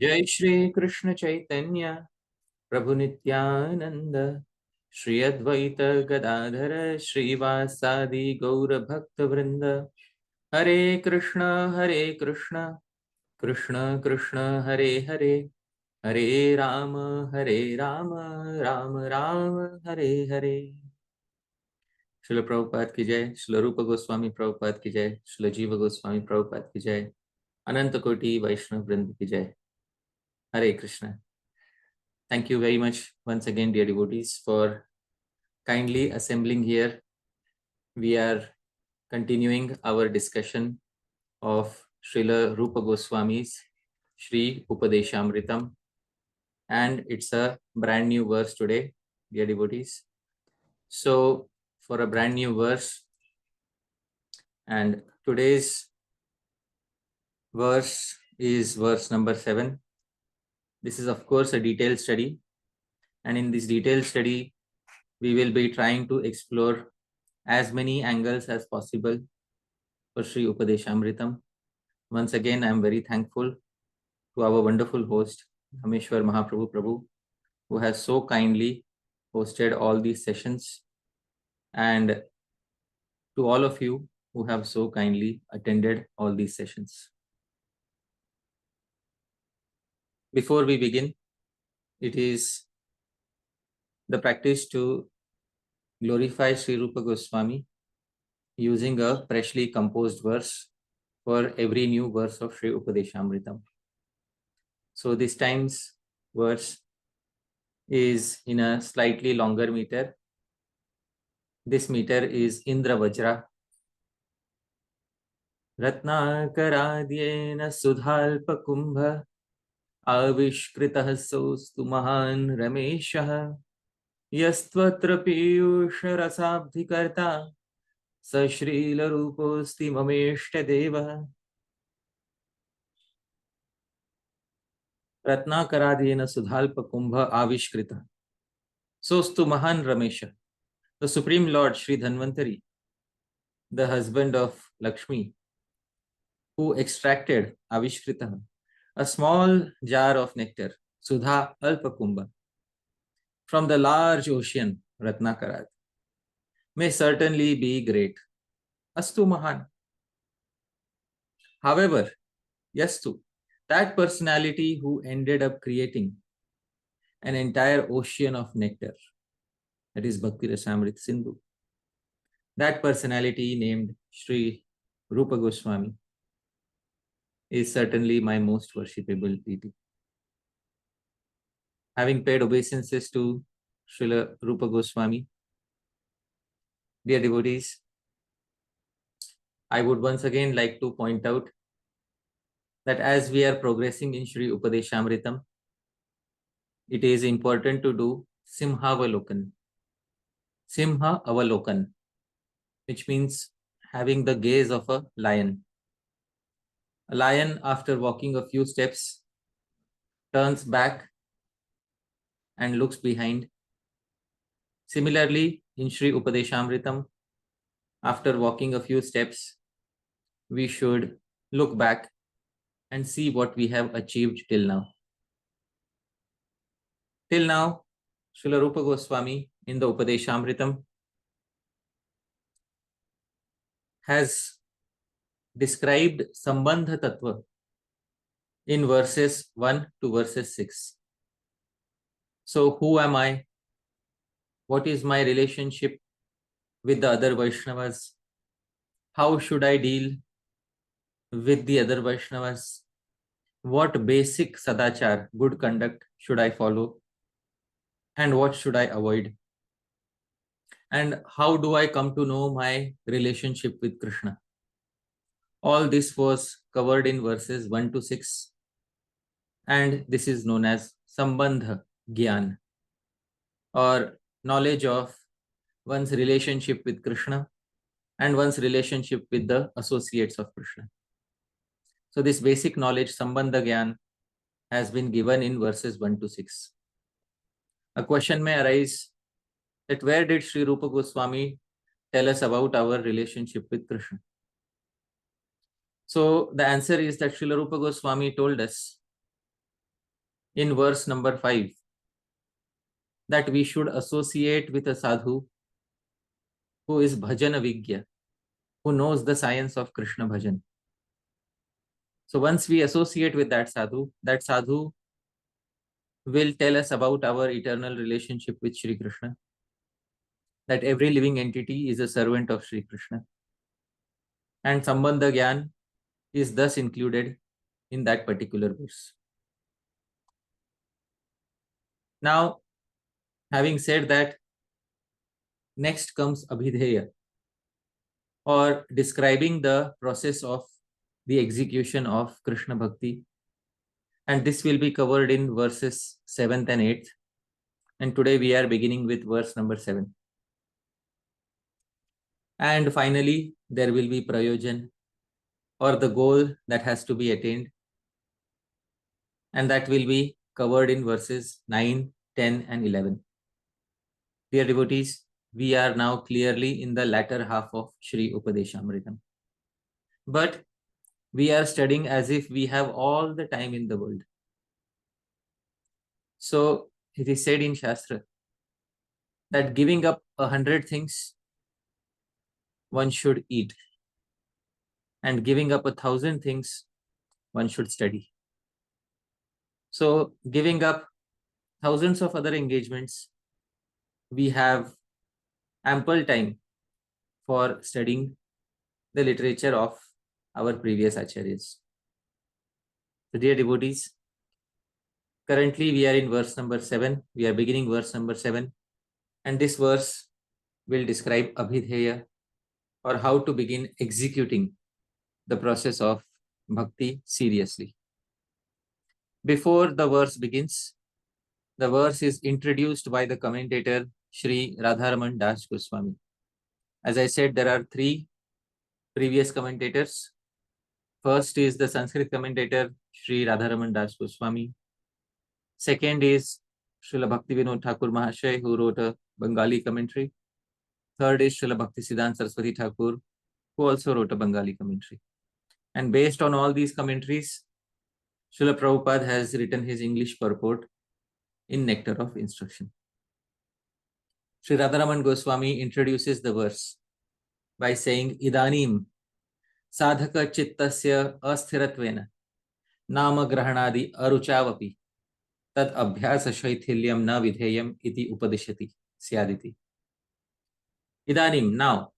Jai Shri Krishna Chaitanya Prabhu Nityananda Shri Advaita Gadadhara Srivasadi Gaura Bhakta Vrinda Hare Krishna Krishna Krishna Hare Hare Hare Rama Rama Rama Hare Hare. Srila Prabhupada ki jai, Srila Rupa Goswami Prabhupada ki jai, Srila Jiva Goswami Prabhupada ki jai, Ananta Koti Vaishnava Vrinda ki jai. Hare Krishna. Thank you very much once again, dear devotees, for kindly assembling here. We are continuing our discussion of Srila Rupa Goswami's Śrī-Upadeśāmṛtam, and it's a brand new verse today, dear devotees. So for a brand new verse, and today's verse is verse number 7. This is of course a detailed study, and in this detailed study we will be trying to explore as many angles as possible for Śrī-Upadeśāmṛtam. Once again, I am very thankful to our wonderful host, Dhāmeśvara Mahāprabhu, who has so kindly hosted all these sessions, and to all of you who have so kindly attended all these sessions. Before we begin, it is the practice to glorify Sri Rupa Goswami using a freshly composed verse for every new verse of Śrī-Upadeśāmṛtam. So this time's verse is in a slightly longer meter. This meter is Indra Vajra. Ratnakaradyena sudhalpa kumbha avishkritah sostu mahan rameshah yastvatra piyusha rasabdhikarta sa Srila Ruposti mameshta deva. Ratnakaradhyena sudhalpa kumbha avishkrita sostu mahan ramesha. The Supreme Lord Shri Dhanvantari, the husband of Lakshmi, who extracted avishkrita, a small jar of nectar, sudha alpa kumbha, from the large ocean Ratnakarad, may certainly be great. Astu mahan. However, yastu, that personality who ended up creating an entire ocean of nectar, that is Bhakti Rasamrit Sindhu, that personality named Sri Rupa Goswami is certainly my most worshipable deity. Having paid obeisances to Srila Rupa Goswami, dear devotees, I would once again like to point out that as we are progressing in Śrī-Upadeśāmṛtam, it is important to do Simhavalokan. Simha Avalokan, which means having the gaze of a lion. A lion, after walking a few steps, turns back and looks behind. Similarly, in Śrī-Upadeśāmṛtam, after walking a few steps, we should look back and see what we have achieved till now. Till now, Srila Rupa Goswami in the Upadeshamritam has described Sambandha Tattva in verses 1 to verses 6. So who am I? What is my relationship with the other Vaishnavas? How should I deal with the other Vaishnavas? What basic sadachar, good conduct, should I follow? And what should I avoid? And how do I come to know my relationship with Krishna? All this was covered in verses 1 to 6. And this is known as Sambandha Gyan, or knowledge of one's relationship with Krishna and one's relationship with the associates of Krishna. So this basic knowledge, Sambandha Gyan, has been given in verses 1 to 6. A question may arise that where did Sri Rupa Goswami tell us about our relationship with Krishna? So the answer is that Srila Rupa Goswami told us in verse number 5 that we should associate with a sadhu who is bhajana vigya, who knows the science of Krishna bhajan. So once we associate with that sadhu will tell us about our eternal relationship with Shri Krishna, that every living entity is a servant of Shri Krishna. And Sambandha Gyan is thus included in that particular verse. Now, having said that, next comes abhideya, or describing the process of the execution of Krishna Bhakti. And this will be covered in verses 7th and 8th. And today we are beginning with verse number 7. And finally, there will be prayojana, or the goal that has to be attained. And that will be covered in verses 9, 10, and 11. Dear devotees, we are now clearly in the latter half of Śrī-Upadeśāmṛtam. But we are studying as if we have all the time in the world. So it is said in Shastra that giving up 100 things one should eat, and giving up 1,000 things one should study. So giving up thousands of other engagements, we have ample time for studying the literature of our previous acharyas. So dear devotees, currently we are in verse number 7. We are beginning verse number 7. And this verse will describe abhideya, or how to begin executing the process of bhakti seriously. Before the verse begins, the verse is introduced by the commentator Shri Radharaman Das Goswami. As I said, there are 3 previous commentators. First is the Sanskrit commentator Shri Radharaman Das Goswami. Second is Srila Bhaktivinode Thakura Mahashay, who wrote a Bengali commentary. Third is Srila Bhaktisiddhanta Saraswati Thakur, who also wrote a Bengali commentary. And based on all these commentaries, Srila Prabhupada has written his English purport in Nectar of Instruction. Sri Radharaman Goswami introduces the verse by saying, Idanim sadhaka chittasya asthiratvena nama grahanadi aruchavapi tad abhyasa shaithilyam na vidheyam iti upadishati syaditi. Idanim, now,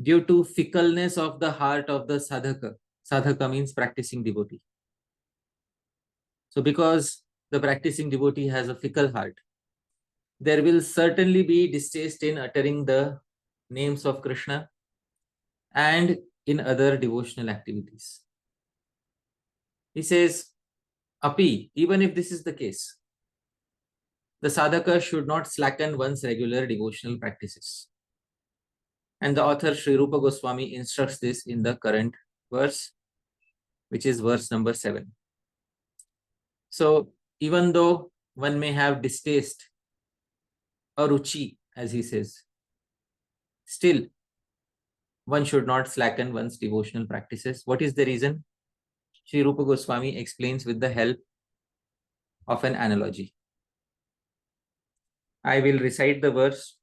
due to fickleness of the heart of the sadhaka, sadhaka means practicing devotee. So because the practicing devotee has a fickle heart, there will certainly be distaste in uttering the names of Krishna and in other devotional activities. He says, Api, even if this is the case, the sadhaka should not slacken one's regular devotional practices. And the author Sri Rupa Goswami instructs this in the current verse, which is verse number 7. So even though one may have distaste, aruchi, as he says, still one should not slacken one's devotional practices. What is the reason? Sri Rupa Goswami explains with the help of an analogy. I will recite the verse.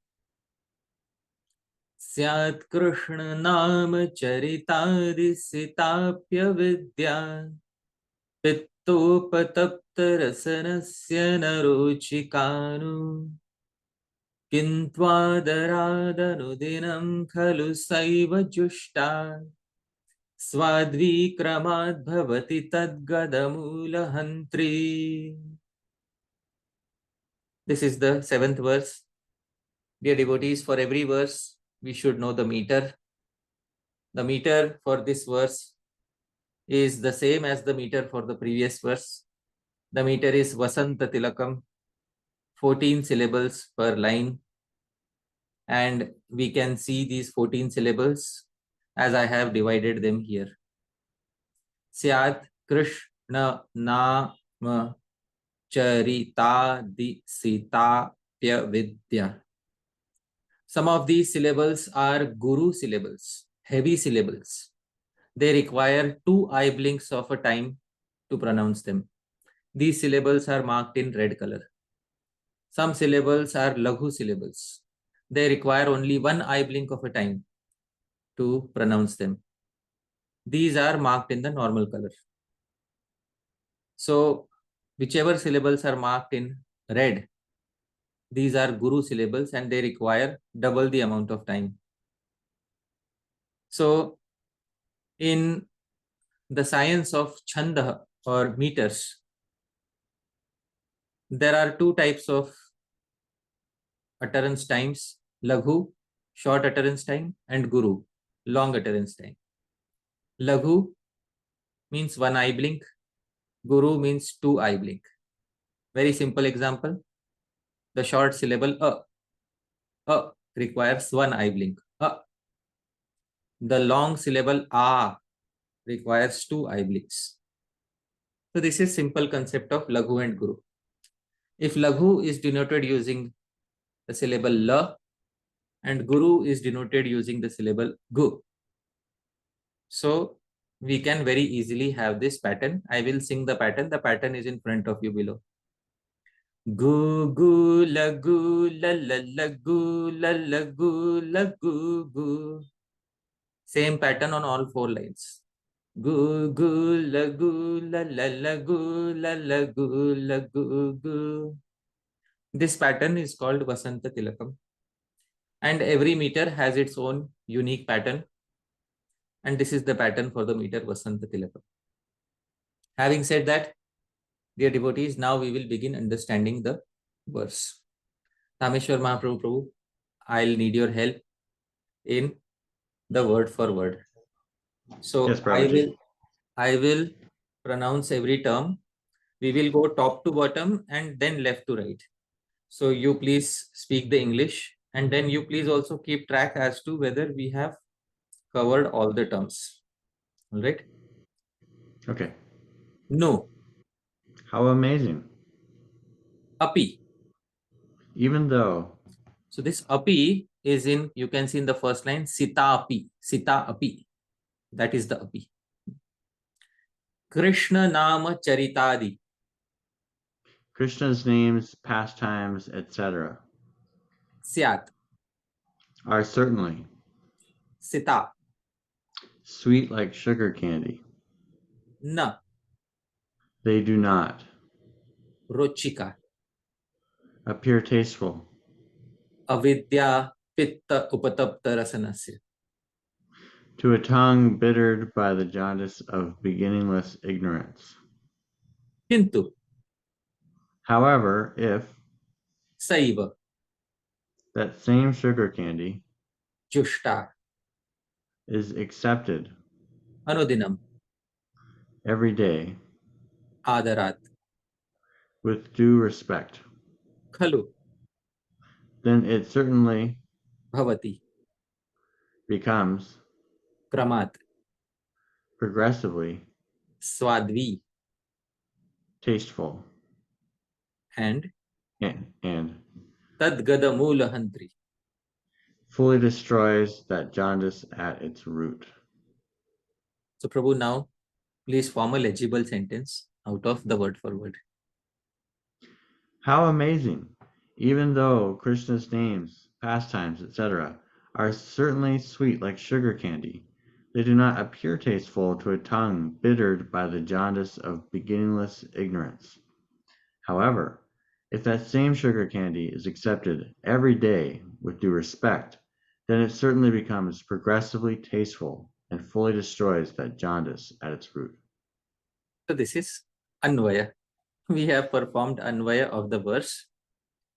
Syat Krishna Nama Charitadi Sitapya Vidya Pittopatapta Rasanasya Naruchikanu Kintvadarādanudinam Khalu Saiva Jushta Swadvikramad Bhavati Tadgadamula Hantri. This is the 7th verse. Dear devotees, for every verse, we should know the meter. The meter for this verse is the same as the meter for the previous verse. The meter is Vasanta Tilakam, 14 syllables per line. And we can see these 14 syllables as I have divided them here. Syat Krishna Nama Charitadi Sitapya Vidya. Some of these syllables are guru syllables, heavy syllables. They require 2 eye blinks of a time to pronounce them. These syllables are marked in red color. Some syllables are laghu syllables. They require only one eye blink of a time to pronounce them. These are marked in the normal color. So whichever syllables are marked in red, these are guru syllables and they require double the amount of time. So in the science of chanda or meters, there are two types of utterance times: laghu, short utterance time, and guru, long utterance time. Laghu means one eye blink, guru means two eye blink. Very simple example: the short syllable a requires one eye blink. The long syllable a requires two eye blinks. So this is simple concept of laghu and guru. If laghu is denoted using the syllable la and guru is denoted using the syllable gu, so we can very easily have this pattern. I will sing the pattern. The pattern is in front of you below. Gu gu la gu la la la gu la la gu la gu gu. Same pattern on all four lines. Gu gu la gu la la la gu la la gu la gu gu. This pattern is called Vasanta Tilakam. And every meter has its own unique pattern. And this is the pattern for the meter Vasanta Tilakam. Having said that, dear devotees, now we will begin understanding the verse. Dhāmeśvara Mahaprabhu, Prabhu, I'll need your help in the word for word. So Yes, I will pronounce every term. We will go top to bottom and then left to right. So you please speak the English and then you please also keep track as to whether we have covered all the terms. All right. Okay. No. How amazing. Api. Even though. So this api is in, you can see in the first line, sita api. Sita api. That is the api. Krishna nama charitadi. Krishna's names, pastimes, etc. Syat. are certainly Sita. sweet like sugar candy. Na. They do not Rochika. appear tasteful Avidya pitta upatapta rasanasya. to a tongue bittered by the jaundice of beginningless ignorance. Kintu. However, if Saiva. that same sugar candy Jushta. is accepted Anudinam. every day Adarat. with due respect, Khalu. then it certainly Bhavati. becomes Kramat. progressively Swadvi. tasteful And and Tadgadamula Hantri. fully destroys that jaundice at its root. So Prabhu, now please form a legible sentence out of the word for word. How amazing! Even though Krishna's names, pastimes, etc. are certainly sweet like sugar candy, they do not appear tasteful to a tongue bittered by the jaundice of beginningless ignorance. However, if that same sugar candy is accepted every day with due respect, then it certainly becomes progressively tasteful and fully destroys that jaundice at its root. So this is Anvaya. We have performed Anvaya of the verse.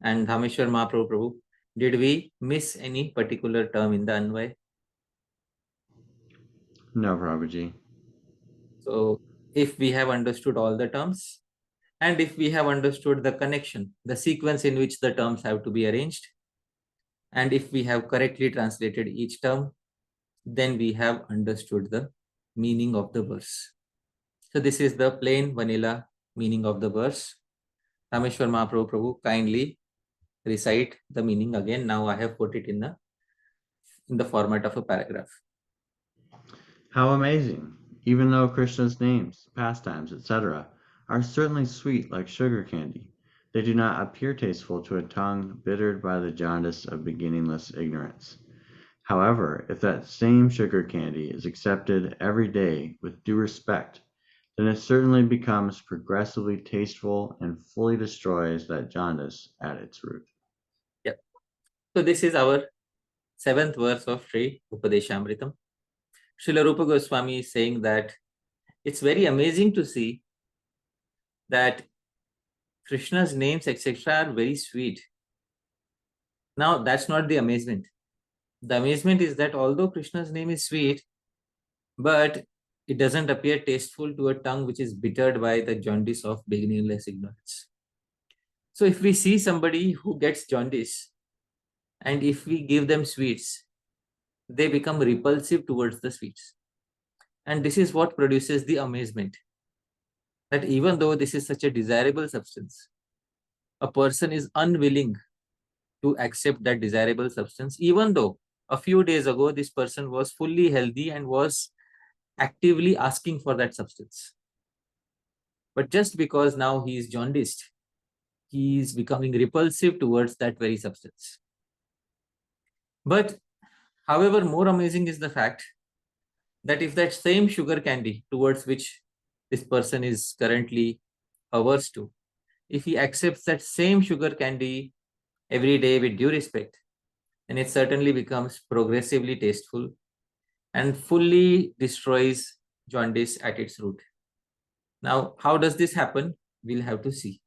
And Dhāmeśvara Mahaprabhu, Prabhu, did we miss any particular term in the Anvaya? No, Prabhuji. So if we have understood all the terms, and if we have understood the connection, the sequence in which the terms have to be arranged, and if we have correctly translated each term, then we have understood the meaning of the verse. So this is the plain vanilla meaning of the verse. Dhāmeśvara Mahaprabhu, Prabhu, kindly recite the meaning again. Now I have put it in the format of a paragraph. How amazing! Even though Krishna's names, pastimes, etc. are certainly sweet like sugar candy. They do not appear tasteful to a tongue bittered by the jaundice of beginningless ignorance. However, if that same sugar candy is accepted every day with due respect, then it certainly becomes progressively tasteful and fully destroys that jaundice at its root. Yep. So this is our 7th verse of Śrī-Upadeśāmṛtam. Srila Rupa Goswami is saying that it's very amazing to see that Krishna's names, etc., are very sweet. Now, that's not the amazement. The amazement is that although Krishna's name is sweet, but it doesn't appear tasteful to a tongue which is bittered by the jaundice of beginningless ignorance. So if we see somebody who gets jaundice, and if we give them sweets, they become repulsive towards the sweets. And this is what produces the amazement. That even though this is such a desirable substance, a person is unwilling to accept that desirable substance, even though a few days ago this person was fully healthy and was actively asking for that substance. But just because now he is jaundiced, he is becoming repulsive towards that very substance. But however, more amazing is the fact that if that same sugar candy towards which this person is currently averse to, if he accepts that same sugar candy every day with due respect, then it certainly becomes progressively tasteful and fully destroys jaundice at its root. Now, how does this happen? We'll have to see.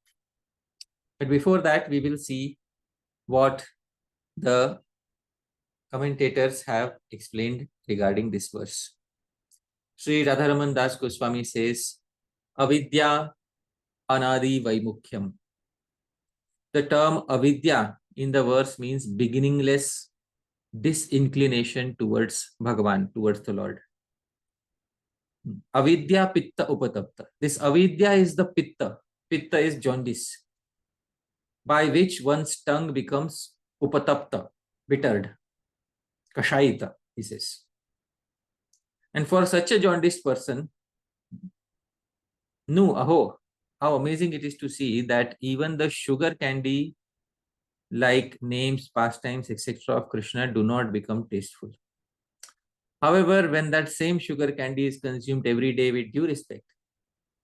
But before that, we will see what the commentators have explained regarding this verse. Sri Radharaman Das Goswami says, Avidya Anadi Vaimukhyam. The term avidya in the verse means beginningless disinclination towards Bhagavan, towards the Lord. Avidya pitta upatapta. This avidya is the pitta. Pitta is jaundice, by which one's tongue becomes upatapta, bittered. Kashayita, he says. And for such a jaundiced person, no, aho, how amazing it is to see that even the sugar candy like names, pastimes, etc. of Krishna do not become tasteful. However, when that same sugar candy is consumed every day with due respect,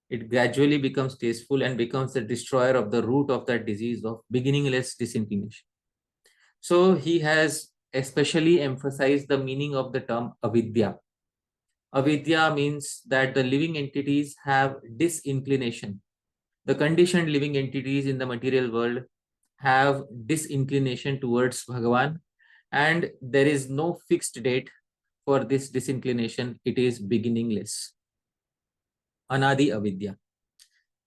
it gradually becomes tasteful and becomes the destroyer of the root of that disease of beginningless disinclination. So he has especially emphasized the meaning of the term avidya. Avidya means that the living entities have disinclination. The conditioned living entities in the material world have disinclination towards Bhagavan, and there is no fixed date for this disinclination. It is beginningless. Anadi avidya.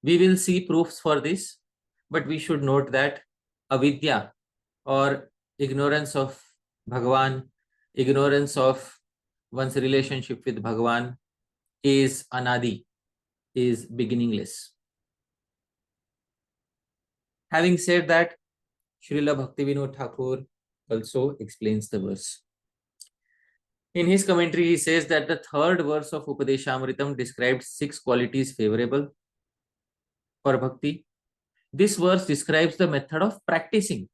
We will see proofs for this, but we should note that avidya, or ignorance of Bhagavan, ignorance of one's relationship with Bhagavan, is anadi, is beginningless. Having said that, Srila Bhaktivinode Thakura also explains the verse. In his commentary, he says that the 3rd verse of Upadeshamritam describes 6 qualities favorable for bhakti. This verse describes the method of practicing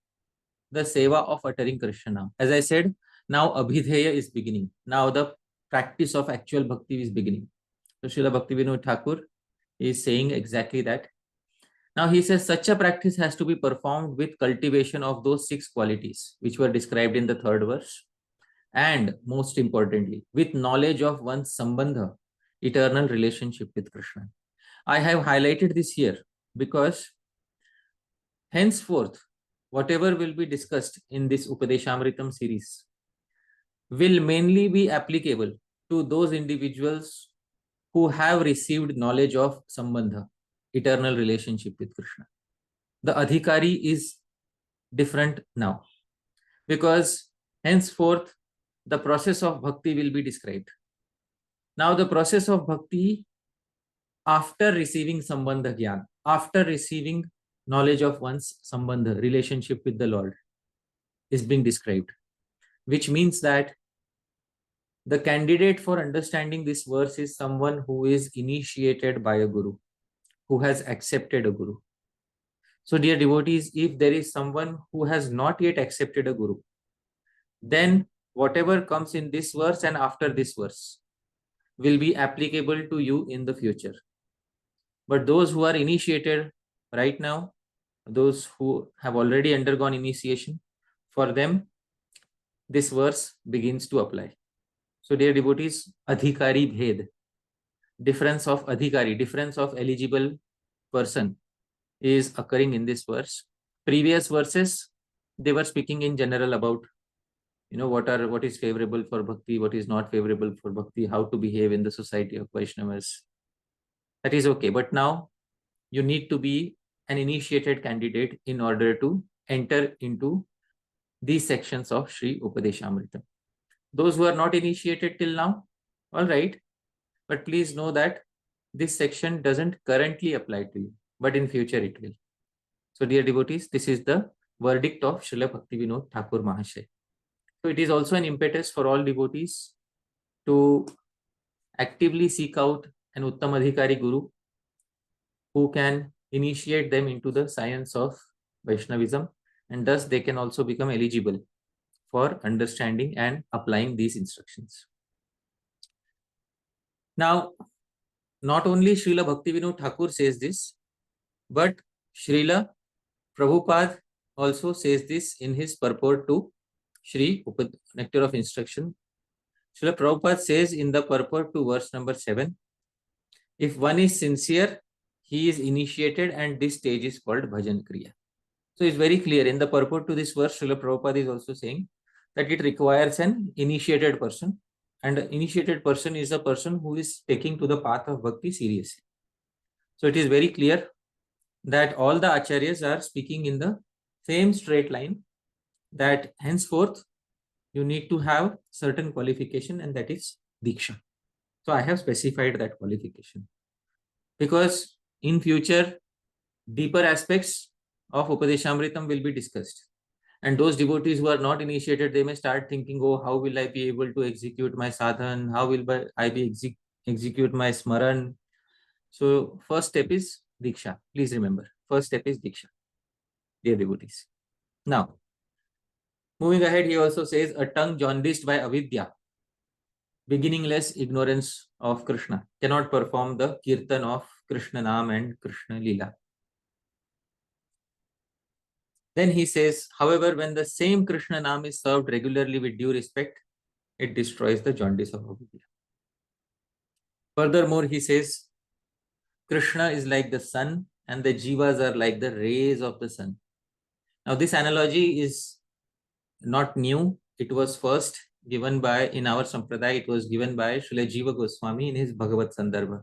the seva of uttering Krishna name. As I said, now abhideya is beginning. Now the practice of actual bhakti is beginning. So Srila Bhaktivinode Thakura is saying exactly that. Now he says such a practice has to be performed with cultivation of those 6 qualities which were described in the 3rd verse, and most importantly, with knowledge of one's sambandha, eternal relationship with Krishna. I have highlighted this here because henceforth, whatever will be discussed in this Upadeshamritam series will mainly be applicable to those individuals who have received knowledge of sambandha, eternal relationship with Krishna. The adhikari is different now, because henceforth the process of bhakti will be described. Now the process of bhakti after receiving sambandha gyan, after receiving knowledge of one's sambandha, relationship with the Lord, is being described, which means that the candidate for understanding this verse is someone who is initiated by a guru, who has accepted a guru. So dear devotees, if there is someone who has not yet accepted a guru, then whatever comes in this verse and after this verse will be applicable to you in the future. But those who are initiated right now, those who have already undergone initiation, for them, this verse begins to apply. So dear devotees, adhikari bhed, difference of adhikari, difference of eligible person is occurring in this verse. Previous verses, they were speaking in general about, what is favorable for bhakti, what is not favorable for bhakti, how to behave in the society of Vaishnavas. That is okay. But now you need to be an initiated candidate in order to enter into these sections of Śrī-Upadeśāmṛtam. Those who are not initiated till now, all right, but please know that this section doesn't currently apply to you, but in future it will. So dear devotees, this is the verdict of Srila Bhaktivinode Thakura Mahasaya. So it is also an impetus for all devotees to actively seek out an Uttam Adhikari Guru who can initiate them into the science of Vaishnavism, and thus they can also become eligible for understanding and applying these instructions. Now, not only Srila Bhaktivinode Thakur says this, but Srila Prabhupada also says this in his purport to Śrī-Upadeśāmṛtam, Nectar of Instruction. Srila Prabhupada says in the purport to verse number 7, if one is sincere, he is initiated, and this stage is called Bhajan Kriya. So it's very clear in the purport to this verse, Srila Prabhupada is also saying that it requires an initiated person, and an initiated person is a person who is taking to the path of bhakti seriously. So it is very clear that all the acharyas are speaking in the same straight line, that henceforth you need to have certain qualification, and that is Diksha. So I have specified that qualification because in future deeper aspects of Upadeshamritam will be discussed. And those devotees who are not initiated, they may start thinking, oh, how will I be able to execute my sadhan? How will I be execute my smaran? So first step is Diksha. Please remember, first step is Diksha, dear devotees. Now, moving ahead, he also says, a tongue jaundiced by avidya, beginningless ignorance of Krishna, cannot perform the kirtan of Krishna Nam and Krishna Lila. Then he says, however, when the same Krishna Nam is served regularly with due respect, it destroys the jaundice of avidya. Furthermore, he says, Krishna is like the sun and the jivas are like the rays of the sun. Now, this analogy is not new. It was first given by, in our Sampradaya, it was given by Srila Jiva Goswami in his Bhagavad Sandarbha.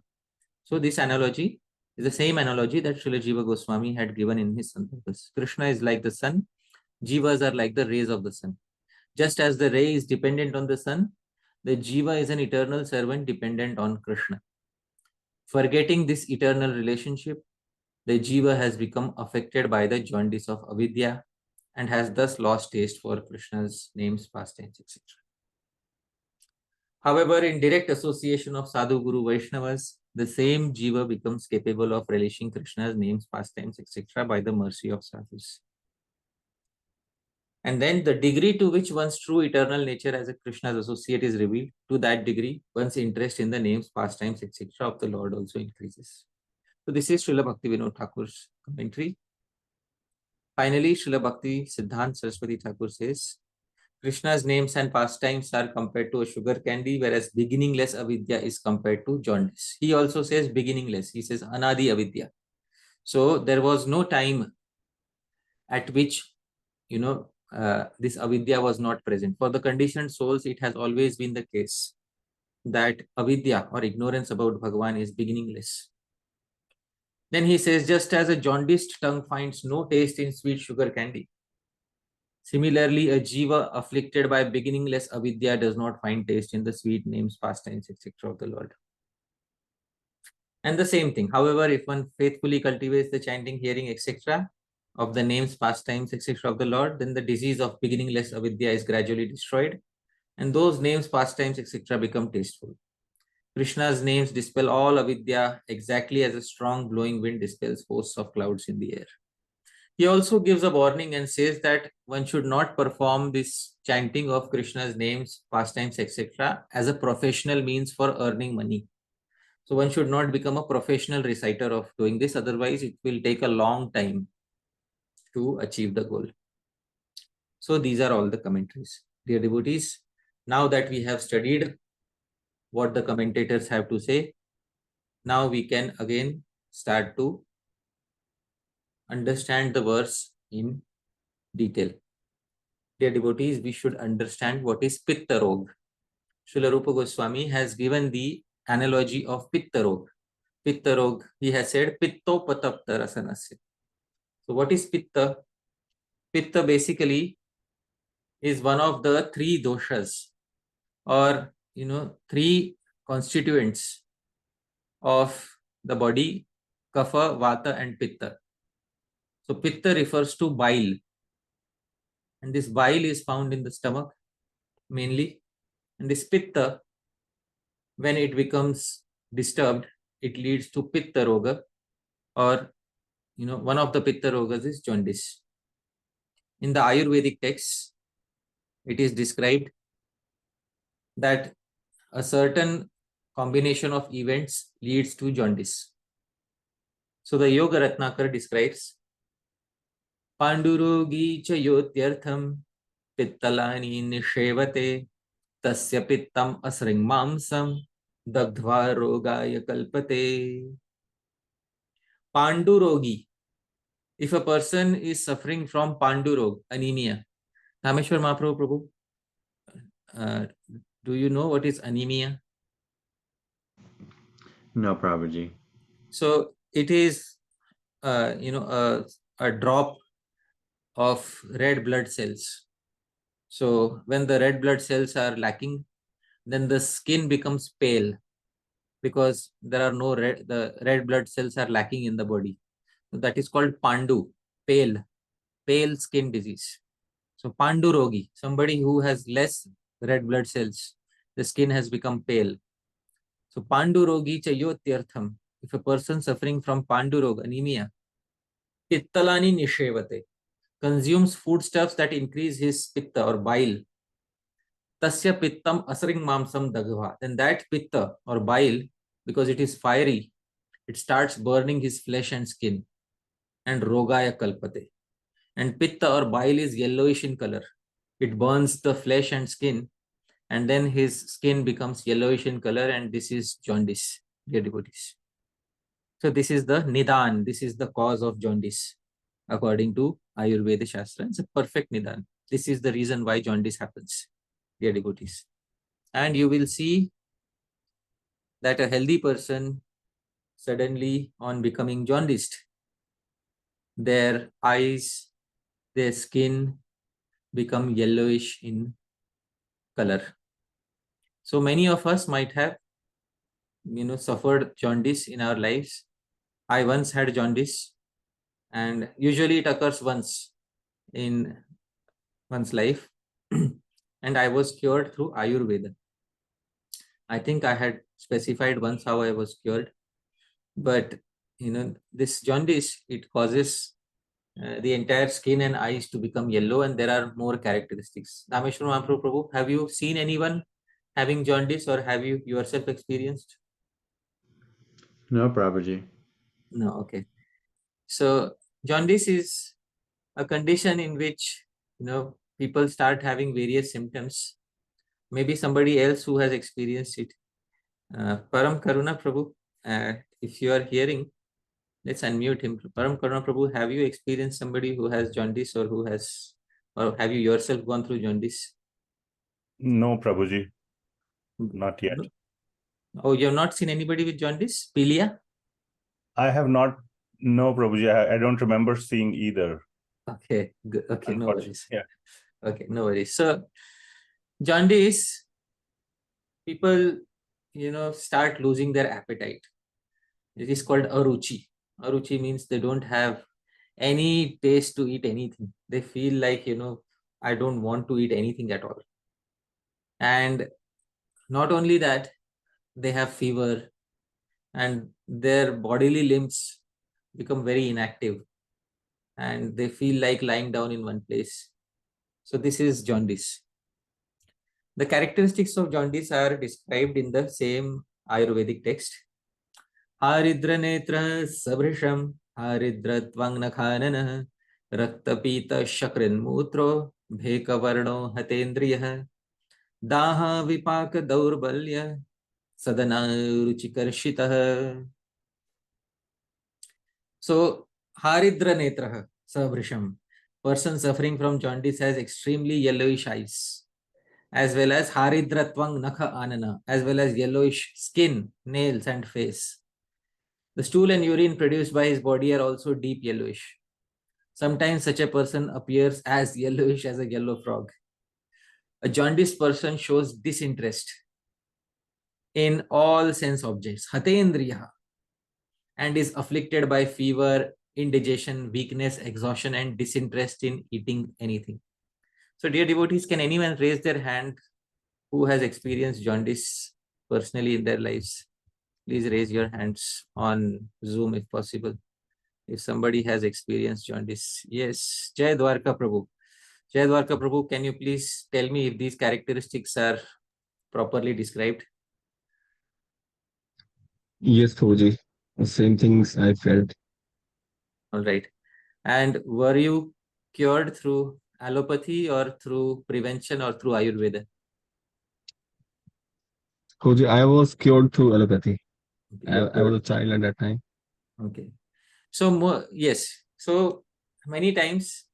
So this analogy is the same analogy that Srila Jiva Goswami had given in his Sandarbhas. Krishna is like the sun, jivas are like the rays of the sun. Just as the ray is dependent on the sun, the jiva is an eternal servant dependent on Krishna. Forgetting this eternal relationship, the jiva has become affected by the jaundice of avidya and has thus lost taste for Krishna's names, pastimes, etc. However, in direct association of Sadhu Guru Vaishnavas, the same jiva becomes capable of relishing Krishna's names, pastimes, etc. by the mercy of sadhus. And then the degree to which one's true eternal nature as a Krishna's associate is revealed, to that degree, one's interest in the names, pastimes, etc. of the Lord also increases. So this is Srila Bhaktivinode Thakur's commentary. Finally, Srila Bhaktisiddhanta Saraswati Thakur says, Krishna's names and pastimes are compared to a sugar candy, whereas beginningless avidya is compared to jaundice. He also says beginningless. He says anadi avidya. So there was no time at which, this avidya was not present. For the conditioned souls, it has always been the case that avidya or ignorance about Bhagavan is beginningless. Then he says, just as a jaundiced tongue finds no taste in sweet sugar candy, similarly, a jiva afflicted by beginningless avidya does not find taste in the sweet names, pastimes, etc. of the Lord. And the same thing, however, if one faithfully cultivates the chanting, hearing, etc. of the names, pastimes, etc. of the Lord, then the disease of beginningless avidya is gradually destroyed, and those names, pastimes, etc. become tasteful. Krishna's names dispel all avidya exactly as a strong blowing wind dispels hosts of clouds in the air. He also gives a warning and says that one should not perform this chanting of Krishna's names, pastimes, etc. as a professional means for earning money. So one should not become a professional reciter of doing this, otherwise it will take a long time to achieve the goal. So these are all the commentaries. Dear devotees, now that we have studied what the commentators have to say, now we can again start to understand the verse in detail. Dear devotees, we should understand what is pitta roga. Srila Rupa Goswami has given the analogy of pitta roga. Pitta roga, he has said, pitto patapta rasanasya. So what is pitta? Pitta basically is one of the three doshas, or three constituents of the body: kapha, vata and pitta. So pitta refers to bile, and this bile is found in the stomach mainly. And this pitta, when it becomes disturbed, it leads to pitta roga, or one of the pitta rogas is jaundice. In the Ayurvedic texts, it is described that a certain combination of events leads to jaundice. So the Yoga Ratnakarah describes Pandurogi cha yotyartham pittalani nishevate tasya pittam asring mamsam dagdva rogaya kalpate. Pandurogi. If a person is suffering from Pandurog, anemia, Dhāmeśvara Mahāprabhu, do you know what is anemia? No, Prabhuji. So it is, a drop of red blood cells. So when the red blood cells are lacking, then the skin becomes pale because there are no the red blood cells are lacking in the body. So that is called Pandu, pale skin disease. So Pandurogi, somebody who has less red blood cells, the skin has become pale. So Pandurogi chayotyartham, if a person suffering from Pandurog, anemia, pittalani nishevate, consumes foodstuffs that increase his pitta or bile, tasya pittam asring mamsam dagva, then that pitta or bile, because it is fiery, it starts burning his flesh and skin, and rogaya kalpate. And pitta or bile is yellowish in color. It burns the flesh and skin, and then his skin becomes yellowish in color, and this is jaundice, dear devotees. So this is the nidan, this is the cause of jaundice, according to Ayurveda Shastra. It's a perfect nidan. This is the reason why jaundice happens, dear devotees. And you will see that a healthy person, suddenly on becoming jaundiced, their eyes, their skin become yellowish in color. So many of us might have suffered jaundice in our lives. I once had jaundice, and usually it occurs once in one's life. And I was cured through Ayurveda. I think I had specified once how I was cured, but this jaundice, it causes the entire skin and eyes to become yellow, and there are more characteristics. Dhāmeśvara Mahaprabhu, have you seen anyone having jaundice, or have you yourself experienced? No, Prabhuji. No, okay. So jaundice is a condition in which people start having various symptoms. Maybe somebody else who has experienced it. Param Karuna Prabhu, if you are hearing, let's unmute him. Param Karuna Prabhu, have you experienced somebody who has jaundice, or have you yourself gone through jaundice? No, Prabhuji, not yet. No? Oh, you have not seen anybody with jaundice? Pilia? I have not. No, Prabhuji, I don't remember seeing either. Okay, good. Okay, no worries. Yeah. Okay, no worries. So, jaundice, people, start losing their appetite. It is called aruchi. Aruchi means they don't have any taste to eat anything. They feel like, I don't want to eat anything at all. And not only that, they have fever and their bodily limbs become very inactive and they feel like lying down in one place. So this is jaundice. The characteristics of jaundice are described in the same Ayurvedic text. Haridra netra sabrisham, haridra tvang raktapita shakrin mutro, bhekavarno hatendriya, daha vipaka daurbalya, sadana ruchikarshitah. So, haridra netra sabrisham, person suffering from jaundice has extremely yellowish eyes, as well as haridra tvang nakha anana, as well as yellowish skin, nails and face. The stool and urine produced by his body are also deep yellowish. Sometimes such a person appears as yellowish as a yellow frog. A jaundiced person shows disinterest in all sense objects, hatendriya, and is afflicted by fever, indigestion, weakness, exhaustion, and disinterest in eating anything. So, dear devotees, can anyone raise their hand who has experienced jaundice personally in their lives? Please raise your hands on Zoom if possible. If somebody has experienced jaundice. Yes, Jai Dwarka Prabhu. Jai Dwarka Prabhu, can you please tell me if these characteristics are properly described? Yes, Prabhuji. The same things I felt. All right. And were you cured through allopathy or through prevention or through Ayurveda? Prabhuji, I was cured through allopathy. You are I was a cured. child at that time. Okay. So, yes. So, many times,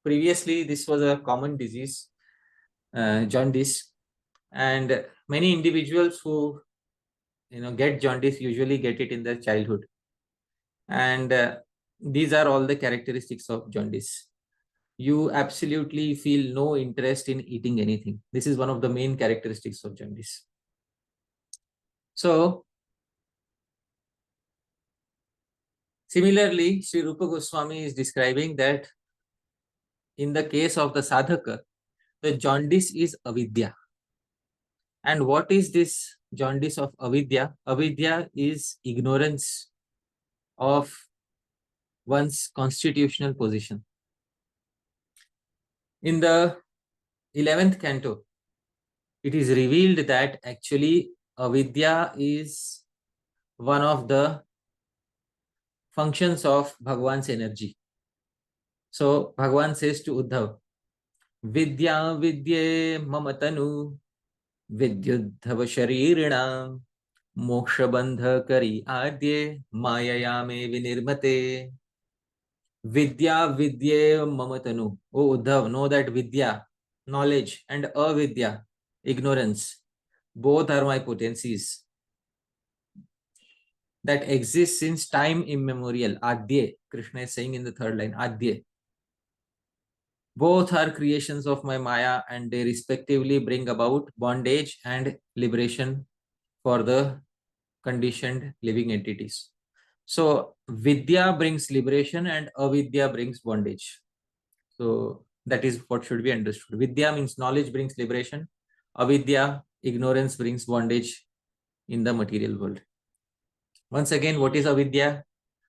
previously this was a common disease, jaundice, and many individuals who, get jaundice usually get it in their childhood. And these are all the characteristics of jaundice. You absolutely feel no interest in eating anything. This is one of the main characteristics of jaundice. So, similarly, Sri Rupa Goswami is describing that in the case of the sadhaka, the jaundice is avidya. And what is this jaundice of avidya? Avidya is ignorance of one's constitutional position. In the 11th canto, it is revealed that actually avidya is one of the functions of Bhagwan's energy. So Bhagwan says to Uddhav, Vidya vidye mamatanu vidyuddhava sharirina moksha bandha kari adye mayayame vinirmate. Vidya vidye mamatanu. O Uddhav, know that vidya, knowledge, and avidya, ignorance, both are my potencies that exist since time immemorial. Adye, Krishna is saying in the third line, Adye. Both are creations of my Maya and they respectively bring about bondage and liberation for the conditioned living entities. So Vidya brings liberation and Avidya brings bondage. So that is what should be understood. Vidya means knowledge brings liberation. Avidya, ignorance brings bondage in the material world. Once again, what is Avidya?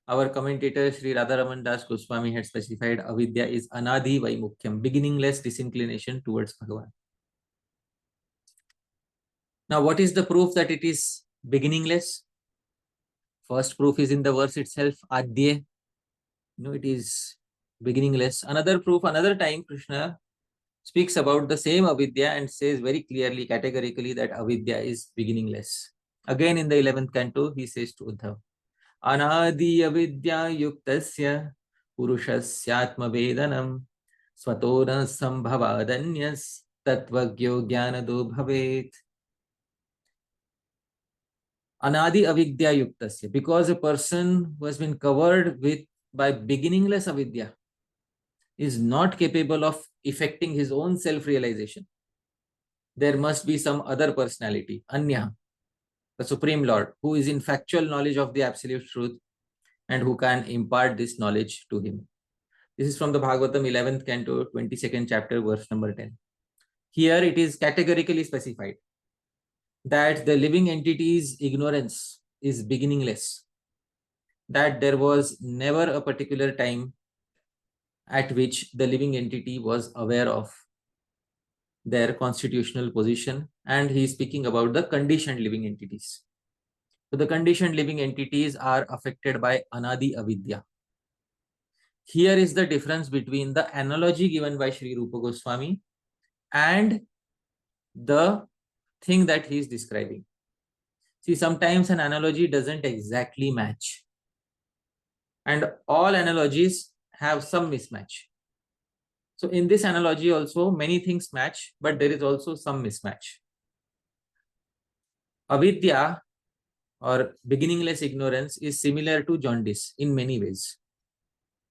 Our commentator Sri Radharaman Das Goswami had specified avidya is anadhi vaimukhyam, beginningless disinclination towards Bhagavan. Now, what is the proof that it is beginningless? First proof is in the verse itself, adye. It is beginningless. Another proof, another time Krishna speaks about the same avidya and says very clearly, categorically that avidya is beginningless. Again in the 11th canto, he says to Uddhav, Anadi avidya yuktasya purushasya vedanam svatona sambhavadanyas tatvagyo jnanado bhavet. Anadi avidya yuktasya, because a person who has been covered by beginningless avidya is not capable of effecting his own self-realization. There must be some other personality, Anya, the Supreme Lord, who is in factual knowledge of the absolute truth and who can impart this knowledge to him. This is from the Bhagavatam 11th canto, 22nd chapter, verse number 10. Here it is categorically specified that the living entity's ignorance is beginningless, that there was never a particular time at which the living entity was aware of their constitutional position, and he is speaking about the conditioned living entities. So the conditioned living entities are affected by anadi avidya. Here is the difference between the analogy given by Sri Rupa Goswami and the thing that he is describing. See, sometimes an analogy doesn't exactly match, and all analogies have some mismatch. So in this analogy also, many things match, but there is also some mismatch. Avidya or beginningless ignorance is similar to jaundice in many ways.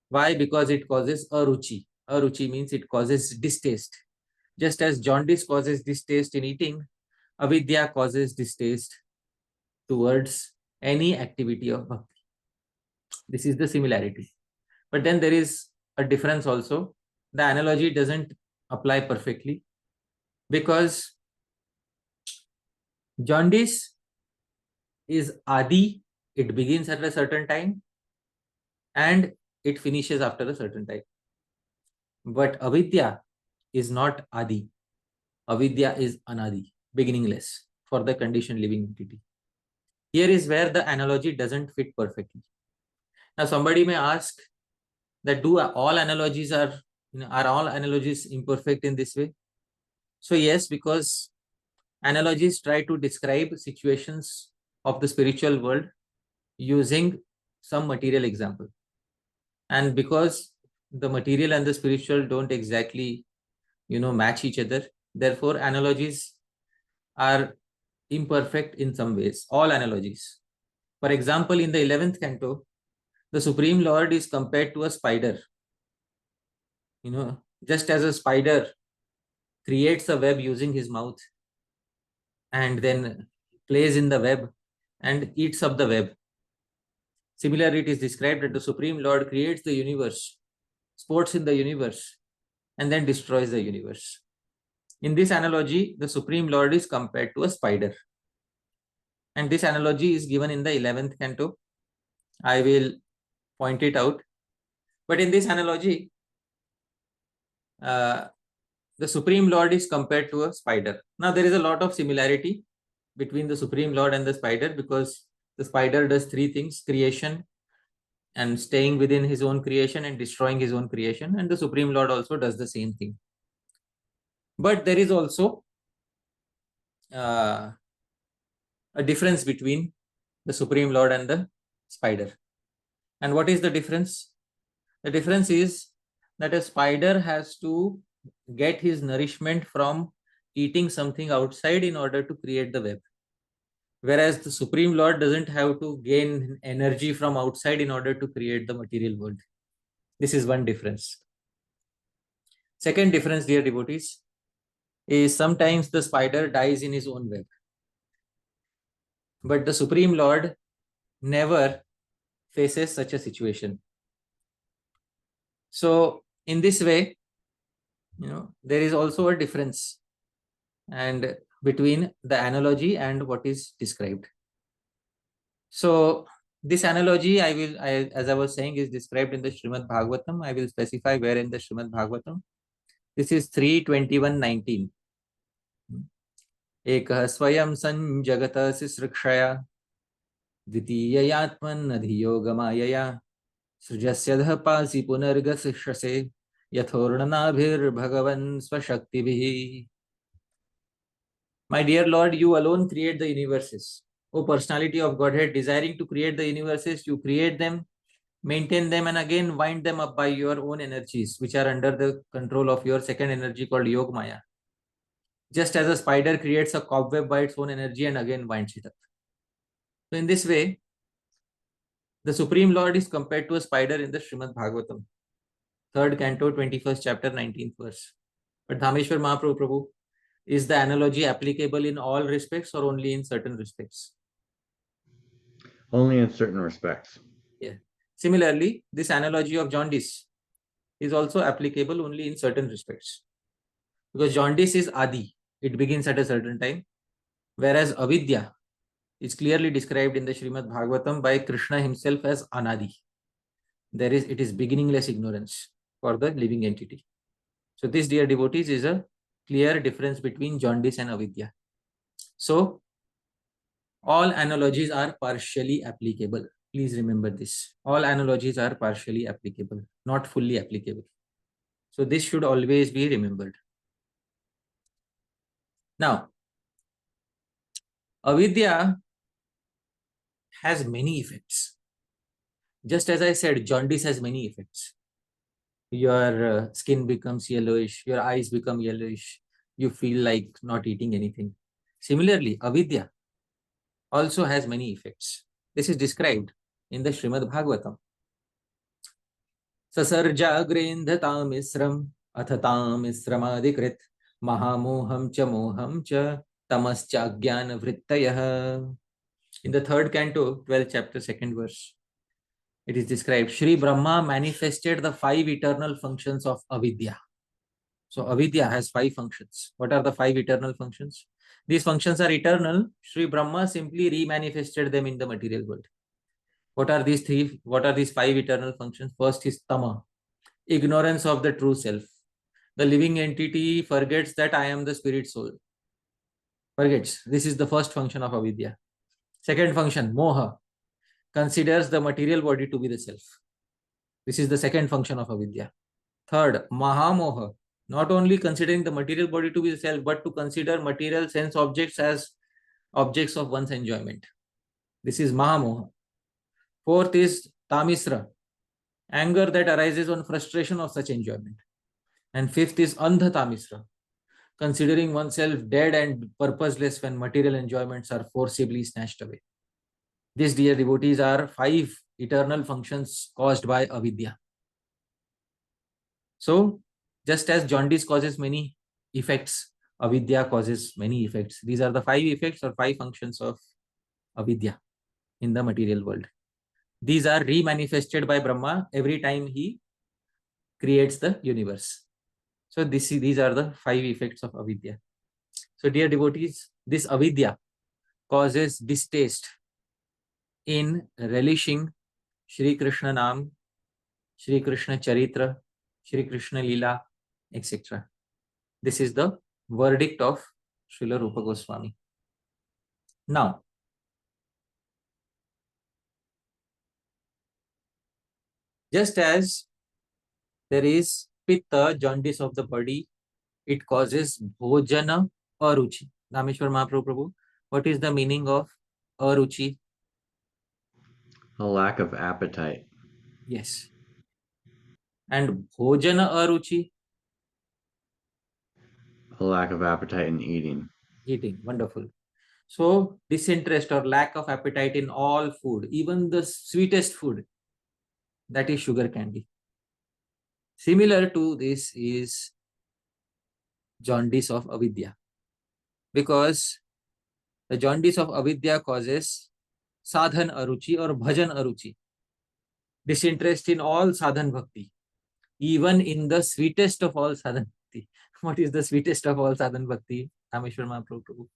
Why? Because it causes aruchi. Aruchi means it causes distaste. Just as jaundice causes distaste in eating, avidya causes distaste towards any activity of bhakti. This is the similarity. But then there is a difference also. The analogy doesn't apply perfectly because jaundice is adi, it begins at a certain time and it finishes after a certain time. But avidya is not adi. Avidya is anadi, beginningless for the conditioned living entity. Here is where the analogy doesn't fit perfectly. Now somebody may ask that are all analogies imperfect in this way? So yes, because analogies try to describe situations of the spiritual world using some material example. And because the material and the spiritual don't exactly, match each other, therefore analogies are imperfect in some ways, all analogies. For example, in the 11th canto, the Supreme Lord is compared to a spider. Just as a spider creates a web using his mouth and then plays in the web and eats up the web. Similarly, it is described that the Supreme Lord creates the universe, sports in the universe, and then destroys the universe. In this analogy, the Supreme Lord is compared to a spider. And this analogy is given in the 11th canto. I will point it out. But in this analogy, the Supreme Lord is compared to a spider. Now, there is a lot of similarity between the Supreme Lord and the spider because the spider does three things: creation and staying within his own creation and destroying his own creation. And the Supreme Lord also does the same thing. But there is also a difference between the Supreme Lord and the spider. And what is the difference? The difference is that a spider has to get his nourishment from eating something outside in order to create the web. Whereas the Supreme Lord doesn't have to gain energy from outside in order to create the material world. This is one difference. Second difference, dear devotees, is sometimes the spider dies in his own web. But the Supreme Lord never faces such a situation. So in this way, there is also a difference and between the analogy and what is described. So this analogy, as I was saying, is described in the Srimad Bhagavatam. I will specify where in the Srimad Bhagavatam. This is 3:21:19. Ekah swayam sanjagata sisrikshaya द्वितीययात्मन् अधियोगमायया सृजस्यधः पासि पुनर्गसिष्यसे यथोर्णनाभिर्भगवन् स्वशक्तिभिः. My dear Lord, you alone create the universes. O personality of Godhead, desiring to create the universes, you create them, maintain them, and again wind them up by your own energies, which are under the control of your second energy called Yog Maya. Just as a spider creates a cobweb by its own energy and again winds it up. So in this way, the Supreme Lord is compared to a spider in the Srimad Bhagavatam, 3rd canto, 21st chapter, 19th verse. But Dhāmeśvara Mahāprabhu, is the analogy applicable in all respects or only in certain respects? Only in certain respects. Yeah. Similarly, this analogy of jaundice is also applicable only in certain respects. Because jaundice is adi, it begins at a certain time. Whereas avidya is clearly described in the Srimad Bhagavatam by Krishna himself as anadi. It is beginningless ignorance for the living entity. So this, dear devotees, is a clear difference between jaundice and avidya. So all analogies are partially applicable. Please remember this. All analogies are partially applicable, not fully applicable. So this should always be remembered. Now, avidya has many effects. Just as I said, jaundice has many effects. Your skin becomes yellowish, your eyes become yellowish, you feel like not eating anything. Similarly, avidya also has many effects. This is described in the Srimad Bhagavatam. Sasarja grindhatam athatam isramadikrit mahamoham cha moham cha tamascha jnana vrittayah. In the third canto, 12th chapter, 2nd verse, it is described, Shri Brahma manifested the 5 eternal functions of avidya. So avidya has 5 functions. What are the 5 eternal functions? These functions are eternal. Shri Brahma simply remanifested them in the material world. What are these 5 eternal functions? First is tama, ignorance of the true self. The living entity forgets that I am the spirit soul. Forgets. This is the first function of avidya. Second function, moha, considers the material body to be the self. This is the second function of avidya. Third, mahamoha, not only considering the material body to be the self, but to consider material sense objects as objects of one's enjoyment. This is mahamoha. Fourth is tamisra, anger that arises on frustration of such enjoyment. And fifth is andha tamisra, considering oneself dead and purposeless when material enjoyments are forcibly snatched away. These, dear devotees, are 5 eternal functions caused by avidya. So, just as jaundice causes many effects, avidya causes many effects. These are the 5 effects or 5 functions of avidya in the material world. These are remanifested by Brahma every time he creates the universe. So these are the 5 effects of avidya. So dear devotees, this avidya causes distaste in relishing Shri Krishna Naam, Shri Krishna Charitra, Shri Krishna Leela, etc. This is the verdict of Srila Rupa Goswami. Now, just as there is pitta, jaundice of the body, it causes bhojana aruchi. Dhāmeśvara Mahāprabhu, what is the meaning of aruchi? A lack of appetite. Yes. And bhojana aruchi? A lack of appetite in eating. Eating. Wonderful. So disinterest or lack of appetite in all food, even the sweetest food, that is sugar candy. Similar to this is jaundice of avidya, because the jaundice of avidya causes sadhan aruchi or bhajan aruchi, disinterest in all sadhan bhakti, even in the sweetest of all sadhan bhakti. What is the sweetest of all sadhan bhakti? Dhāmeśvara Mahāprabhu.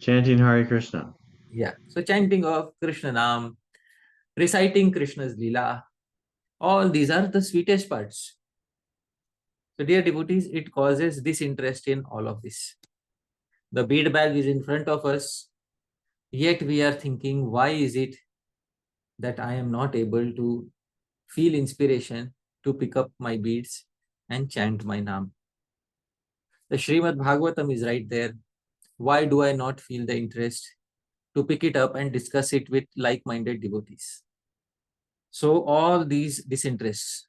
Chanting Hare Krishna. Yeah. So chanting of Krishna Naam, reciting Krishna's Leela, all these are the sweetest parts. So dear devotees, it causes disinterest in all of this. The bead bag is in front of us, yet we are thinking, why is it that I am not able to feel inspiration to pick up my beads and chant my Naam? The Srimad Bhagavatam is right there. Why do I not feel the interest to pick it up and discuss it with like-minded devotees? So all these disinterests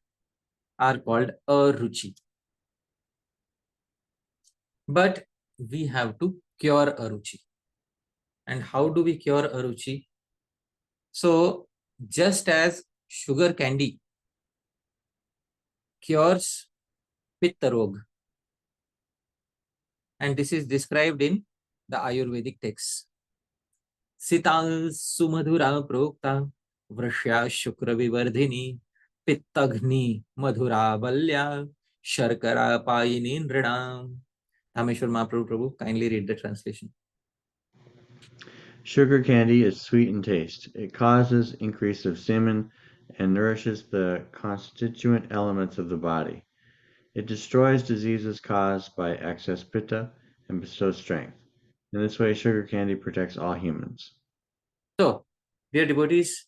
are called aruchi. But we have to cure aruchi. And how do we cure aruchi? So just as sugar candy cures pitta roga, and this is described in the Ayurvedic text. Sita sumadhura prokta vrashya shukra vivardhini pittagni madhura balya sharkara payini nrinam. Dhāmeśvara Mahāprabhu, kindly read the translation. Sugar candy is sweet in taste. It causes increase of semen and nourishes the constituent elements of the body. It destroys diseases caused by excess pitta and bestows strength. In this way, sugar candy protects all humans. So, dear devotees,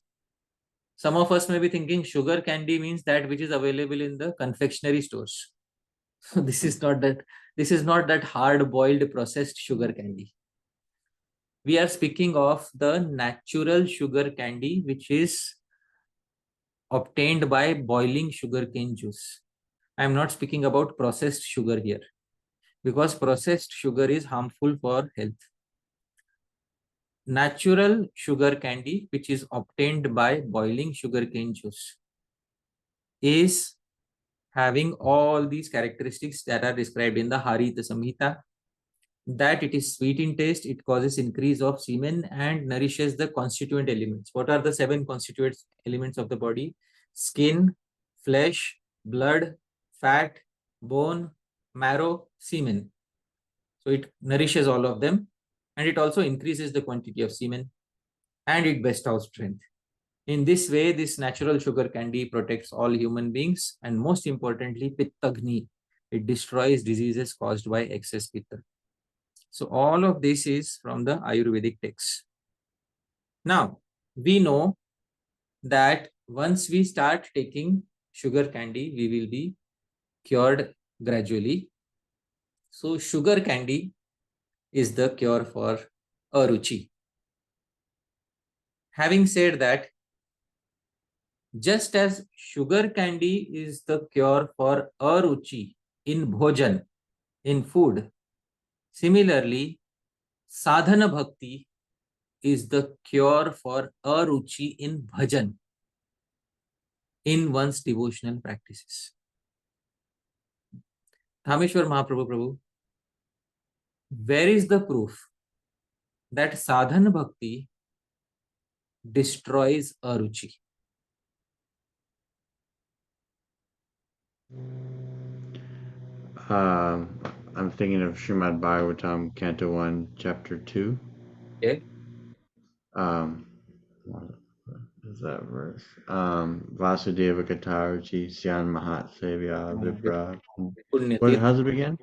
some of us may be thinking sugar candy means that which is available in the confectionery stores. So this is not that hard-boiled processed sugar candy. We are speaking of the natural sugar candy, which is obtained by boiling sugarcane juice. I am not speaking about processed sugar here, because processed sugar is harmful for health. Natural sugar candy, which is obtained by boiling sugarcane juice, is having all these characteristics that are described in the Harita Samhita, that it is sweet in taste, it causes increase of semen and nourishes the constituent elements. What are the 7 constituent elements of the body? Skin, flesh, blood, fat, bone, marrow, semen. So it nourishes all of them, and it also increases the quantity of semen, and it bestows strength. In this way, this natural sugar candy protects all human beings, and most importantly, pittagni. It destroys diseases caused by excess pitta. So all of this is from the Ayurvedic text. Now, we know that once we start taking sugar candy, we will be cured gradually. So sugar candy is the cure for aruchi. Having said that, just as sugar candy is the cure for aruchi in bhojan, in food, similarly, sadhana bhakti is the cure for aruchi in bhajan, in one's devotional practices. Dhāmeśvara Mahaprabhu, where is the proof that sadhana bhakti destroys aruchi? I'm thinking of Srimad Bhagavatam, Canto 1, Chapter 2. Okay. What is that verse? Vasudeva Kataruchi Syan Mahat Sevya Vipra. How's it begin?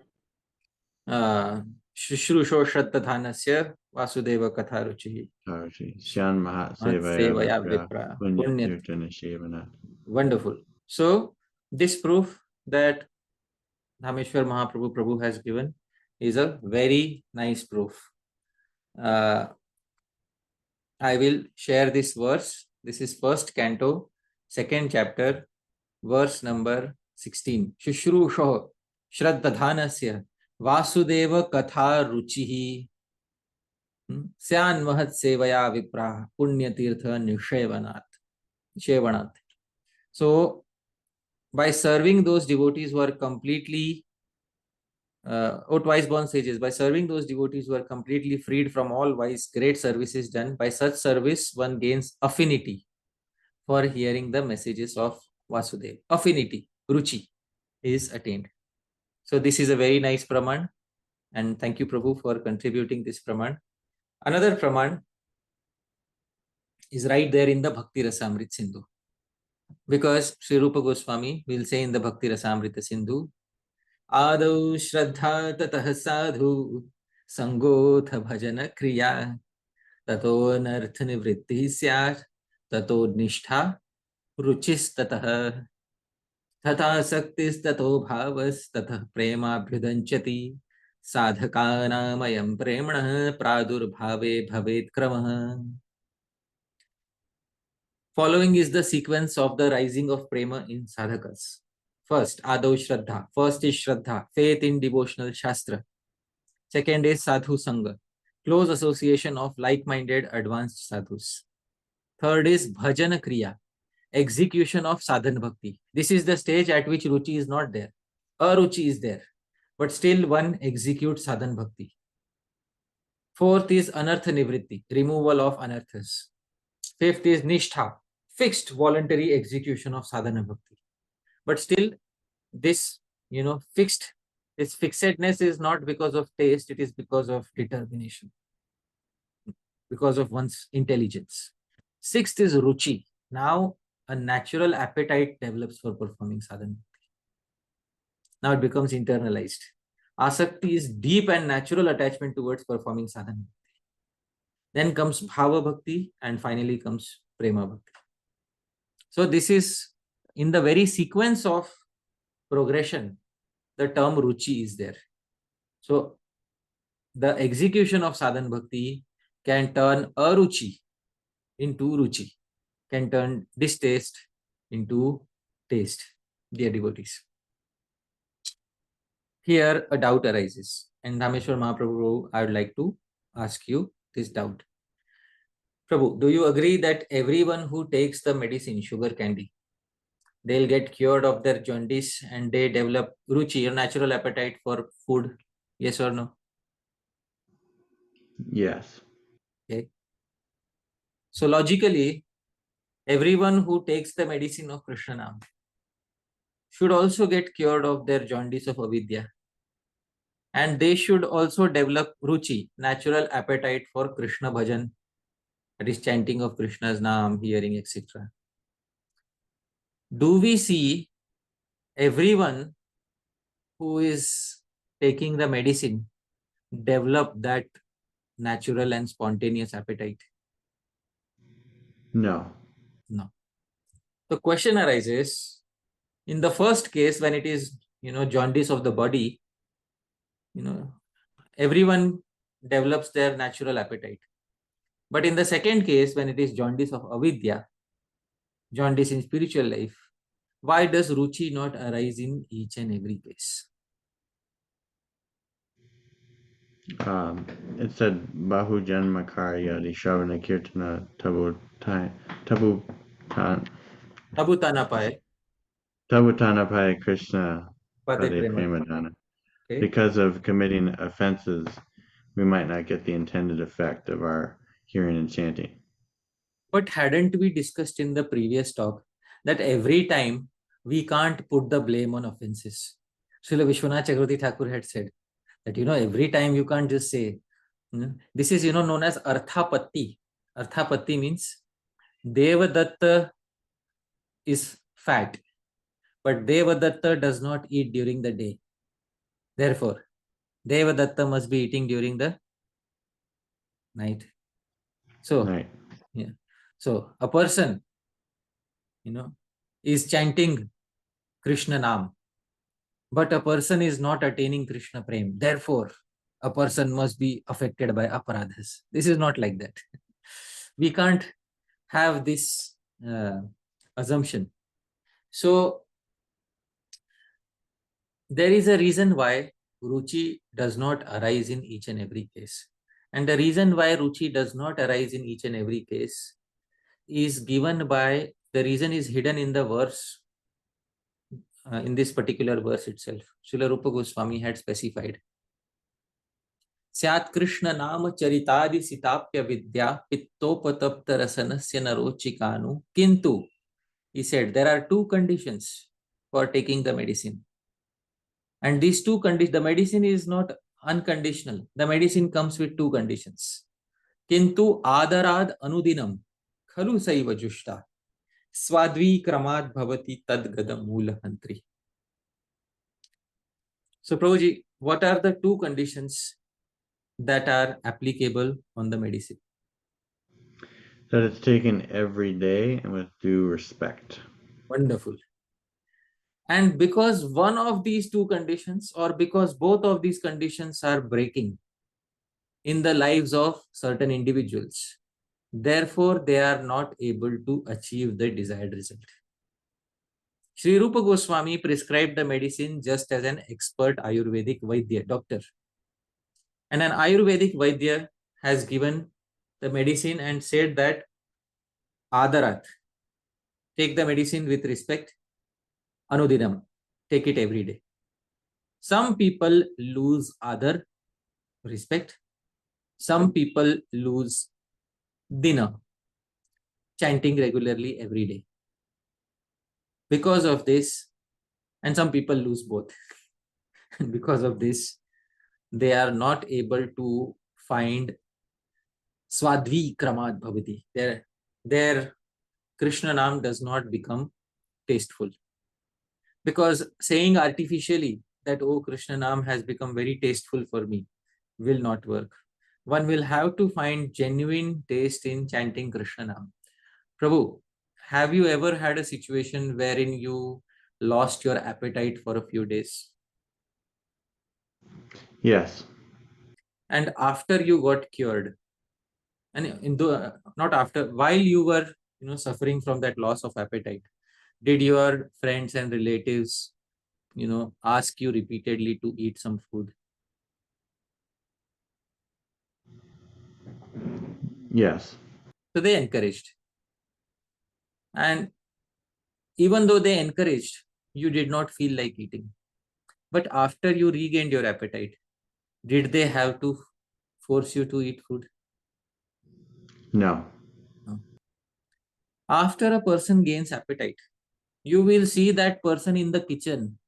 Shushrusho Shraddha Vasudeva Katharuchi Syan Mahat Sevaya Vipra Punyatirtana Shevana. Wonderful. So, this proof that Dhāmeśvara Mahaprabhu Prabhu has given is a very nice proof. I will share this verse. This is first canto, second chapter, verse number 16. Shushrushah Shraddhadhanasya Vasudeva Katha Ruchihi Syan Mahat Sevaya Vipra Punyatirtha Nishevanat. So, by serving those devotees who are completely, twice born sages, by serving those devotees who are completely freed from all vice, great services done, by such service one gains affinity for hearing the messages of Vasudeva. Affinity, ruchi, is attained. So this is a very nice praman, and thank you Prabhu for contributing this praman. Another praman is right there in the Bhaktirasamrita Sindhu. Because Sri Rupa Goswami will say in the Bhaktirasamrita Sindhu, Adau Shraddha Tatah Sadhu Sangotha Bhajana Kriya Tato Nartha Nivritti Syat Tato Nishtha Ruchis Tatah Tata Saktis Tato Bhavas Tatah Prema Bhridanchati Sadhakanamayam Premana Pradurbhave Bhavet Kramaha. Following is the sequence of the rising of prema in sadhakas. First, Adau Shraddha. First is Shraddha, faith in devotional Shastra. Second is Sadhu Sangha, close association of like-minded advanced sadhus. Third is Bhajana Kriya, execution of Sadhana Bhakti. This is the stage at which Ruchi is not there. Aruchi is there, but still one executes Sadhana Bhakti. Fourth is Anartha Nivritti, removal of anarthas. Fifth is Nishtha, fixed voluntary execution of sadhana bhakti. But still, this, fixedness is not because of taste, it is because of determination. because of one's intelligence. Sixth is ruchi. Now a natural appetite develops for performing sadhana. Now it becomes internalized. Asakti is deep and natural attachment towards performing sadhana. Then comes bhava bhakti, and finally comes prema bhakti. So this is in the very sequence of progression, the term ruchi is there. So the execution of sadhana bhakti can turn aruchi into ruchi, can turn distaste into taste, dear devotees. Here a doubt arises, and Dhāmeśvara Mahaprabhu, I would like to ask you this doubt. Prabhu, do you agree that everyone who takes the medicine, sugar candy, they'll get cured of their jaundice and they develop ruchi or natural appetite for food? Yes or no? Yes. Okay. So logically, everyone who takes the medicine of Krishna Nam should also get cured of their jaundice of avidya. And they should also develop ruchi, natural appetite for Krishna bhajan, that is chanting of Krishna's Naam, hearing, etc. Do we see everyone who is taking the medicine develop that natural and spontaneous appetite? No. No. The question arises, in the first case, when it is, jaundice of the body, everyone develops their natural appetite. But in the second case, when it is jaundice of avidya, jaundice in spiritual life, why does ruchi not arise in each and every case? It said Bahu Janma Karyadi Shravana Kirtana Tabutanapai Krishna Pade Pade prema. Premadana. Okay. Because of committing offenses, we might not get the intended effect of our hearing and chanting. But hadn't we discussed in the previous talk that every time we can't put the blame on offenses? Srila Vishwanath Chakravarti Thakur had said that, every time you can't just say, this is, known as arthapatti. Arthapatti means Devadatta is fat, but Devadatta does not eat during the day. Therefore, Devadatta must be eating during the night. So, Right. yeah. So a person, is chanting Krishna Naam, but a person is not attaining Krishna Prem. Therefore, a person must be affected by aparadhas. This is not like that. We can't have this assumption. So, there is a reason why ruchi does not arise in each and every case. And the reason why ruchi does not arise in each and every case is given by, the reason is hidden in the verse, in this particular verse itself. Srila Rupa Goswami had specified. Syat Krishna Nama Charitadi Sitapya Vidya Pittopatapta Rasanasya Narochikanu Kintu. He said there are two conditions for taking the medicine. And these two conditions, the medicine is not unconditional. The medicine comes with two conditions. Kintu adarad anudinam khalu saiva jushta swadvi kramad bhavati tadgadam mula hantri. So Prabhuji, what are the two conditions that are applicable on the medicine? That it's taken every day and with due respect. Wonderful. And because one of these two conditions, or because both of these conditions are breaking in the lives of certain individuals, therefore they are not able to achieve the desired result. Sri Rupa Goswami prescribed the medicine just as an expert Ayurvedic Vaidya, doctor. And an Ayurvedic Vaidya has given the medicine and said that Adarat, take the medicine with respect, Anudinam, take it every day. Some people lose Adar, respect. Some people lose Dina, chanting regularly every day. Because of this, and some people lose both. Because of this, they are not able to find Swadvi Kramad Bhavati. Their Krishna Nam does not become tasteful. Because saying artificially that, oh, Krishna Nam has become very tasteful for me, will not work. One will have to find genuine taste in chanting Krishna Nam. Prabhu, have you ever had a situation wherein you lost your appetite for a few days? Yes. And after you got cured, and not after, while you were suffering from that loss of appetite, did your friends and relatives ask you repeatedly to eat some food? Yes. So they encouraged. And even though they encouraged, you did not feel like eating. But after you regained your appetite, did they have to force you to eat food? No. No. After a person gains appetite, you will see that person in the kitchen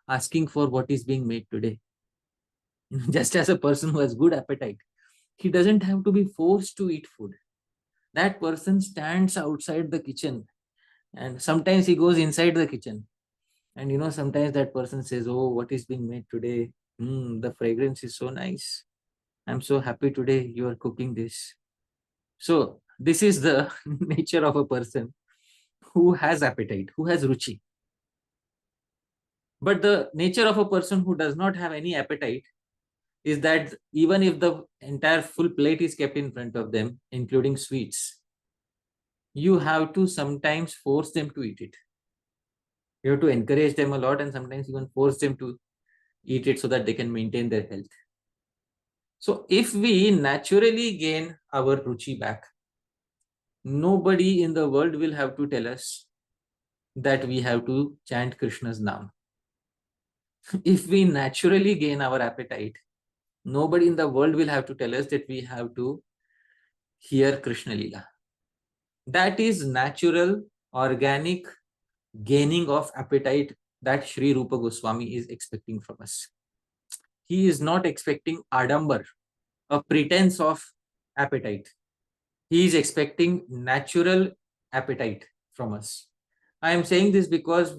asking for what is being made today. Just as a person who has good appetite, he doesn't have to be forced to eat food. That person stands outside the kitchen, and sometimes he goes inside the kitchen. And sometimes that person says, oh, what is being made today? The fragrance is so nice. I'm so happy today you are cooking this. So this is the nature of a person who has appetite, who has ruchi. But the nature of a person who does not have any appetite is that even if the entire full plate is kept in front of them, including sweets, you have to sometimes force them to eat it. You have to encourage them a lot and sometimes even force them to eat it so that they can maintain their health. So if we naturally gain our ruchi back, nobody in the world will have to tell us that we have to chant Krishna's Naam. If we naturally gain our appetite, nobody in the world will have to tell us that we have to hear Krishna Leela. That is natural, organic gaining of appetite that Sri Rupa Goswami is expecting from us. He is not expecting adambar, a pretense of appetite. He is expecting natural appetite from us. I am saying this because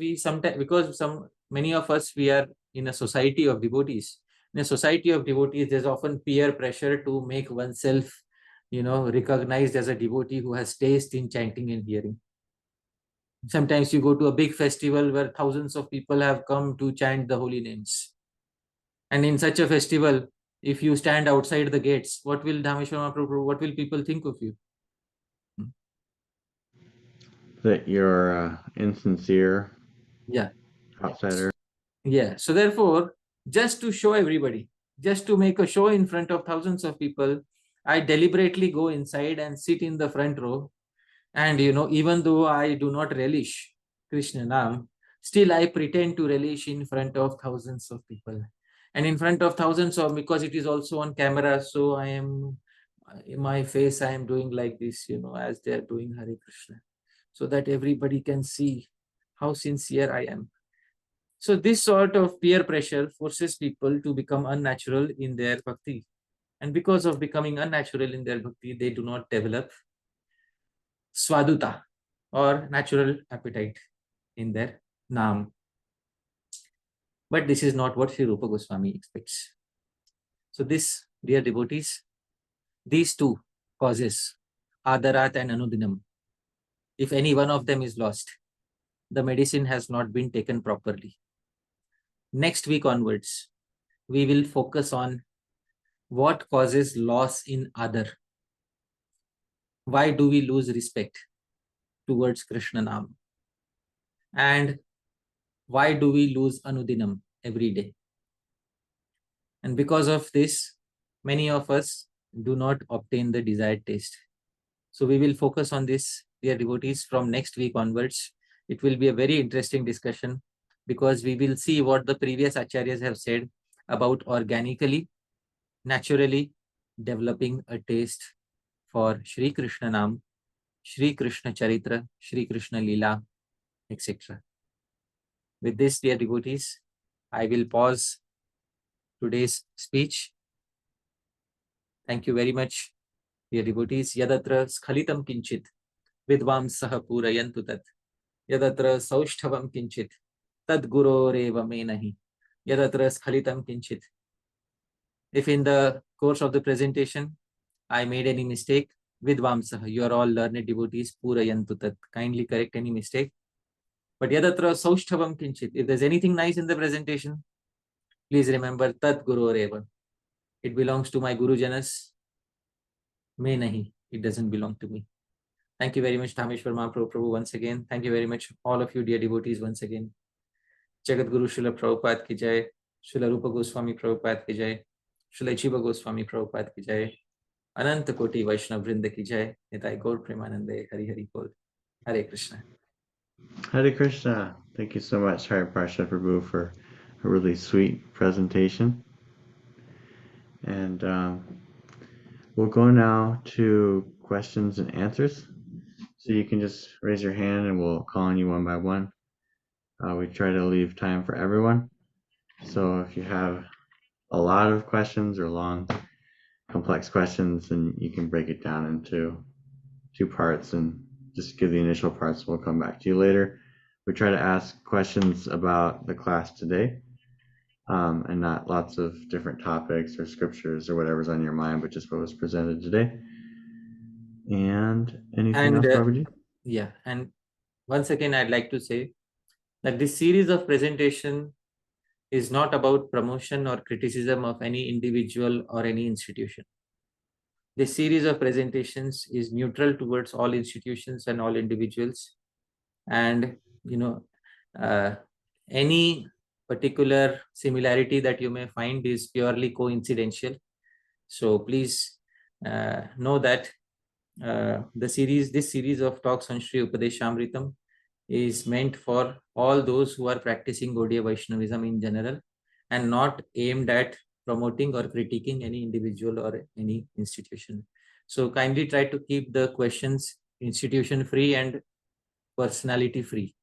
many of us, we are in a society of devotees. In a society of devotees, there's often peer pressure to make oneself, recognized as a devotee who has taste in chanting and hearing. Sometimes you go to a big festival where thousands of people have come to chant the holy names. And in such a festival, if you stand outside the gates, what will what will people think of you? That you're insincere. Yeah. Outsider. Yeah. So therefore, just to show everybody, just to make a show in front of thousands of people, I deliberately go inside and sit in the front row. And even though I do not relish Krishna Nam, still I pretend to relish in front of thousands of people. And in front of thousands of, because it is also on camera, so I am, in my face, I am doing like this, as they are doing Hare Krishna, so that everybody can see how sincere I am. So this sort of peer pressure forces people to become unnatural in their bhakti. And because of becoming unnatural in their bhakti, they do not develop swaduta or natural appetite in their naam. But this is not what Sri Rupa Goswami expects. So this, dear devotees, these two causes, adarat and anudinam, if any one of them is lost, the medicine has not been taken properly. Next week onwards, we will focus on what causes loss in other. Why do we lose respect towards Krishna Nam? And why do we lose anudinam every day? And because of this, many of us do not obtain the desired taste. So we will focus on this, dear devotees, from next week onwards. It will be a very interesting discussion because we will see what the previous acharyas have said about organically, naturally developing a taste for Shri Krishna Nam, Shri Krishna Charitra, Shri Krishna Leela, etc. With this, dear devotees, I will pause today's speech. Thank you very much dear devotees. Yadatra Skhalitam Kinchit Vidvamsaha Purayantu Tat. Yadatra Saushthavam Kinchit Tad Guroreva Menahi. Yadatra Skhalitam Kinchit. If in the course of the presentation I made any mistake, Vidvamsaha, you are all learned devotees, Purayantu Tat. Kindly correct any mistake. But Yadatra Saushthavam Kinchit. If there's anything nice in the presentation, please remember Tat Guroreva. It belongs to my Guru Janas. May nahi. It doesn't belong to me. Thank you very much, Dhāmeśvara Mahāprabhu, once again. Thank you very much, all of you, dear devotees, once again. Jagat Guru Srila Prabhupada ki jai. Srila Rupa Goswami Prabhupada ki jai. Srila HDG Goswami Prabhupada ki jai. Ananta Koti Vaishnav Vrinda ki jai. Nitai Gaur Premanande. Hari Hari Bol. Hare Krishna. Hare Krishna. Thank you so much, Hari Pārṣada Prabhu, for a really sweet presentation. And we'll go now to questions and answers. So you can just raise your hand and we'll call on you one by one. We try to leave time for everyone. So if you have a lot of questions or long, complex questions, then you can break it down into 2 parts and just give the initial parts. We'll come back to you later. We try to ask questions about the class today, and not lots of different topics or scriptures or whatever's on your mind, but just what was presented today. And anything else, Prabhuji? Yeah, and once again, I'd like to say that this series of presentation is not about promotion or criticism of any individual or any institution. This series of presentations is neutral towards all institutions and all individuals. And, any particular similarity that you may find is purely coincidental. So please know that this series of talks on Śrī-Upadeśāmṛtam is meant for all those who are practicing Gaudiya Vaishnavism in general and not aimed at promoting or critiquing any individual or any institution. So kindly try to keep the questions institution free and personality free.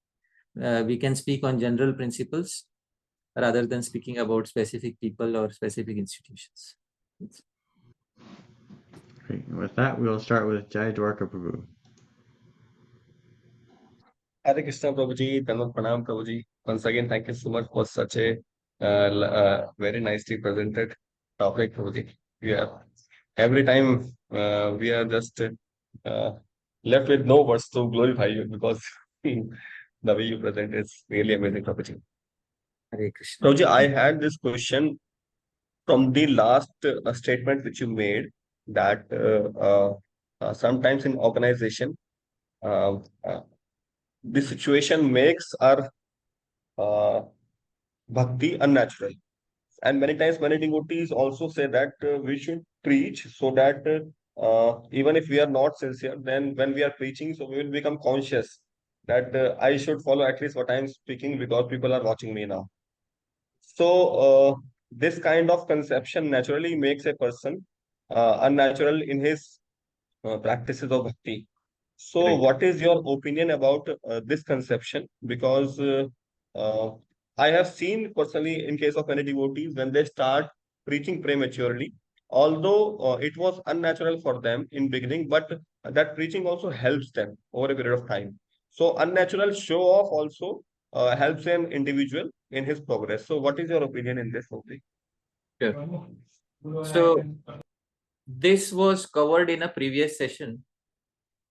We can speak on general principles rather than speaking about specific people or specific institutions. Great. And with that, we will start with Jai Dwarka Prabhu. Hare Krishna Prabhuji, Dhanvat Pranam Prabhuji. Once again, thank you so much for such a very nicely presented topic, Prabhuji. Every time we are just left with no words to glorify you because the way you present is really amazing, Prabhuji. Hare Krishna. Prabhuji, I had this question from the last statement which you made that sometimes in organization, the situation makes our bhakti unnatural. And many times many devotees also say that we should preach so that even if we are not sincere, then when we are preaching, so we will become conscious that I should follow at least what I am speaking because people are watching me now. So this kind of conception naturally makes a person unnatural in his practices of bhakti. So Right. what is your opinion about this conception? Because I have seen personally in case of many devotees when they start preaching prematurely, although it was unnatural for them in beginning, but that preaching also helps them over a period of time. So unnatural show off also helps an individual in his progress. So what is your opinion in this topic? Sure. So this was covered in a previous session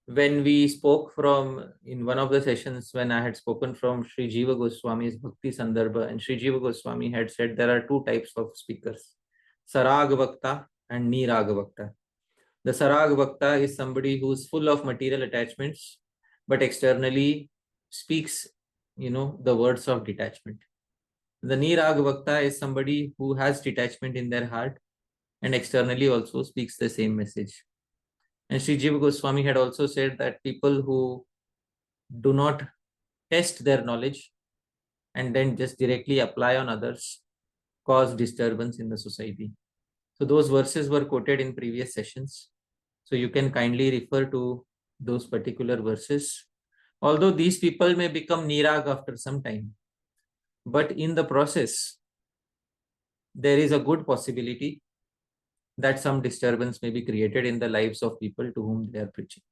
when we spoke from, in one of the sessions when I had spoken from Sri Jiva Goswami's Bhakti Sandarbha, and Sri Jiva Goswami had said there are 2 types of speakers, Sarag Vakta and Nirag Vakta. The Sarag Vakta is somebody who's full of material attachments, but externally speaks, the words of detachment. The Nirag Vakta is somebody who has detachment in their heart and externally also speaks the same message. And Sri Jiva Goswami had also said that people who do not test their knowledge and then just directly apply on others cause disturbance in the society. So those verses were quoted in previous sessions. So you can kindly refer to those particular verses. Although these people may become nirag after some time, but in the process, there is a good possibility that some disturbance may be created in the lives of people to whom they are preaching.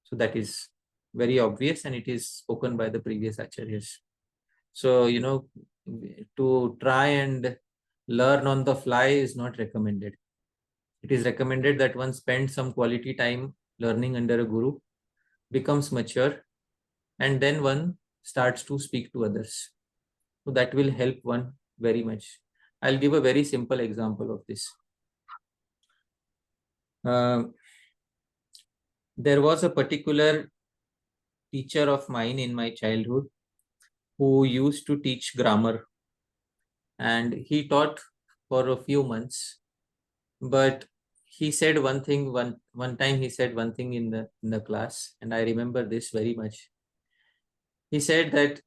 So that is very obvious, and it is spoken by the previous acharyas. So, to try and learn on the fly is not recommended. It is recommended that one spend some quality time learning under a guru, becomes mature, and then one starts to speak to others. So that will help one very much. I'll give a very simple example of this. There was a particular teacher of mine in my childhood who used to teach grammar, and he taught for a few months, but he said one thing, one time he said one thing in the class, and I remember this very much. He said that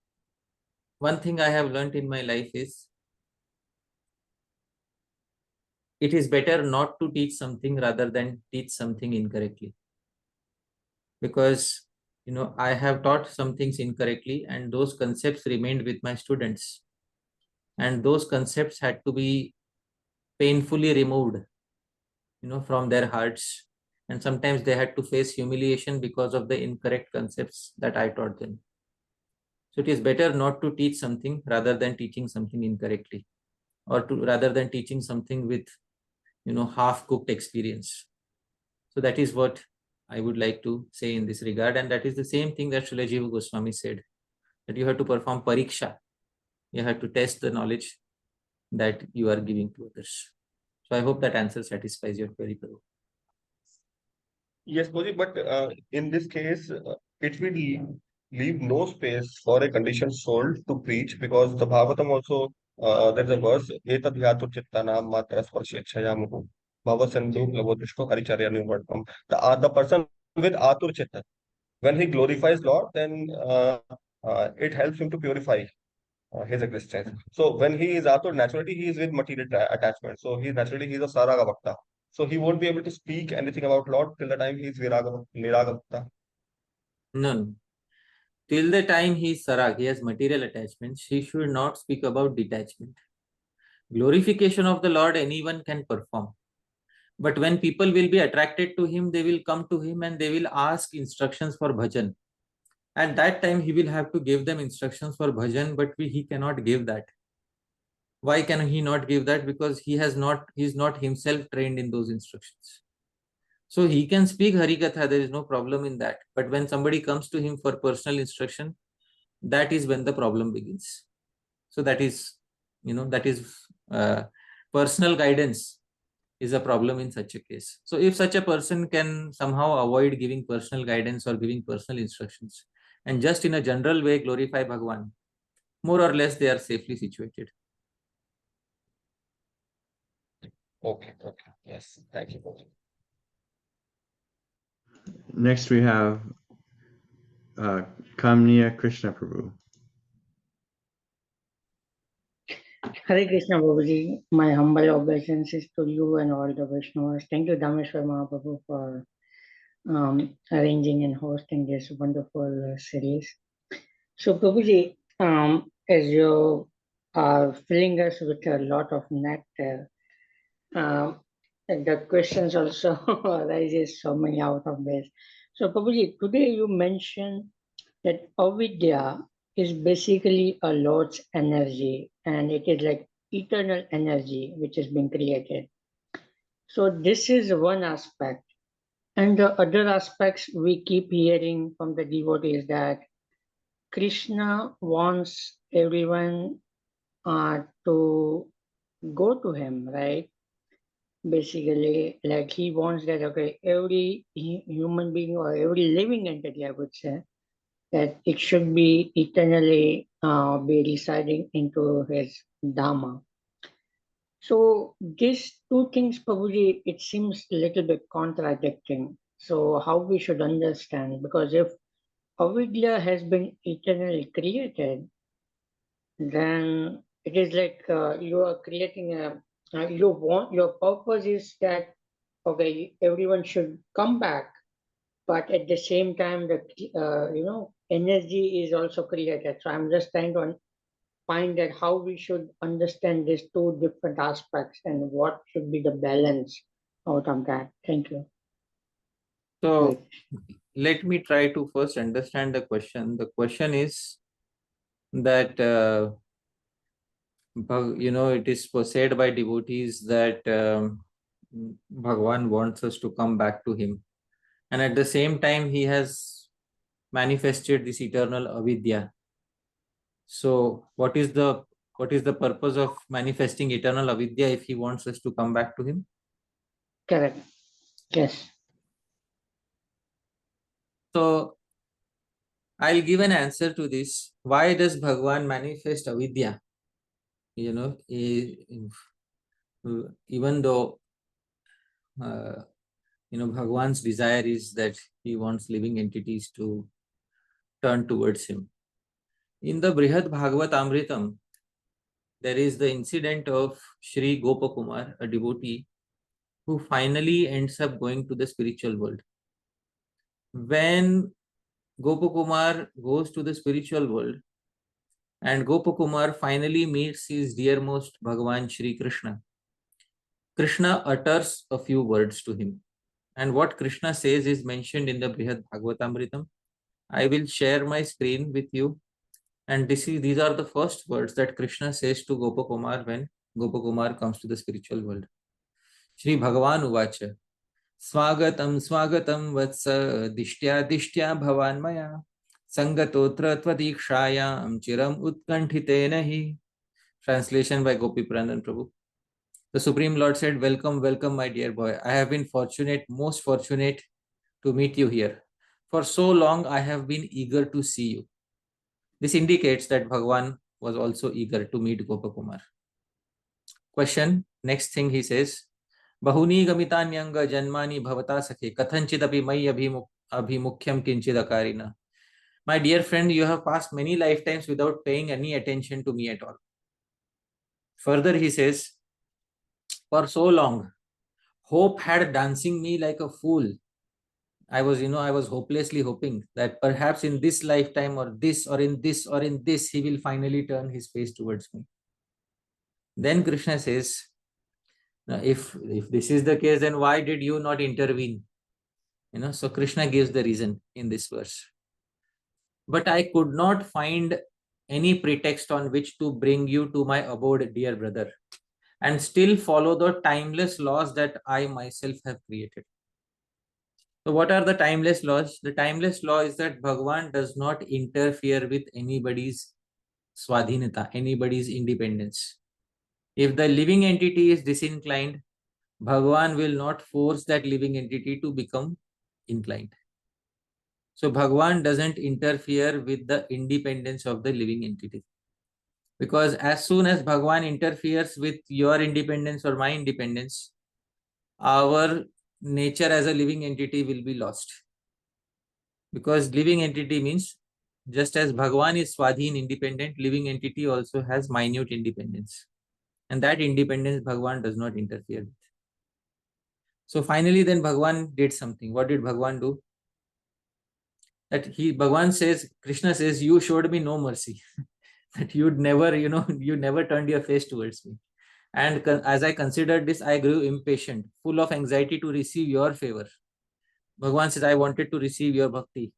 one thing I have learned in my life is it is better not to teach something rather than teach something incorrectly. Because, I have taught some things incorrectly, and those concepts remained with my students. And those concepts had to be painfully removed, from their hearts. And sometimes they had to face humiliation because of the incorrect concepts that I taught them. So it is better not to teach something rather than teaching something incorrectly, or rather than teaching something with, half-cooked experience. So that is what I would like to say in this regard. And that is the same thing that Srila Jiva Goswami said, that you have to perform pariksha. You have to test the knowledge that you are giving to others. So I hope that answer satisfies your query, Prabhu. Yes, Prabhuji, but in this case, it will leave no space for a conditioned soul to preach, because the Bhagavatam also, there's a verse, Etad vyatu chittanam matra sparshechhayamuhu bhavasandhu lavodrishko haricharyanuvadvam. The person with atur chitta, when he glorifies Lord, then it helps him to purify his existence. So when he is atur, naturally he is with material attachment. So he is a saraga bhakta. So he won't be able to speak anything about Lord till the time he is niraga bhakta. No. Till the time he is sarag, he has material attachments, he should not speak about detachment. Glorification of the Lord anyone can perform. But when people will be attracted to him, they will come to him and they will ask instructions for bhajan. At that time, he will have to give them instructions for bhajan, but he cannot give that. Why can he not give that? Because he is not himself trained in those instructions. So he can speak Harikatha, there is no problem in that. But when somebody comes to him for personal instruction, that is when the problem begins. So that is, personal guidance is a problem in such a case. So if such a person can somehow avoid giving personal guidance or giving personal instructions, and just in a general way glorify Bhagwan, more or less they are safely situated. Okay. Yes. Thank you. Next we have Kamniya Krishna Prabhu. Hare Krishna Prabhuji, my humble obeisances to you and all the Vaishnavas. Thank you, Dhāmeśvara Mahāprabhu, for arranging and hosting this wonderful series. So Prabhuji, as you are filling us with a lot of nectar, the questions also arises so many out of this. So Prabhuji, today you mentioned that abhideya is basically a Lord's energy, and it is like eternal energy which has been created. So this is one aspect. And the other aspects we keep hearing from the devotees that Krishna wants everyone to go to him, right? Basically, like he wants that, okay, every human being or every living entity, I would say, that it should be eternally be residing into his Dhamma. So these two things, Prabhuji, it seems a little bit contradicting. So how we should understand? Because if avidya has been eternally created, then it is like you are creating your purpose is that, okay, everyone should come back, but at the same time, the energy is also created. So I'm just trying to find that how we should understand these two different aspects and what should be the balance out of that? Thank you. So let me try to first understand the question. The question is that, it is said by devotees that Bhagavan wants us to come back to him. And at the same time, he has manifested this eternal avidya. So what is the purpose of manifesting eternal avidya if he wants us to come back to him? Correct. Yes. So I'll give an answer to this. Why does Bhagavan manifest avidya? Even though Bhagavan's desire is that he wants living entities to turn towards him. In the Brihad Bhagavatamritam, there is the incident of Shri Gopa Kumar, a devotee, who finally ends up going to the spiritual world. When Gopa Kumar goes to the spiritual world and Gopa Kumar finally meets his dearmost Bhagavan Shri Krishna, Krishna utters a few words to him. And what Krishna says is mentioned in the Brihad Bhagavatamritam. I will share my screen with you. And these are the first words that Krishna says to Gopa Kumar when Gopa Kumar comes to the spiritual world. Shri Bhagavan Uvacha. Swagatam swagatam vatsa dishtya dishtya bhavan maya sangatotra tvatikshayam chiram utkanthite nahi. Translation by Gopi Prandan Prabhu. The Supreme Lord said, welcome, welcome, my dear boy. I have been most fortunate to meet you here. For so long, I have been eager to see you. This indicates that Bhagavan was also eager to meet Gopa Kumar. Question, next thing he says, Bahuni gamitanyanga janmani bhavata sakhe kathanchidapi mai abhimukhyam kinchidakarina. My dear friend, you have passed many lifetimes without paying any attention to me at all. Further, he says, for so long, hope had dancing me like a fool. I was hopelessly hoping that perhaps in this lifetime or this or in this or in this, he will finally turn his face towards me. Then Krishna says, now if this is the case, then why did you not intervene? So Krishna gives the reason in this verse. But I could not find any pretext on which to bring you to my abode, dear brother, and still follow the timeless laws that I myself have created. So what are the timeless laws? The timeless law is that Bhagavan does not interfere with anybody's swadhinata, anybody's independence. If the living entity is disinclined, Bhagavan will not force that living entity to become inclined. So Bhagavan doesn't interfere with the independence of the living entity. Because as soon as Bhagavan interferes with your independence or my independence, our nature as a living entity will be lost. Because living entity means, just as Bhagavan is Swadhin, independent, living entity also has minute independence. And that independence Bhagavan does not interfere with. So finally then Bhagavan did something. What did Bhagavan do? That Bhagavan says, Krishna says, you showed me no mercy. That you never turned your face towards me. And as I considered this, I grew impatient, full of anxiety to receive your favor. Bhagavan says, I wanted to receive your bhakti.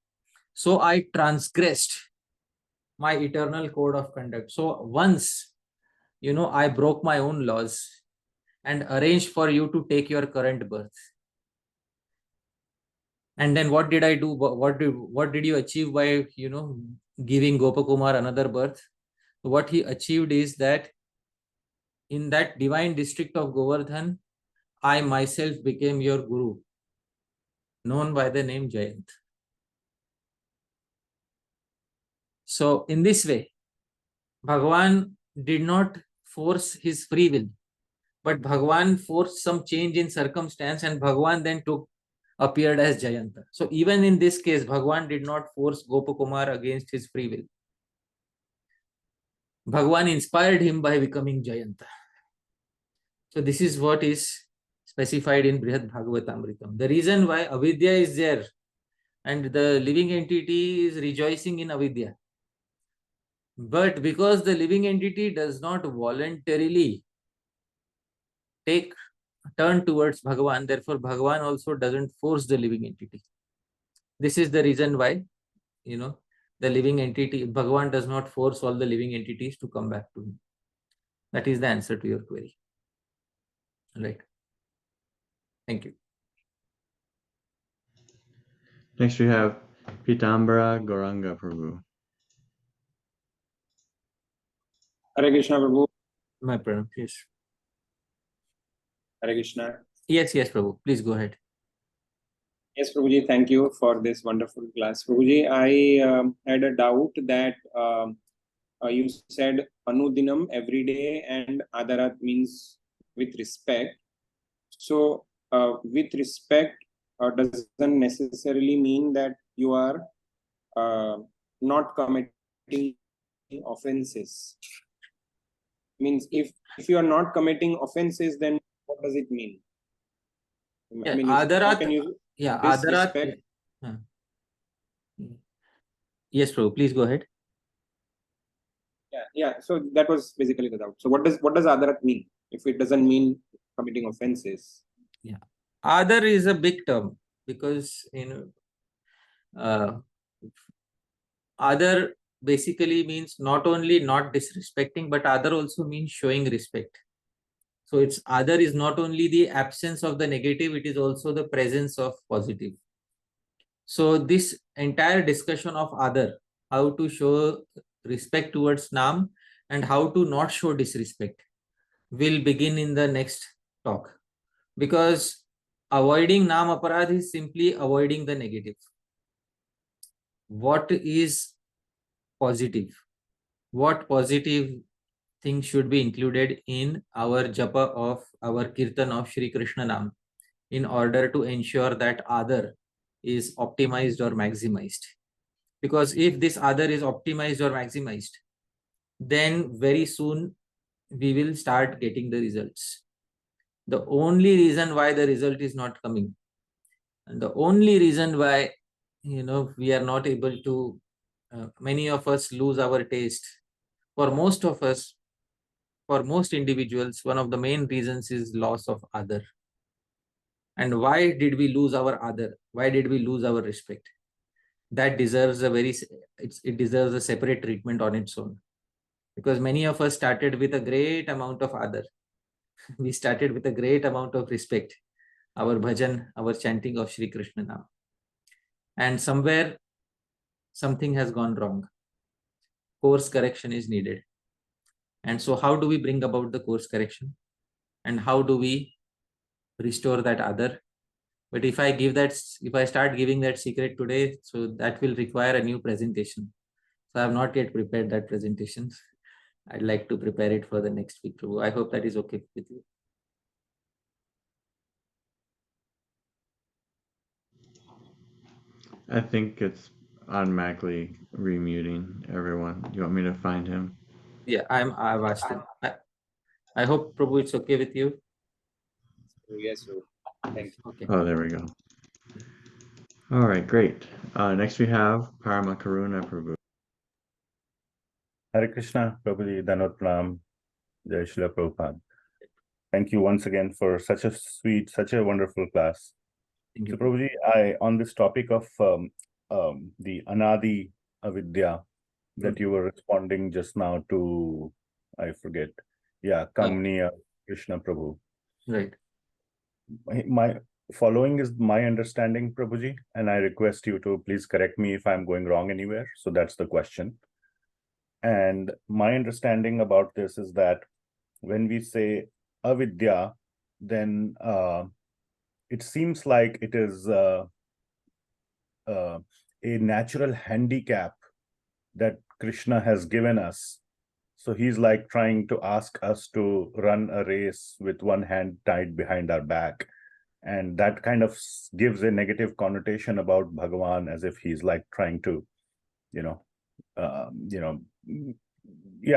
So I transgressed my eternal code of conduct. So once, I broke my own laws and arranged for you to take your current birth. And then what did I do? What did you achieve by, giving Gopa Kumar another birth? What he achieved is that in that divine district of Govardhan, I myself became your guru, known by the name Jayant. So in this way, Bhagavan did not force his free will, but Bhagavan forced some change in circumstance, and Bhagavan then appeared as Jayanta. So even in this case, Bhagavan did not force Gopa Kumar against his free will. Bhagavan inspired him by becoming Jayanta. So this is what is specified in Brihad Bhagavatamritam. The reason why avidya is there and the living entity is rejoicing in avidya. But because the living entity does not voluntarily take turn towards Bhagavan. Therefore, Bhagavan also doesn't force the living entity. This is the reason why, the living entity, Bhagavan does not force all the living entities to come back to him. That is the answer to your query. Right. Thank you. Next we have Pitambara Gauranga Prabhu. Hare Krishna, Prabhu. My pranam, yes. Hare Krishna. Yes, Prabhu. Please go ahead. Yes, Prabhuji, thank you for this wonderful class. Prabhuji, I had a doubt that you said Anudinam every day and Adarat means with respect. So, with respect doesn't necessarily mean that you are not committing offenses. Means if you are not committing offenses, then what does it mean? Yeah, I mean, Adarat, how can you Adarat. disrespect? Yes, Prabhu, please go ahead. Yeah. So that was basically the doubt. So what does Adarat mean if it doesn't mean committing offenses? Yeah, Adar is a big term because Adar basically means not only not disrespecting, but Adar also means showing respect. So it's Adar is not only the absence of the negative, it is also the presence of positive. So this entire discussion of Adar, how to show respect towards Nam and how to not show disrespect, will begin in the next talk. Because avoiding Nam Aparadh is simply avoiding the negative. What is positive? What positive things should be included in our japa of our kirtan of Shri Krishna Nam in order to ensure that Adar is optimized or maximized? Because if this Adar is optimized or maximized, then very soon we will start getting the results. The only reason why the result is not coming, and the only reason why we are not able to, many of us lose our taste. For most of us, for most individuals, one of the main reasons is loss of Adar. And why did we lose our Adar? Why did we lose our respect? That deserves it deserves a separate treatment on its own. Because many of us started with a great amount of Adar. We started with a great amount of respect. Our bhajan, our chanting of Shri Krishna Nam. And somewhere, something has gone wrong. Course correction is needed. And so how do we bring about the course correction? And how do we restore that Adar? But if I start giving that secret today, so that will require a new presentation. So I have not yet prepared that presentation. I'd like to prepare it for the next week, Prabhu. I hope that is okay with you. I think it's automatically remuting everyone. You want me to find him? Yeah, I've asked him. I hope, Prabhu, it's okay with you. Yes, sir. Thank you. Okay. Oh, there we go. All right, great. Next we have Parama Karuna Prabhu. Hare Krishna, Prabhuji, Danot Pranam, Jai Srila Prabhupada. Thank you once again for such a sweet, such a wonderful class. Thank you. So, Prabhuji, on this topic of the Anadi Avidya that you were responding just now to, I forget. Yeah, Kamniya Krishna Prabhu. Right. My following is my understanding, Prabhuji, and I request you to please correct me if I'm going wrong anywhere. So that's the question. And my understanding about this is that when we say avidya, then it seems like it is a natural handicap that Krishna has given us. So he's like trying to ask us to run a race with one hand tied behind our back. And that kind of gives a negative connotation about Bhagavan, as if he's like trying to,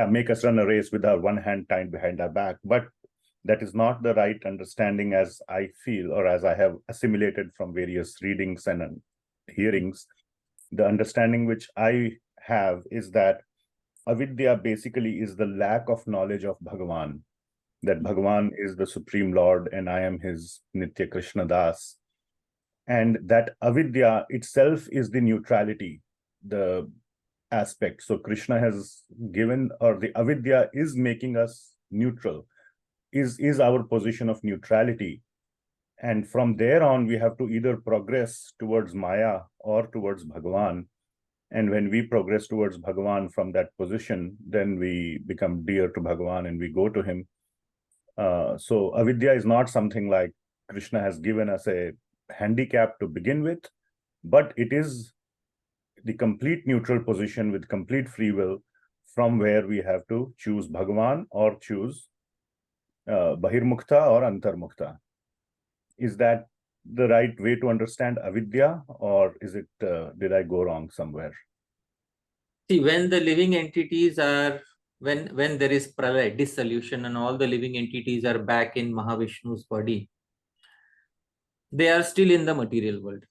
make us run a race with our one hand tied behind our back. But that is not the right understanding, as I feel, or as I have assimilated from various readings and hearings. The understanding which I have is that avidya basically is the lack of knowledge of Bhagavan. that Bhagavan is the Supreme Lord and I am his Nitya Krishna Das. And that avidya itself is the neutrality, the aspect. So Krishna has given, or the avidya is making us neutral, is our position of neutrality. And from there on, we have to either progress towards Maya or towards Bhagavan. And when we progress towards Bhagavan from that position, then we become dear to Bhagavan and we go to him. So avidya is not something like Krishna has given us a handicap to begin with, but it is the complete neutral position with complete free will from where we have to choose Bhagavan or choose Bahirmukta or Antarmukta. Is that the right way to understand avidya, or is it, did I go wrong somewhere? See, when the living entities are, when there is pralaya, dissolution, and all the living entities are back in Mahavishnu's body, they are still in the material world,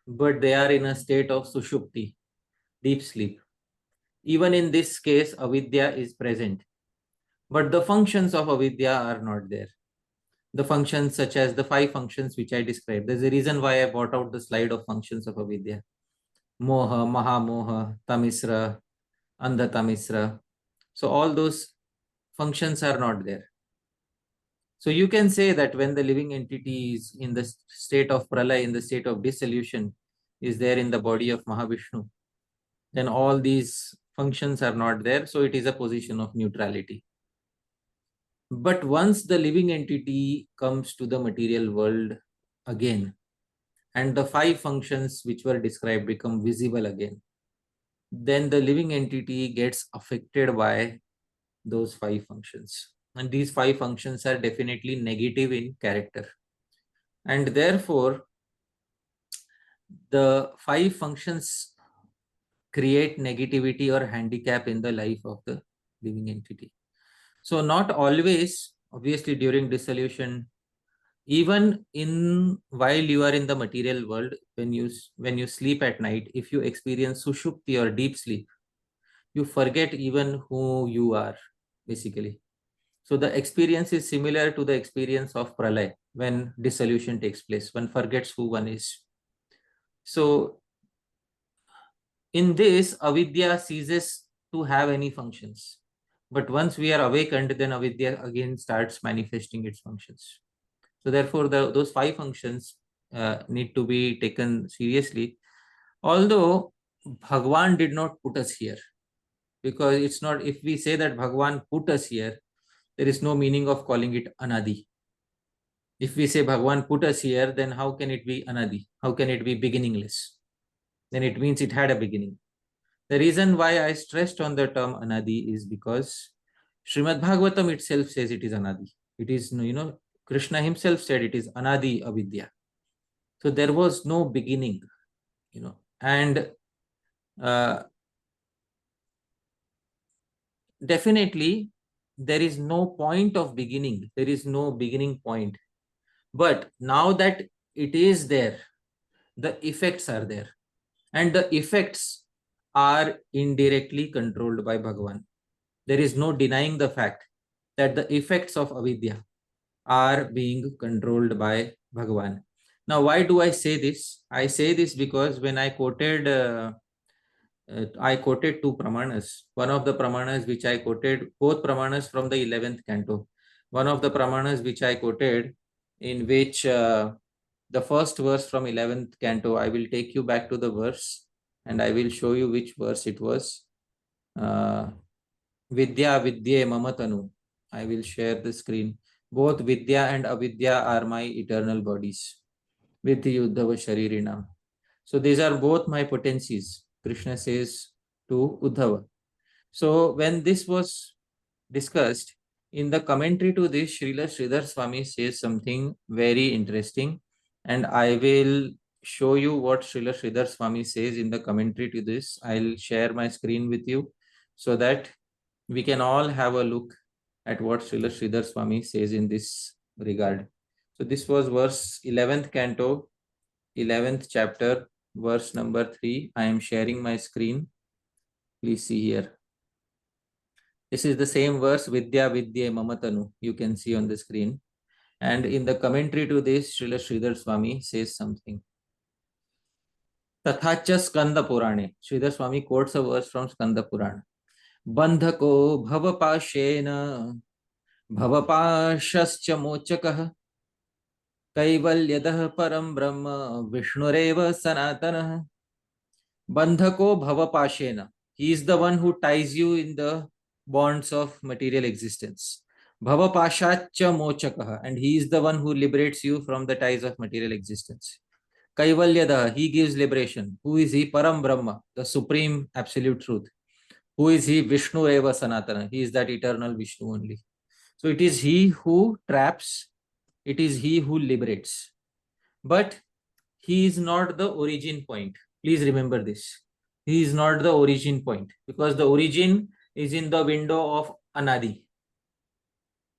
but they are in a state of sushupti, deep sleep. Even in this case, avidya is present, but the functions of avidya are not there. The functions such as the 5 functions which I described. There's a reason why I brought out the slide of functions of avidya. Moha, Mahamoha, Tamisra, Andha Tamisra. So all those functions are not there. So you can say that when the living entity is in the state of pralaya, in the state of dissolution, is there in the body of Mahavishnu, then all these functions are not there. So it is a position of neutrality. But once the living entity comes to the material world again, and the 5 functions which were described become visible again, then the living entity gets affected by those 5 functions. And these 5 functions are definitely negative in character. And therefore, the 5 functions create negativity or handicap in the life of the living entity. So not always, obviously during dissolution, even while you are in the material world, when you sleep at night, if you experience sushupti or deep sleep, you forget even who you are, basically. So the experience is similar to the experience of pralaya when dissolution takes place. One forgets who one is. So in this, avidya ceases to have any functions. But once we are awakened, then avidya again starts manifesting its functions. So therefore, those 5 functions need to be taken seriously. Although Bhagwan did not put us here, because it's not, if we say that Bhagwan put us here, there is no meaning of calling it anadi. If we say Bhagwan put us here, then how can it be anadi? How can it be beginningless? Then it means it had a beginning. The reason why I stressed on the term anadi is because Srimad Bhagavatam itself says it is anadi. It is, Krishna himself said it is anadi avidya. So there was no beginning, and definitely there is no point of beginning. There is no beginning point. But now that it is there, the effects are there. And the effects are indirectly controlled by Bhagavan. There is no denying the fact that the effects of avidya are being controlled by Bhagavan. Now, why do I say this? I say this because when I quoted 2 pramanas. One of the pramanas which I quoted, both pramanas from the 11th canto. One of the pramanas which I quoted, in which the first verse from 11th canto, I will take you back to the verse and I will show you which verse it was. Vidya Vidye Mamatanu. I will share the screen. Both Vidya and Avidya are my eternal bodies. Vidhi Uddhava Sharirinam. So these are both my potencies, Krishna says to Uddhava. So when this was discussed, in the commentary to this, Srila Sridhar Swami says something very interesting. And I will show you what Srila Sridhar Swami says in the commentary to this. I'll share my screen with you so that we can all have a look at what Srila Sridhar Swami says in this regard. So this was verse 11th canto, 11th chapter, verse number 3. I am sharing my screen. Please see here. This is the same verse, Vidya Vidya Mamatanu, you can see on the screen. And in the commentary to this, Srila Sridhar Swami says something. Tathacha Skanda Purane. Sridhar Swami quotes a verse from Skanda Purana. Bandhako bhavapashena bhavapashascha mochakah kaivalyadah param brahma vishnureva sanatanah. Bandhako bhavapashena. He is the one who ties you in the bonds of material existence. Bhavapashacha mochakah. And he is the one who liberates you from the ties of material existence. Kaivalyada, he gives liberation. Who is he? Param Brahma, the supreme absolute truth. Who is he? Vishnu Eva Sanatana. He is that eternal Vishnu only. So it is he who traps, it is he who liberates. But he is not the origin point. Please remember this. He is not the origin point, because the origin is in the window of Anadi.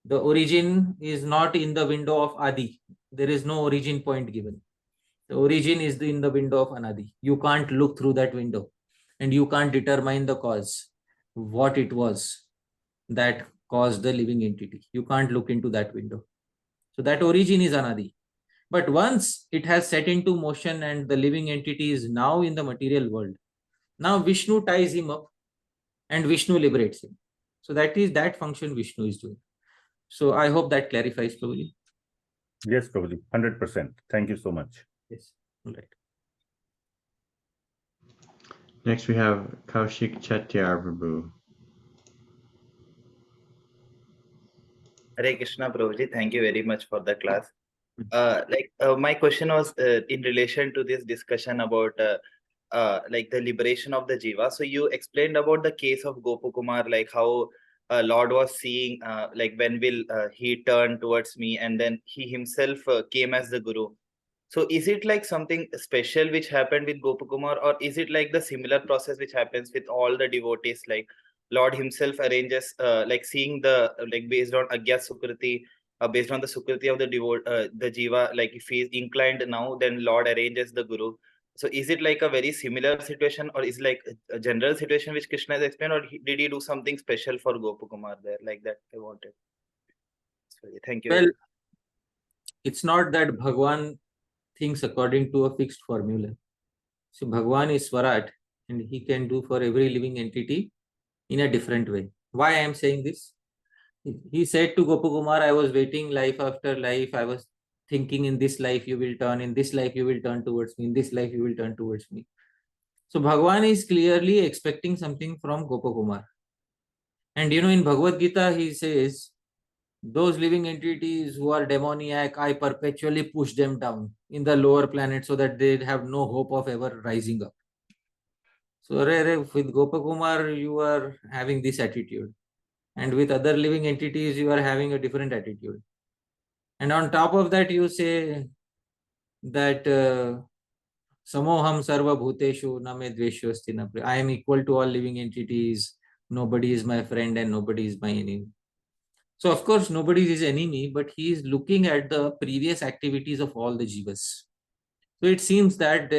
The origin is not in the window of Adi. There is no origin point given. The origin is in the window of Anadi. You can't look through that window and you can't determine the cause, what it was that caused the living entity. You can't look into that window. So that origin is Anadi. But once it has set into motion and the living entity is now in the material world, now Vishnu ties him up and Vishnu liberates him. So that is that function Vishnu is doing. So I hope that clarifies, Prabhuji. Yes, Prabhuji, 100%. Thank you so much. Yes, all right. Next we have Kaushik Chettiar Prabhu. Hare Krishna, Prabhuji. Thank you very much for the class. My question was in relation to this discussion about like the liberation of the jiva. So you explained about the case of Gopa Kumar, like how Lord was seeing, like when will he turn towards me, and then he himself came as the guru. So is it like something special which happened with Gopa Kumar, or is it like the similar process which happens with all the devotees? Like Lord himself arranges, like seeing the, like based on Agya Sukriti, based on the Sukriti of the the jiva, like if he is inclined now, then Lord arranges the guru. So is it like a very similar situation, or is it like a general situation which Krishna has explained, or did he do something special for Gopa Kumar there? Like that I wanted. So, thank you. Well, it's not that Bhagwan thinks according to a fixed formula. So Bhagwan is Swarat and he can do for every living entity in a different way. Why I am saying this? He said to Gopa Kumar, I was waiting life after life. I was thinking in this life you will turn, in this life you will turn towards me, in this life you will turn towards me. So Bhagwan is clearly expecting something from Gopa Kumar. And you know, in Bhagavad Gita, he says, those living entities who are demoniac, I perpetually push them down in the lower planet so that they have no hope of ever rising up. So with Gopa Kumar, you are having this attitude. And with other living entities, you are having a different attitude. And on top of that, you say that Samoham Sarva Bhuteshu Name Dveshu Asti Na Priya. I am equal to all living entities. Nobody is my friend and nobody is my enemy. So of course, nobody is his enemy, but he is looking at the previous activities of all the jivas. So it seems that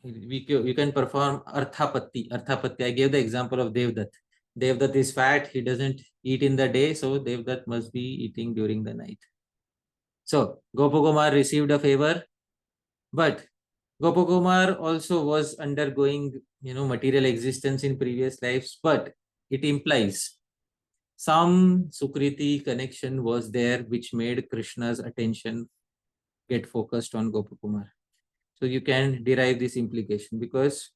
you can perform arthapatti. Arthapatti, I gave the example of Devdutt. Devdutt is fat, he doesn't eat in the day, so Devdutt must be eating during the night. So Gopa Kumar received a favor, but Gopa Kumar also was undergoing, material existence in previous lives, but it implies some Sukriti connection was there which made Krishna's attention get focused on Gopa Kumar. So you can derive this implication because,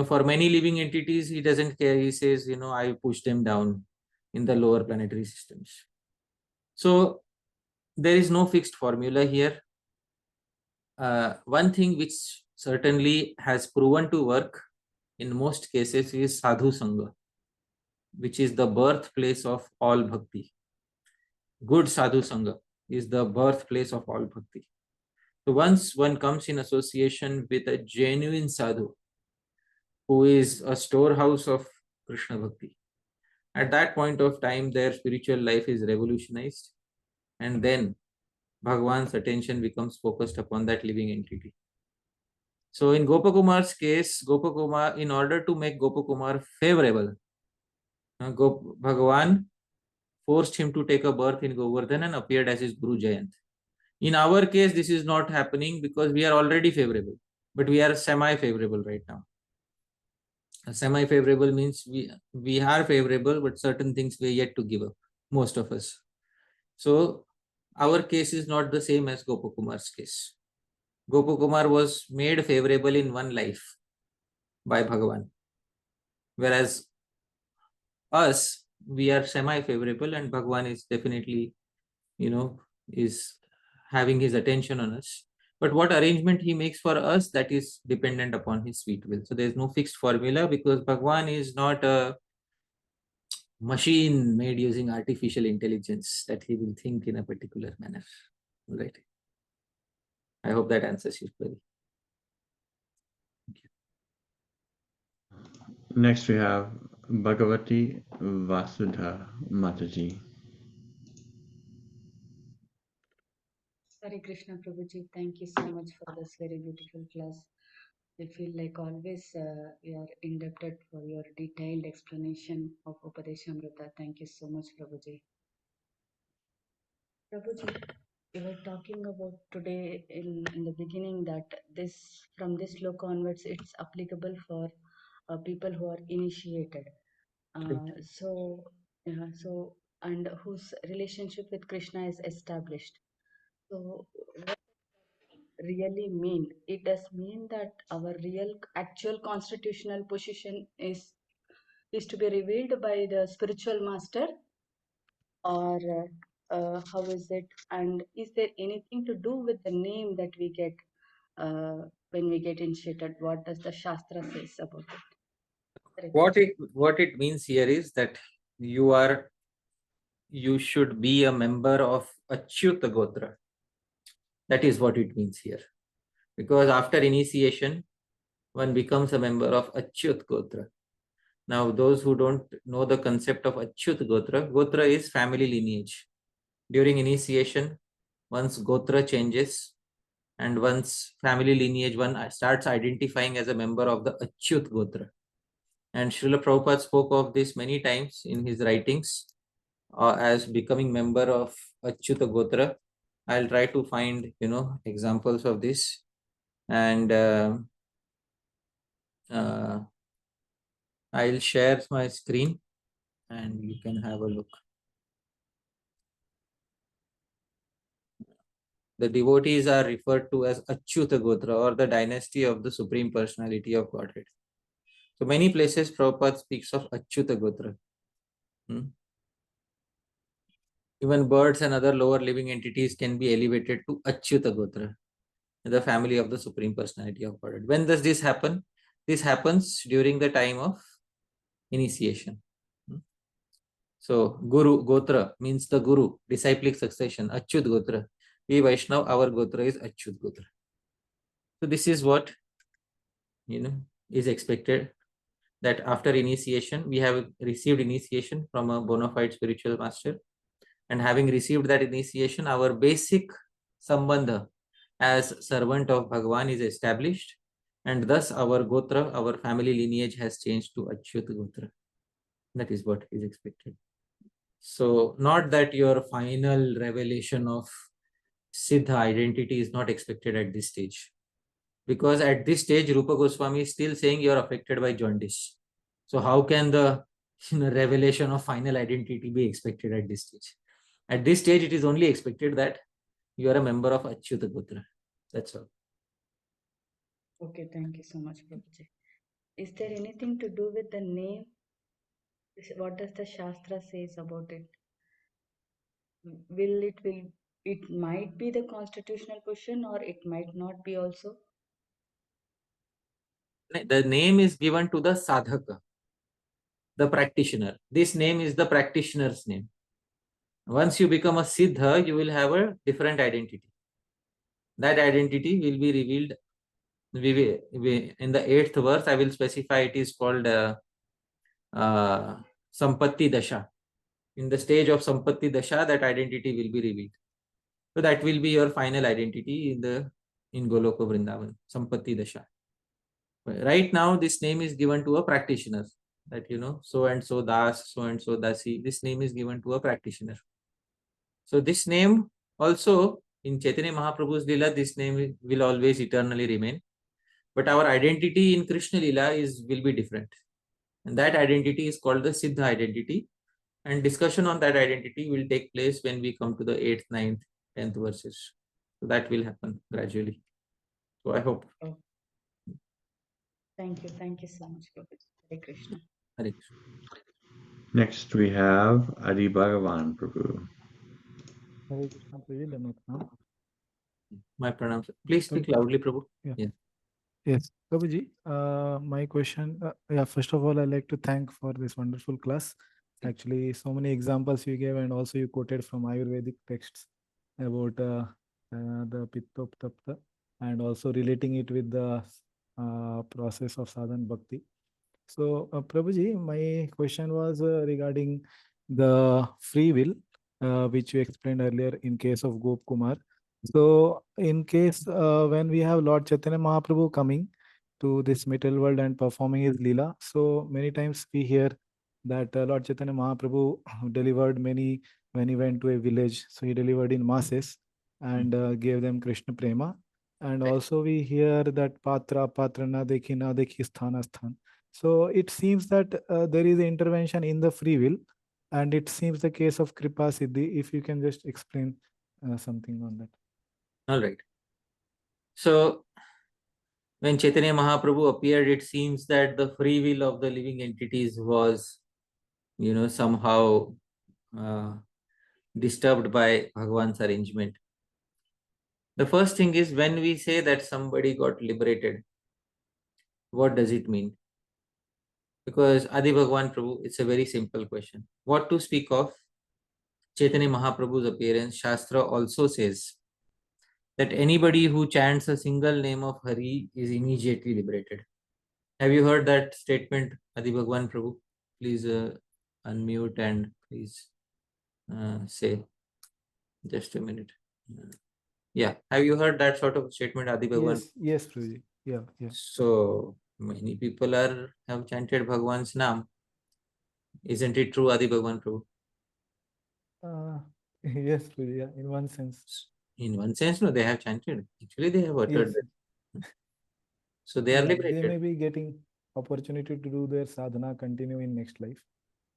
for many living entities, he doesn't care. He says, I push them down in the lower planetary systems. So there is no fixed formula here. One thing which certainly has proven to work in most cases is Sadhu Sangha, which is the birthplace of all bhakti. Good Sadhu Sangha is the birthplace of all bhakti. So once one comes in association with a genuine sadhu, who is a storehouse of Krishna bhakti, at that point of time, their spiritual life is revolutionized. And then Bhagwan's attention becomes focused upon that living entity. So in Gopa Kumar's case, Gopa Kumar, in order to make Gopa Kumar favorable, Bhagavan forced him to take a birth in Govardhan and appeared as his Guru Jayant. In our case, this is not happening because we are already favorable, but we are semi-favorable right now. Semi-favorable means we are favorable, but certain things we are yet to give up, most of us. So our case is not the same as Gopa Kumar's case. Gopa Kumar was made favorable in one life by Bhagavan, whereas us, we are semi-favorable, and Bhagavan is definitely, is having his attention on us. But what arrangement he makes for us, that is dependent upon his sweet will. So there is no fixed formula, because Bhagavan is not a machine made using artificial intelligence that he will think in a particular manner. Right? I hope that answers your query. Next we have Bhagavati Vasudha Mataji. Hare Krishna Prabhuji, thank you so much for this very beautiful class. I feel like always we are indebted for your detailed explanation of Upadeshamritam. Thank you so much, Prabhuji. Prabhuji, you were talking about today in the beginning that this from this sloka onwards it's applicable for people who are initiated. So and whose relationship with Krishna is established. So what really mean? It does mean that our real actual constitutional position is to be revealed by the spiritual master, or how is it? And is there anything to do with the name that we get when we get initiated? What does the Shastra says about it? What it means here is that you should be a member of Achyuta Gotra. That is what it means here. Because after initiation, one becomes a member of Achyut Gotra. Now, those who don't know the concept of Achyut Gotra, Gotra is family lineage. During initiation, once Gotra changes and once family lineage, one starts identifying as a member of the Achyut Gotra. And Srila Prabhupada spoke of this many times in his writings as becoming member of Achyuta Gotra. I'll try to find, examples of this. And I'll share my screen and you can have a look. The devotees are referred to as Achyuta Gotra, or the dynasty of the Supreme Personality of Godhead. So many places Prabhupada speaks of Achyuta Gotra. Even birds and other lower living entities can be elevated to Achyuta Gotra, the family of the Supreme Personality of Godhead. When does this happen? This happens during the time of initiation. So Guru Gotra means the Guru, disciplic succession, Achyut Gotra. We Vaishnav, our Gotra is Achyut Gotra. So this is what is expected, that after initiation, we have received initiation from a bona fide spiritual master, and having received that initiation, our basic sambandha as servant of Bhagavan is established, and thus our Gotra, our family lineage has changed to Achyut Gotra. That is what is expected. So not that your final revelation of Siddha identity is not expected at this stage. Because at this stage, Rupa Goswami is still saying you are affected by jaundice. So how can the revelation of final identity be expected at this stage? At this stage, it is only expected that you are a member of Achyuta Gotra. That's all. Okay, thank you so much, Prabhuji. Is there anything to do with the name? What does the Shastra says about it? It might be the constitutional question, or it might not be also? The name is given to the sadhaka, the practitioner. This name is the practitioner's name. Once you become a Siddha, you will have a different identity. That identity will be revealed. In the 8th verse, I will specify it is called Sampatti Dasha. In the stage of Sampatti Dasha, that identity will be revealed. So that will be your final identity in Goloka Vrindavana, Sampatti Dasha. Right now, this name is given to a practitioner. that, so and so Das, so and so Dasi, this name is given to a practitioner. So this name also in Chaitanya Mahaprabhu's Leela, this name will always eternally remain. But our identity in Krishna Leela will be different. And that identity is called the Siddha identity. And discussion on that identity will take place when we come to the 8th, 9th, 10th verses. So that will happen gradually. So I hope. Oh. Thank you so much, Prabhuji. Hare Krishna. Hare Krishna. Next we have Adi Bhagavan Prabhu. Hare Krishna, Prabhuji, Dhamma. My pranams. Please speak loudly, Prabhu. Yeah. Yes, Prabhuji, my question, first of all, I'd like to thank for this wonderful class. Actually, so many examples you gave, and also you quoted from Ayurvedic texts about the pitta, tapta, and also relating it with the process of sadhana bhakti. So, Prabhuji, my question was regarding the free will, which you explained earlier in case of Gopa Kumar. So, in case when we have Lord Chaitanya Mahaprabhu coming to this material world and performing his Leela, so many times we hear that Lord Chaitanya Mahaprabhu delivered many when he went to a village. So, he delivered in masses and gave them Krishna Prema. And also we hear that Patra na dekhi sthana sthan. So, it seems that there is an intervention in the free will, and it seems the case of Kripa Siddhi. If you can just explain something on that. All right. So, when Chaitanya Mahaprabhu appeared, it seems that the free will of the living entities was, somehow disturbed by Bhagavan's arrangement. The first thing is, when we say that somebody got liberated, what does it mean? Because Adi Bhagavan Prabhu, it's a very simple question. What to speak of Chaitanya Mahaprabhu's appearance? Shastra also says that anybody who chants a single name of Hari is immediately liberated. Have you heard that statement, Adi Bhagavan Prabhu? Please unmute and please say. Just a minute. Yeah. Have you heard that sort of statement, Adi Bhagavan? Yes, Prabhuji. Yeah. So many people have chanted Bhagavan's name. Isn't it true, Adi Bhagavan Prabhu? Yes, Prabhuji. Yeah, in one sense. In one sense, no, they have chanted. Actually, they have uttered that. So they are liberated. They may be getting opportunity to do their sadhana, continue in next life.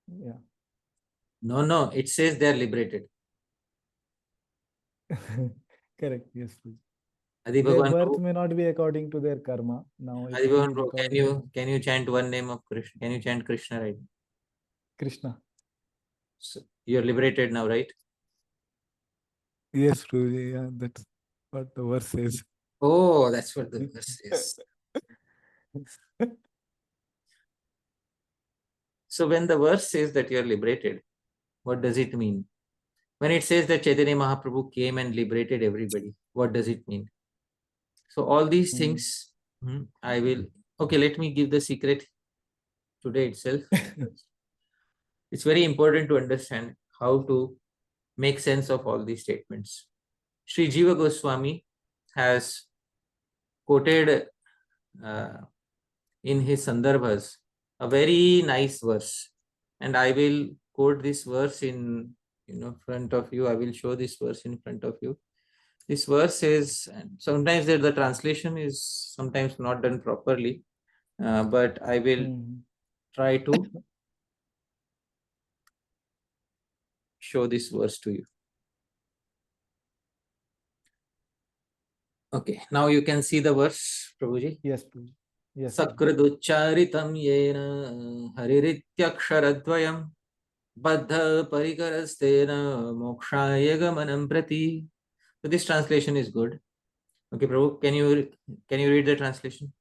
Yeah. No, it says they are liberated. Correct. Yes, Prabhuji. Adi Their Bhagavan birth Prabhu, may not be according to their karma. Now, Adi Bhagavan Prabhu, can you chant one name of Krishna? Can you chant Krishna, right? Krishna. So you're liberated now, right? Yes, Prabhuji. Yeah, that's what the verse says. Oh, that's what the verse says. So when the verse says that you're liberated, what does it mean? When it says that Chaitanya Mahaprabhu came and liberated everybody, what does it mean? So all these things, let me give the secret today itself. It's very important to understand how to make sense of all these statements. Sri Jiva Goswami has quoted in his Sandarbhas a very nice verse, and I will quote this verse in front of you. I will show this verse in front of you. This verse is, sometimes the translation is sometimes not done properly, but I will try to show this verse to you. Okay, now you can see the verse, Prabhuji. Yes, Prabhuji. Yes. Sakriducharitam yena harirityaksharadvayam baddha parikarastena mokshaya gamanam prati. So this translation is good. Okay, Prabhu, can you read the translation?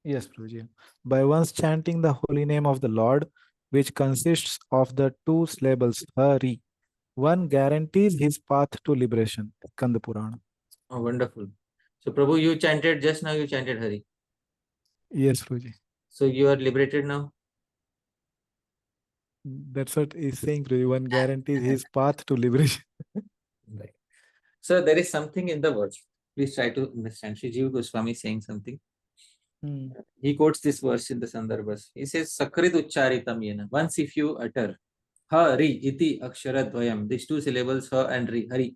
Yes, Prabhuji. By once chanting the holy name of the Lord, which consists of the two syllables Hari, one guarantees his path to liberation. Skanda Purana. Oh, wonderful. So, Prabhu, you chanted just now, you chanted Hari. Yes, Prabhuji. So, you are liberated now? That's what he's saying, Prabhuji. One guarantees his path to liberation. Right. So, there is something in the words. Please try to understand. Sri Jiva Goswami is saying something. He quotes this verse in the Sandarbhas. He says, Sakrit Uchcharitam Yena. Once if you utter Ha Ri Iti Aksharadvayam, these two syllables, Ha and Ri, Hari,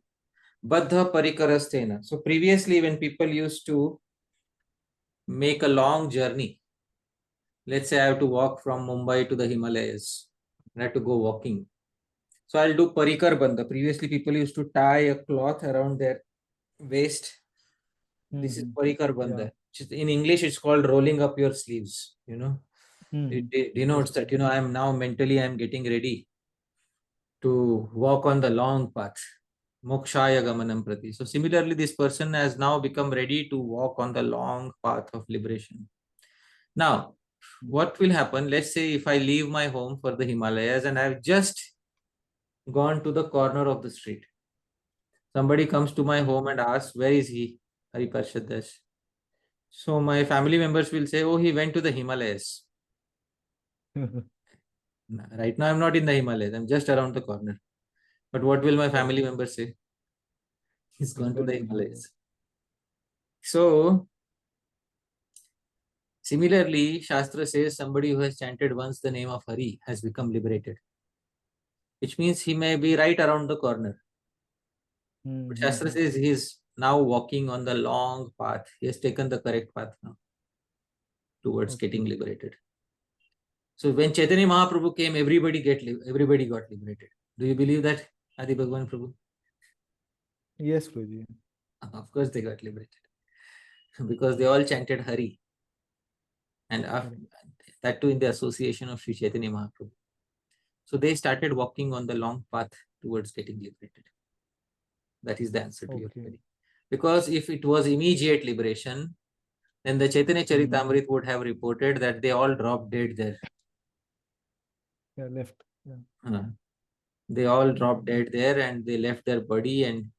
Baddha Parikarastena. So previously when people used to make a long journey, let's say I have to walk from Mumbai to the Himalayas, I have to go walking. So I'll do Parikar Bandha. Previously people used to tie a cloth around their waist. This is Parikar Bandha. In English, it's called rolling up your sleeves. It denotes that, I am now mentally, I am getting ready to walk on the long path. Mokshaya Gamanam Prati. So similarly, this person has now become ready to walk on the long path of liberation. Now, what will happen? Let's say if I leave my home for the Himalayas and I've just gone to the corner of the street. Somebody comes to my home and asks, where is he? Hariparshad Das. So my family members will say, oh, he went to the Himalayas. Right now, I'm not in the Himalayas. I'm just around the corner. But what will my family members say? He's gone to the Himalayas. So, similarly, Shastra says somebody who has chanted once the name of Hari has become liberated. Which means he may be right around the corner. But Shastra says he is now walking on the long path. He has taken the correct path now towards getting liberated. So when Chaitanya Mahaprabhu came, everybody got liberated. Do you believe that, Adi Bhagwan Prabhu? Yes, Prabhuji. Of course they got liberated. Because they all chanted Hari. And that too in the association of Sri Chaitanya Mahaprabhu. So they started walking on the long path towards getting liberated. That is the answer to your query. Because if it was immediate liberation, then the Chaitanya Charitamrita would have reported that they all dropped dead there. Yeah, left. They all dropped dead there and they left their body, and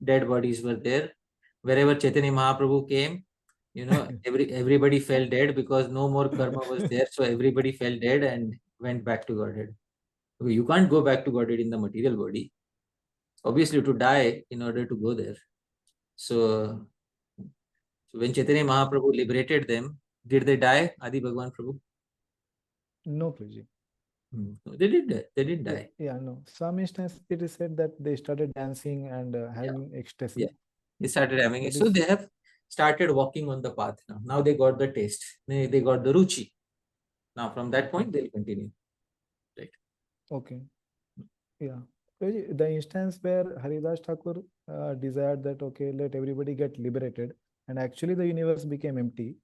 dead bodies were there. Wherever Chaitanya Mahaprabhu came, everybody fell dead because no more karma was there. So everybody fell dead and went back to Godhead. You can't go back to Godhead in the material body. Obviously, to die in order to go there. So when Chaitanya Mahaprabhu liberated them, did they die, Adi Bhagwan Prabhu? No, Prabhuji. They didn't die. Yeah, no. Some instance it is said that they started dancing and having ecstasy. Yeah, they started having it. So they have started walking on the path now. Now they got the taste. They got the ruchi. Now from that point they'll continue. Right. Okay. Yeah. The instance where Haridas Thakur desired that, okay, let everybody get liberated, and actually the universe became empty.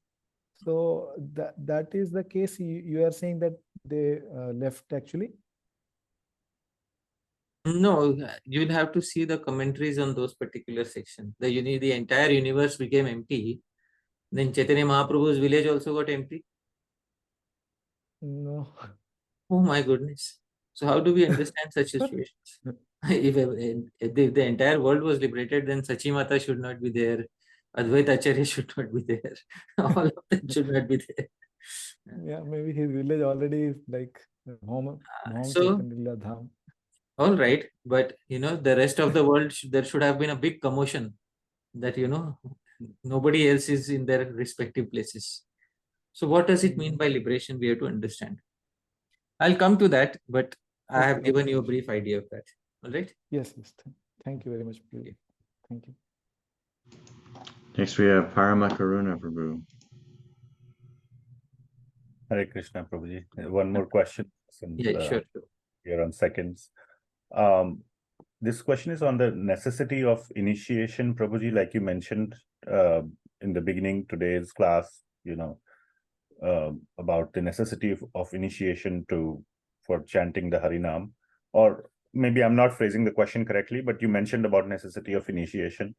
So that is the case. You are saying that they left actually? No, you'll have to see the commentaries on those particular sections. The entire universe became empty. Then Chaitanya Mahaprabhu's village also got empty. No. Oh my goodness. So how do we understand such situations? If the entire world was liberated, then Sachimata should not be there. Advaita Acharya should not be there. All of them should not be there. Yeah, maybe his village already is like home Chaitanya Dham. All right, but the rest of the world, there should have been a big commotion that nobody else is in their respective places. So what does it mean by liberation? We have to understand. I'll come to that, but I have given you a brief idea of that. All right? Yes. Thank you very much. Thank you. Next we have Parama Karuna Prabhu. Hare Krishna, Prabhuji. One more question. Since, sure. You're on seconds. This question is on the necessity of initiation, Prabhuji, like you mentioned in the beginning today's class, about the necessity of initiation for chanting the Harinam. Or maybe I'm not phrasing the question correctly, but you mentioned about necessity of initiation.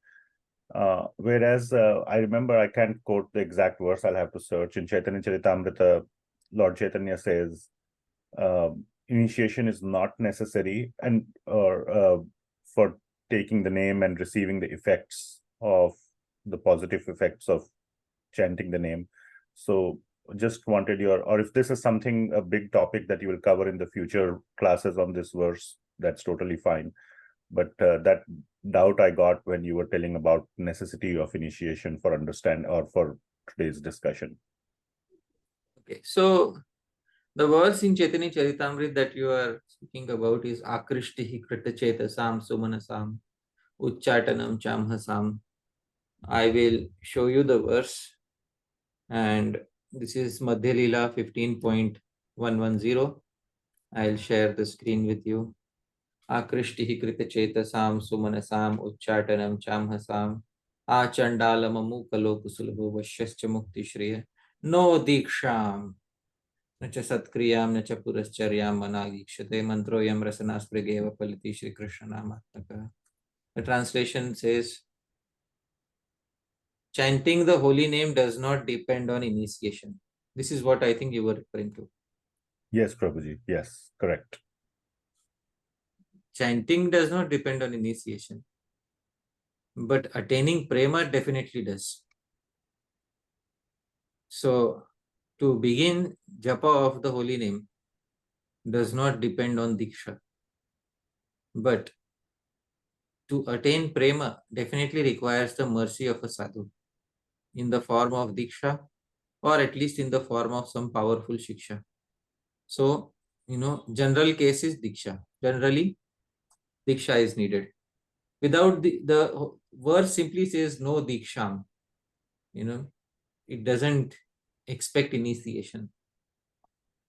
Whereas I remember, I can't quote the exact verse, I'll have to search. In Chaitanya Charitamrita, Lord Chaitanya says, initiation is not necessary for taking the name and receiving the effects of the positive effects of chanting the name. So just wanted or if this is a big topic that you will cover in the future classes on this verse, that's totally fine. But that doubt I got when you were telling about necessity of initiation for today's discussion. Okay, so the verse in Chaitanya Charitamrita that you are speaking about is Akrishtihi Kritachetasam Sumanasam Uchchatanam Chamhasam. I will show you the verse, and this is Madhya Leela 15.110. I'll share the screen with you. Akrishtihi Kritachetasam Sumanasam Uchchatanam Chamhasam Achandalamamu Kusulabhu Vashyascha Mukti Shriya No Diksham Nacha Satkriyam Nacha Puraschariyam Managikshate Mantroyam Rasanasprageva Paliti Shri Krishna Namataka. The translation says, chanting the holy name does not depend on initiation. This is what I think you were referring to. Yes, Prabhuji. Yes, correct. Chanting does not depend on initiation, but attaining prema definitely does. So, to begin japa of the holy name does not depend on diksha, but to attain prema definitely requires the mercy of a sadhu in the form of diksha, or at least in the form of some powerful shiksha. So, general case is diksha. Generally, diksha is needed. Without the verse simply says no diksham. It doesn't expect initiation.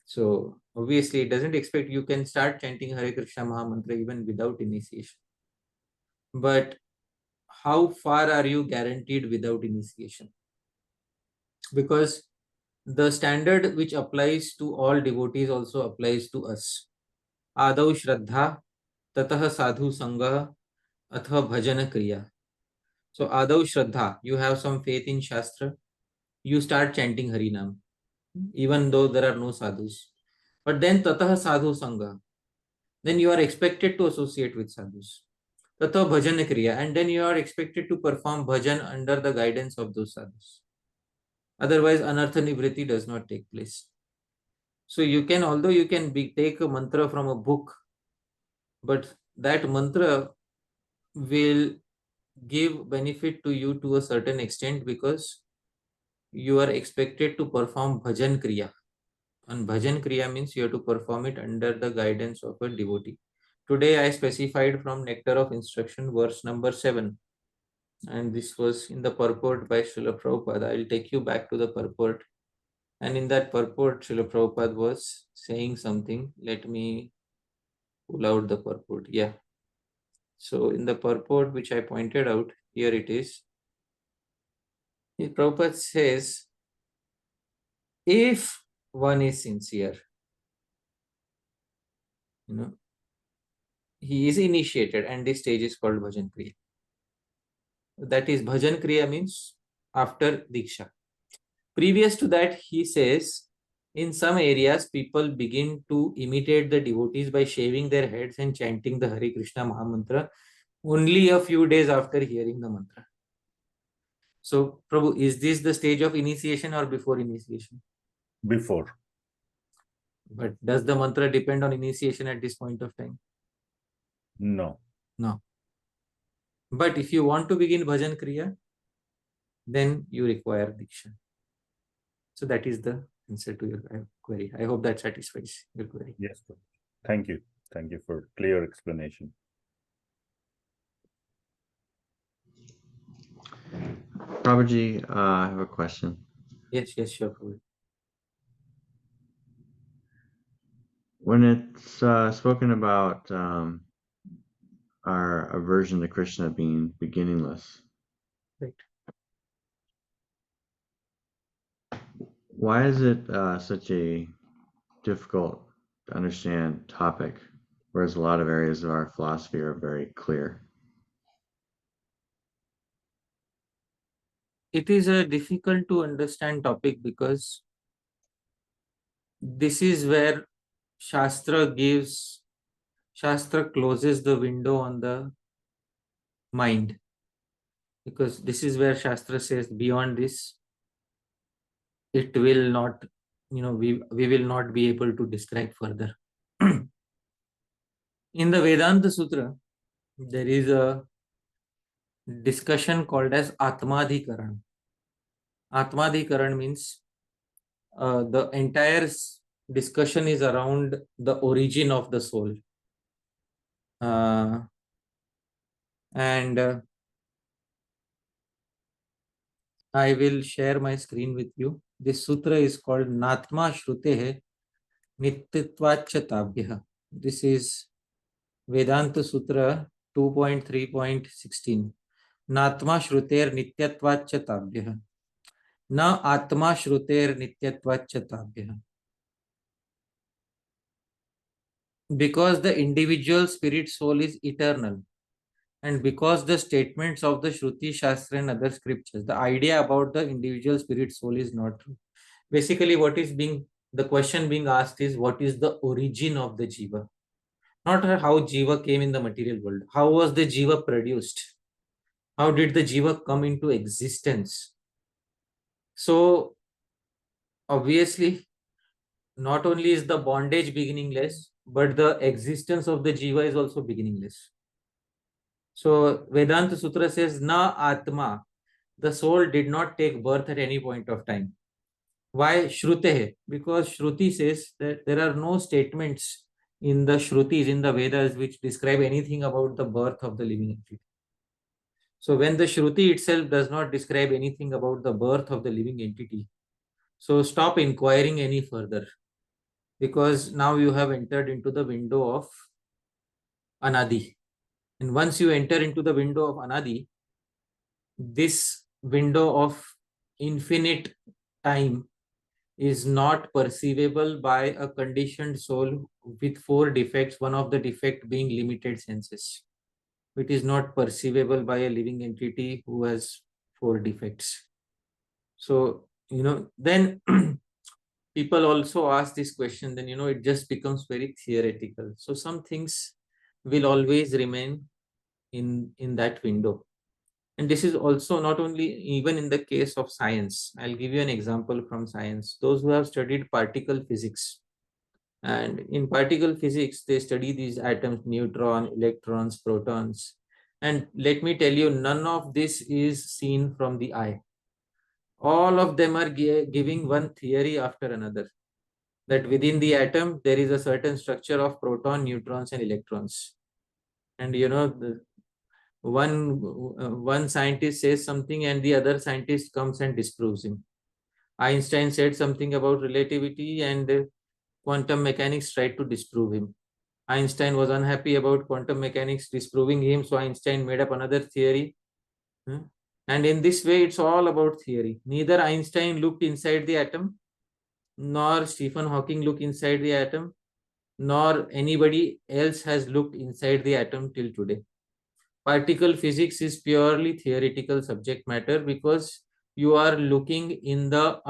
So obviously it doesn't expect you can start chanting Hare Krishna Mahamantra even without initiation. But how far are you guaranteed without initiation? Because the standard which applies to all devotees also applies to us. Adau Shraddha, Tatah Sadhu Sangha, Atha Bhajana Kriya. So Adau Shraddha, you have some faith in Shastra, you start chanting Harinam, even though there are no sadhus. But then Tatah Sadhu Sangha, then you are expected to associate with sadhus. Tatha Bhajana Kriya, and then you are expected to perform bhajan under the guidance of those sadhus. Otherwise, Anartha Nivriti does not take place. So although you can take a mantra from a book, but that mantra will give benefit to you to a certain extent because you are expected to perform bhajan kriya. And bhajan kriya means you have to perform it under the guidance of a devotee. Today I specified from Nectar of Instruction verse number 7. And this was in the purport by Srila Prabhupada. I will take you back to the purport. And in that purport, Srila Prabhupada was saying something. Let me pull out the purport. Yeah. So in the purport which I pointed out, here it is. Prabhupada says, if one is sincere, he is initiated, and this stage is called Bhajan Kriya. That is, Bhajan Kriya means after Diksha. Previous to that, he says, in some areas, people begin to imitate the devotees by shaving their heads and chanting the Hare Krishna Mahamantra only a few days after hearing the mantra. So, Prabhu, is this the stage of initiation or before initiation? Before. But does the mantra depend on initiation at this point of time? No. No. But if you want to begin Bhajan Kriya, then you require Diksha. So that is the answer to your query. I hope that satisfies your query. Yes, sir. Thank you. Thank you for clear explanation. Prabhuji, I have a question. Yes, sure, Prabhu. When it's spoken about our aversion to Krishna being beginningless, Right. Why is it such a difficult to understand topic, whereas a lot of areas of our philosophy are very clear? It is a difficult to understand topic because this is where Shastra closes the window on the mind. Because this is where Shastra says beyond this, it will not, we will not be able to describe further. In the Vedanta Sutra, there is a discussion called as Atmadhikaran. Atmadhikaran means the entire discussion is around the origin of the soul. And I will share my screen with you. This sutra is called Natma Shrutehe Nityatvachatabhyah. This is Vedanta Sutra 2.3.16. Natma Shruter Nityatvachatabhyah. Na Atma Shruter Nityatvachatabhyah. Because the individual spirit soul is eternal, and because the statements of the Shruti, Shastra and other scriptures, the idea about the individual spirit soul is not true. Basically, the question being asked is, what is the origin of the Jiva? Not how Jiva came in the material world. How was the Jiva produced? How did the Jiva come into existence? So, obviously, not only is the bondage beginningless, but the existence of the Jiva is also beginningless. So Vedanta Sutra says, Na Atma, the soul did not take birth at any point of time. Why Shrutehe? Because Shruti says that there are no statements in the Shrutis, in the Vedas, which describe anything about the birth of the living entity. So when the Shruti itself does not describe anything about the birth of the living entity, so stop inquiring any further, because now you have entered into the window of Anadi. And once you enter into the window of Anadi, this window of infinite time is not perceivable by a conditioned soul with 4 defects, one of the defect being limited senses. It is not perceivable by a living entity who has 4 defects. So, then people also ask this question, then, it just becomes very theoretical. So some things will always remain in that window. And this is also not only even in the case of science. I'll give you an example from science. Those who have studied particle physics, and in particle physics, they study these atoms, neutron, electrons, protons. And let me tell you, none of this is seen from the eye. All of them are giving one theory after another, that within the atom, there is a certain structure of proton, neutrons, and electrons. And one scientist says something and the other scientist comes and disproves him. Einstein said something about relativity and quantum mechanics tried to disprove him. Einstein was unhappy about quantum mechanics disproving him, so Einstein made up another theory. And in this way, it's all about theory. Neither Einstein looked inside the atom, nor Stephen Hawking looked inside the atom, nor anybody else has looked inside the atom till today. Particle physics is purely theoretical subject matter because you are looking in the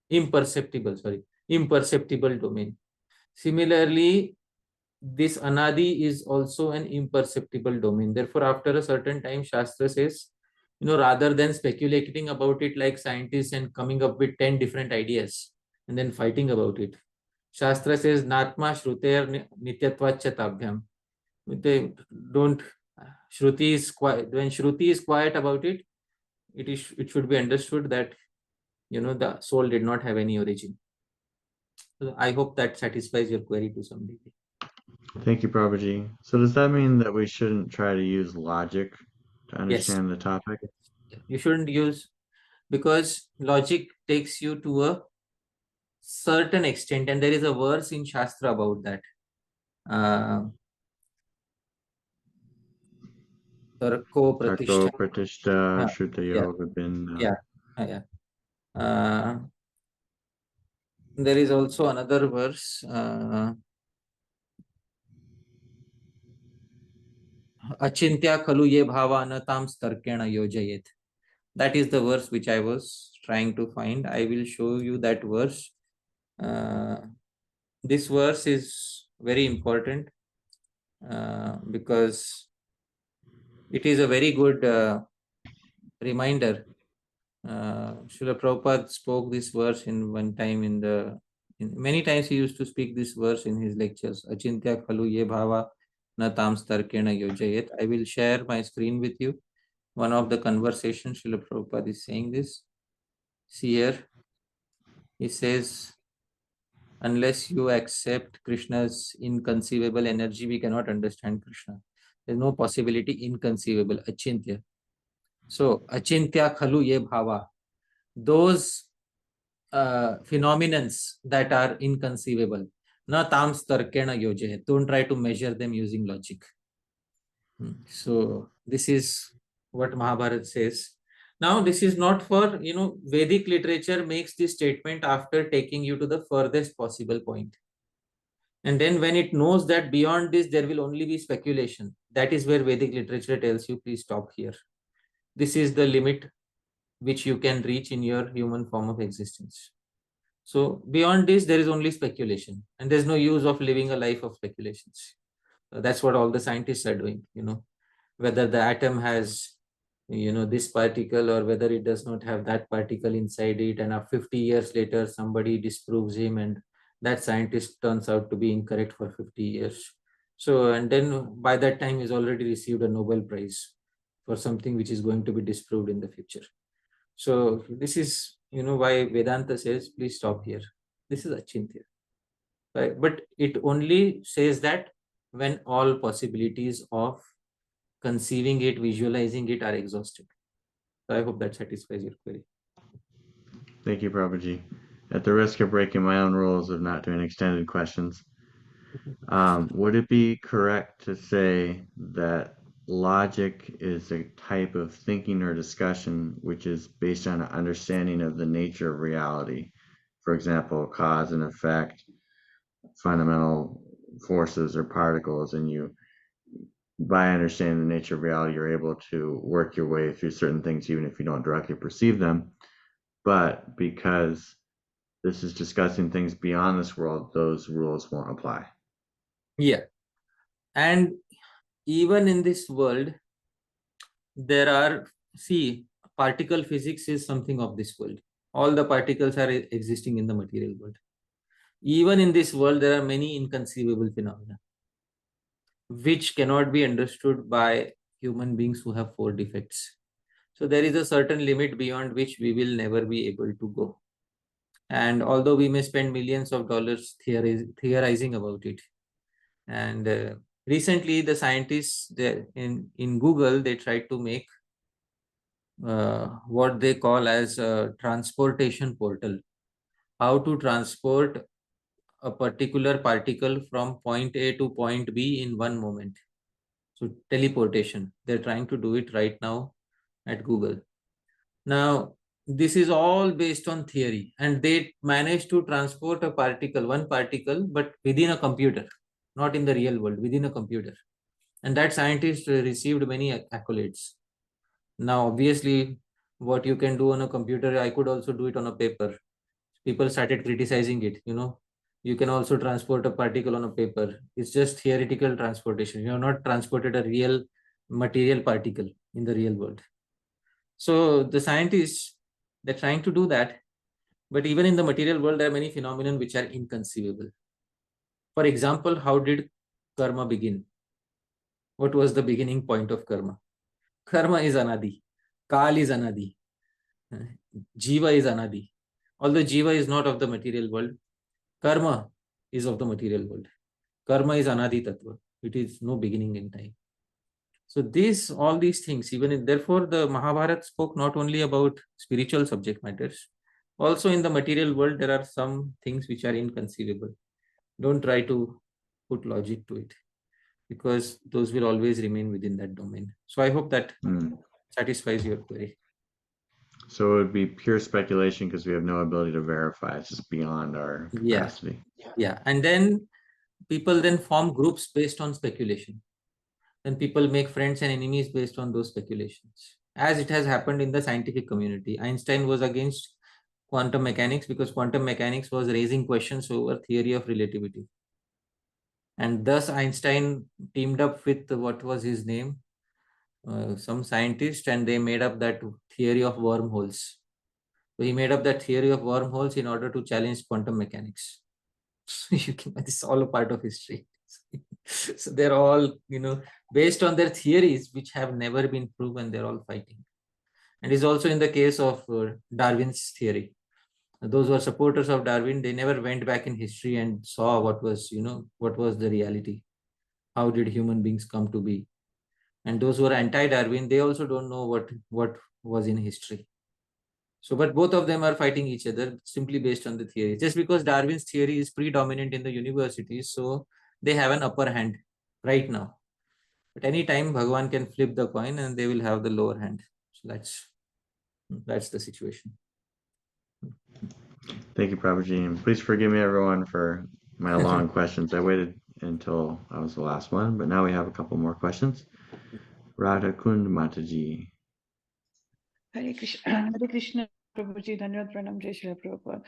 imperceptible domain. Similarly, this Anadi is also an imperceptible domain. Therefore, after a certain time, Shastra says, rather than speculating about it like scientists and coming up with 10 different ideas and then fighting about it, Shastra says, Natma Shruter Nityatvachatabhyam. Shruti is quiet. When Shruti is quiet about it, it should be understood that the soul did not have any origin. So I hope that satisfies your query to some degree. Thank you, Prabhuji. So does that mean that we shouldn't try to use logic to understand the topic? You shouldn't use, because logic takes you to a certain extent, and there is a verse in Shastra about that. Tarko Pratishta Shruta Yoga Binna. There is also another verse. Achintya khalu ye bhava anatam starkena yojayet. That is the verse which I was trying to find. I will show you that verse. This verse is very important because it is a very good reminder. Srila Prabhupada spoke this verse in one time many times he used to speak this verse in his lectures. Achintya khalu ye bhava na tam starkena yojayet. I will share my screen with you. One of the conversations, Srila Prabhupada is saying this. See here. He says, unless you accept Krishna's inconceivable energy, we cannot understand Krishna. There's no possibility inconceivable, achintya. So, achintya khalu ye bhava. Those phenomenons that are inconceivable. Na tam starkena yoje. Don't try to measure them using logic. So this is what Mahabharata says. Now this is not for, Vedic literature makes this statement after taking you to the furthest possible point. And then when it knows that beyond this there will only be speculation, that is where Vedic literature tells you, please stop here. This is the limit which you can reach in your human form of existence. So beyond this, there is only speculation, and there's no use of living a life of speculations. That's what all the scientists are doing, whether the atom has, this particle or whether it does not have that particle inside it. And 50 years later, somebody disproves him, and that scientist turns out to be incorrect for 50 years. So, and then by that time, he's already received a Nobel Prize for something which is going to be disproved in the future. So this is, why Vedanta says, please stop here. This is achintya. Right? But it only says that when all possibilities of conceiving it, visualizing it are exhausted. So I hope that satisfies your query. Thank you, Prabhuji. At the risk of breaking my own rules of not doing extended questions, would it be correct to say that logic is a type of thinking or discussion which is based on an understanding of the nature of reality? For example, cause and effect, fundamental forces or particles, and you, by understanding the nature of reality, you're able to work your way through certain things even if you don't directly perceive them. But because this is discussing things beyond this world, those rules won't apply. Yeah. And even in this world, there are, particle physics is something of this world. All the particles are existing in the material world. Even in this world, there are many inconceivable phenomena which cannot be understood by human beings who have 4 defects. So there is a certain limit beyond which we will never be able to go. And although we may spend millions of dollars theorizing about it, and recently the scientists in Google, they tried to make what they call as a transportation portal. How to transport a particular particle from point A to point B in one moment. So teleportation, they're trying to do it right now at Google. Now, this is all based on theory, and they managed to transport a particle, one particle, but within a computer, not in the real world, within a computer. And that scientist received many accolades. Now, obviously, what you can do on a computer, I could also do it on a paper. People started criticizing it, You can also transport a particle on a paper. It's just theoretical transportation. You have not transported a real material particle in the real world. So the scientists, they're trying to do that. But even in the material world, there are many phenomena which are inconceivable. For example, how did karma begin? What was the beginning point of karma? Karma is anadi. Kal is anadi. Jiva is anadi. Although Jiva is not of the material world, karma is of the material world. Karma is anadi tattva. It is no beginning in time. So all these things, therefore the Mahabharata spoke not only about spiritual subject matters, also in the material world, there are some things which are inconceivable. Don't try to put logic to it, because those will always remain within that domain. So I hope that satisfies your query. So it would be pure speculation because we have no ability to verify. It's just beyond our capacity. Yeah. And then people then form groups based on speculation. Then people make friends and enemies based on those speculations, as it has happened in the scientific community. Einstein was against quantum mechanics because quantum mechanics was raising questions over theory of relativity. And thus Einstein teamed up with, what was his name? Some scientist, and they made up that theory of wormholes. So he made up that theory of wormholes in order to challenge quantum mechanics. This is all a part of history. So they're all, based on their theories, which have never been proven, they're all fighting. And it's also in the case of Darwin's theory. those who are supporters of Darwin, they never went back in history and saw what was, what was the reality. How did human beings come to be? And those who are anti-Darwin, they also don't know what was in history. So, but both of them are fighting each other simply based on the theory. Just because Darwin's theory is predominant in the universities, so they have an upper hand right now. But any time Bhagavan can flip the coin and they will have the lower hand. So that's the situation. Thank you, Prabhuji. And please forgive me, everyone, for my long questions. I waited until I was the last one, but now we have a couple more questions. Radha Kund Mataji. Hare Krishna, Prabhuji, Dhanyavad Pranam, Jai Srila Prabhupada.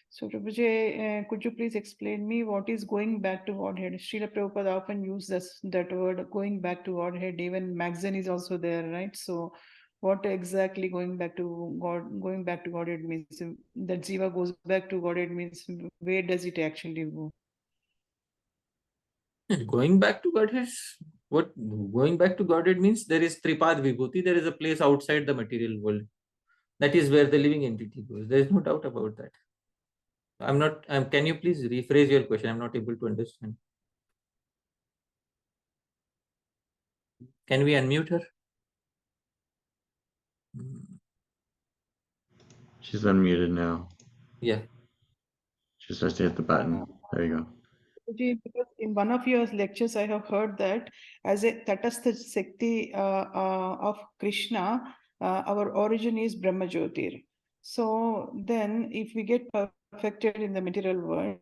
So, Prabhuji, could you please explain me what is going back to Godhead? Srila Prabhupada often uses that word, going back to Godhead. Even magazine is also there, right? So, what exactly going back to Godhead means? That Jiva goes back to Godhead means where does it actually go? Going back to Godhead, what going back to Godhead means? There is Tripad Vibhuti, there is a place outside the material world. That is where the living entity goes. There is no doubt about that. Can you please rephrase your question? I'm not able to understand. Can we unmute her? She's unmuted now. Yeah. She just has to hit the button. There you go. Because in one of your lectures, I have heard that as a Tatastha Shakti of Krishna, our origin is Brahma Jyoti. So then if we get perfected in the material world,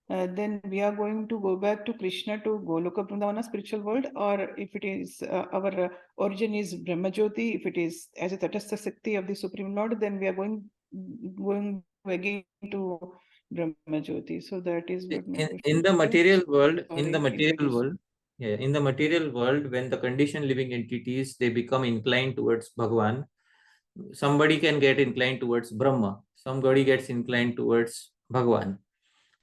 then we are going to go back to Krishna to Goloka Vrindavana spiritual world, or if it is our origin is Brahma Jyoti, if it is as a Tatastha Shakti of the Supreme Lord, then we are going again to Brahma Jyoti. So that is what in the material world, in the material world, when the conditioned living entities, they become inclined towards Bhagavan, somebody can get inclined towards Brahma, somebody gets inclined towards Bhagavan.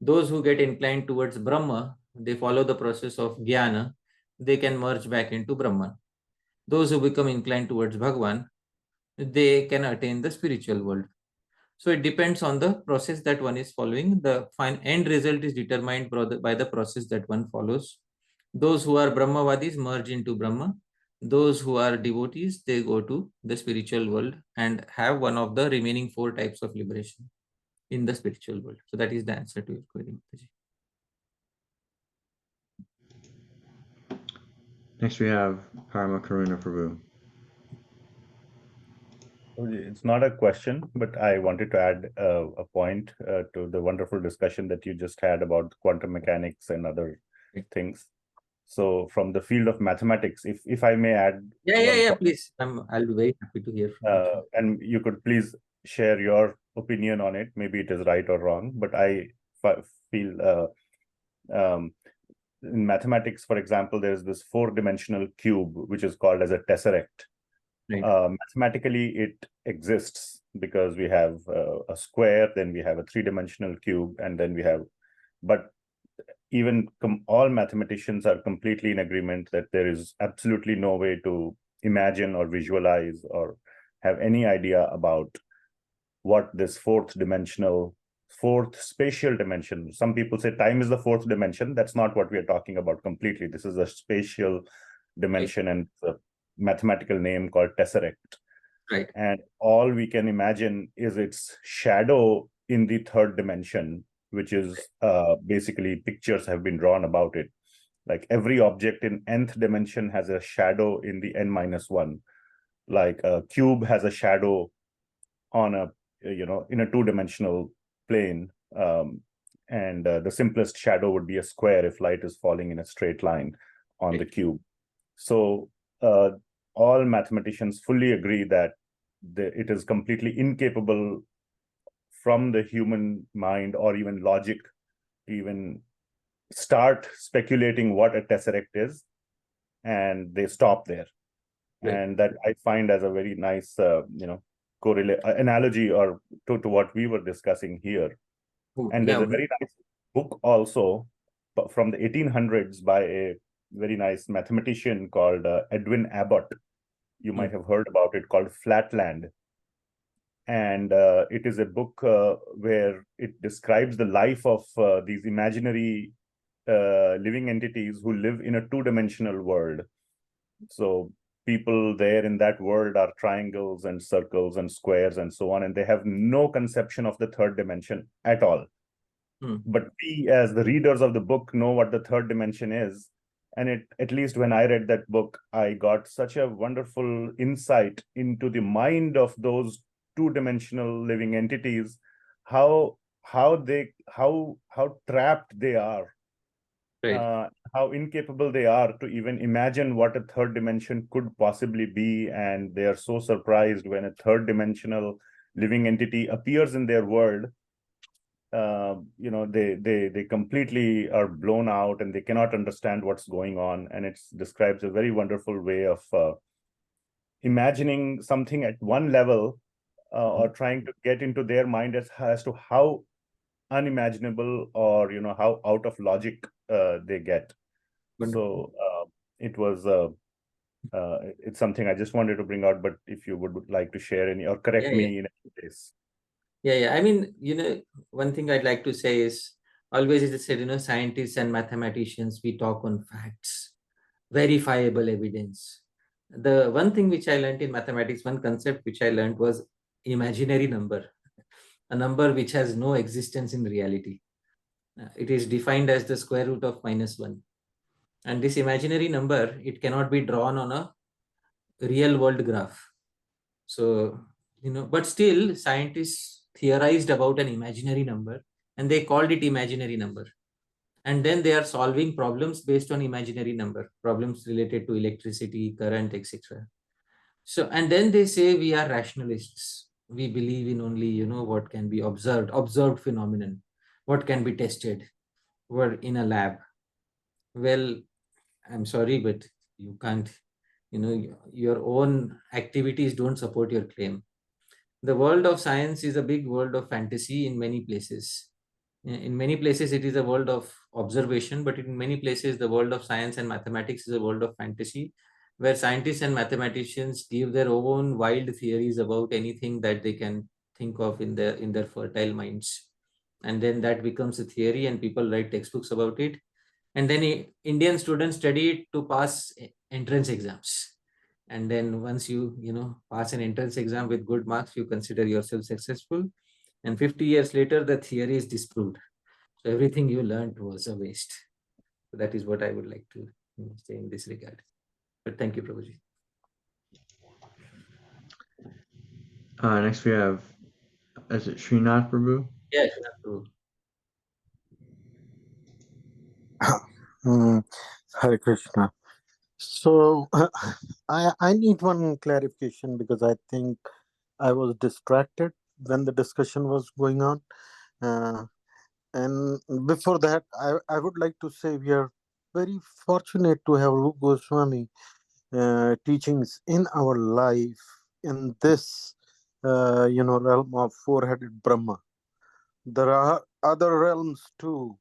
Those who get inclined towards Brahma, they follow the process of Jnana, they can merge back into Brahman. Those who become inclined towards Bhagavan, they can attain the spiritual world. So it depends on the process that one is following. The end result is determined by the process that one follows. Those who are Brahmavadis merge into Brahma. Those who are devotees, they go to the spiritual world and have one of the remaining 4 types of liberation in the spiritual world. So that is the answer to your query. Next we have Parama Karuna Prabhu. It's not a question, but I wanted to add a point to the wonderful discussion that you just had about quantum mechanics and other things. So from the field of mathematics, if I may add. Yeah, please. I'll be very happy to hear from you. And you could please share your opinion on it. Maybe it is right or wrong, but I feel in mathematics, for example, there's this 4-dimensional cube, which is called as a tesseract. Right. Mathematically, it exists because we have a square, then we have a 3-dimensional cube, and then we have, but even all mathematicians are completely in agreement that there is absolutely no way to imagine or visualize or have any idea about what this 4th spatial dimension. Some people say time is the 4th dimension. That's not what we are talking about completely. This is a spatial dimension, and the mathematical name called tesseract. Right. And all we can imagine is its shadow in the 3rd dimension, which is basically pictures have been drawn about it. Like every object in nth dimension has a shadow in the n-1. Like a cube has a shadow on a, in a 2-dimensional plane. And the simplest shadow would be a square if light is falling in a straight line on the cube. So all mathematicians fully agree that it is completely incapable from the human mind or even logic to even start speculating what a tesseract is, and they stop there. Right. And that I find as a very nice, analogy or to what we were discussing here. And there's a very nice book also from the 1800s by a very nice mathematician called Edwin Abbott. You might have heard about it, called Flatland. And it is a book where it describes the life of these imaginary living entities who live in a two-dimensional world. So people there in that world are triangles and circles and squares and so on, and they have no conception of the third dimension at all. But we, as the readers of the book, know what the third dimension is. And at least when I read that book, I got such a wonderful insight into the mind of those two-dimensional living entities, how trapped they are, how incapable they are to even imagine what a third dimension could possibly be. And they are so surprised when a third dimensional living entity appears in their world. They completely are blown out and they cannot understand what's going on. And it describes a very wonderful way of imagining something at one level or trying to get into their mind as to how unimaginable or how out of logic they get. So it was it's something I just wanted to bring out, but if you would like to share any or correct me in any case. I mean, one thing I'd like to say is, always it is said, scientists and mathematicians, we talk on facts, verifiable evidence. The one thing which I learned in mathematics, one concept which I learned was imaginary number, a number which has no existence in reality. It is defined as the square root of -1. And this imaginary number, it cannot be drawn on a real world graph. So, but still scientists theorized about an imaginary number and they called it imaginary number. And then they are solving problems based on imaginary number, problems related to electricity, current, etc. So, and then they say we are rationalists. We believe in only, what can be observed phenomenon, what can be tested, we're in a lab. Well, I'm sorry, but you can't, your own activities don't support your claim. The world of science is a big world of fantasy in many places. In many places, it is a world of observation, but in many places, the world of science and mathematics is a world of fantasy, where scientists and mathematicians give their own wild theories about anything that they can think of in their fertile minds. And then that becomes a theory and people write textbooks about it. And then Indian students study it to pass entrance exams. And then once you pass an entrance exam with good marks, you consider yourself successful. And 50 years later, the theory is disproved. So everything you learned was a waste. So that is what I would like to say in this regard. But thank you, Prabhuji. Next we have, is it Srinath Prabhu? Yeah, Srinath Prabhu. Hare Krishna. So I need one clarification because I think I was distracted when the discussion was going on. And before that, I would like to say we are very fortunate to have Rupa Goswami teachings in our life in this, realm of four-headed Brahma. There are other realms too,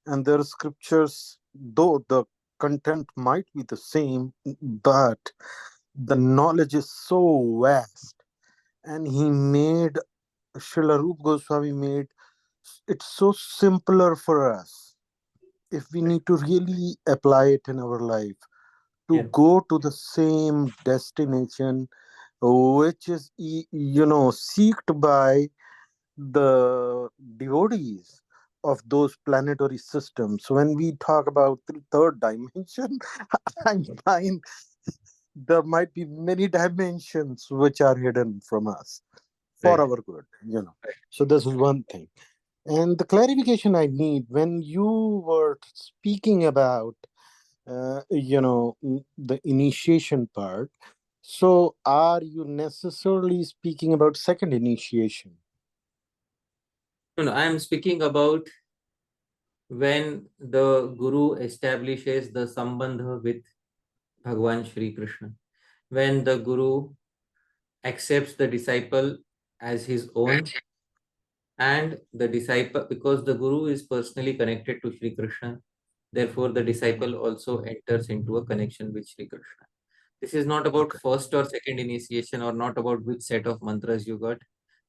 and there are scriptures, though the content might be the same, but the knowledge is so vast. And Srila Rupa Goswami made it so simpler for us, if we need to really apply it in our life, to go to the same destination, which is, seeked by the devotees of those planetary systems. When we talk about the third dimension, I find there might be many dimensions which are hidden from us for our good, So this is one thing. And the clarification I need, when you were speaking about, the initiation part, so are you necessarily speaking about second initiation? No, I am speaking about when the Guru establishes the sambandha with Bhagwan Shri Krishna. When the Guru accepts the disciple as his own, and the disciple, because the Guru is personally connected to Shri Krishna, therefore the disciple also enters into a connection with Shri Krishna. This is not about first or second initiation, or not about which set of mantras you got.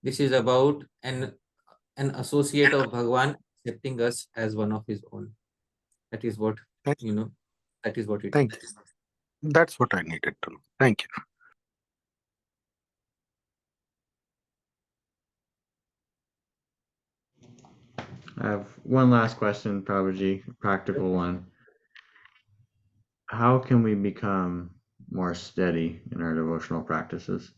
This is about an associate of Bhagwan accepting us as one of his own. That is what, Thank that is what it thank is. you. That's what I needed to know. Thank you. I have one last question, Prabhuji, a practical one. How can we become more steady in our devotional practices?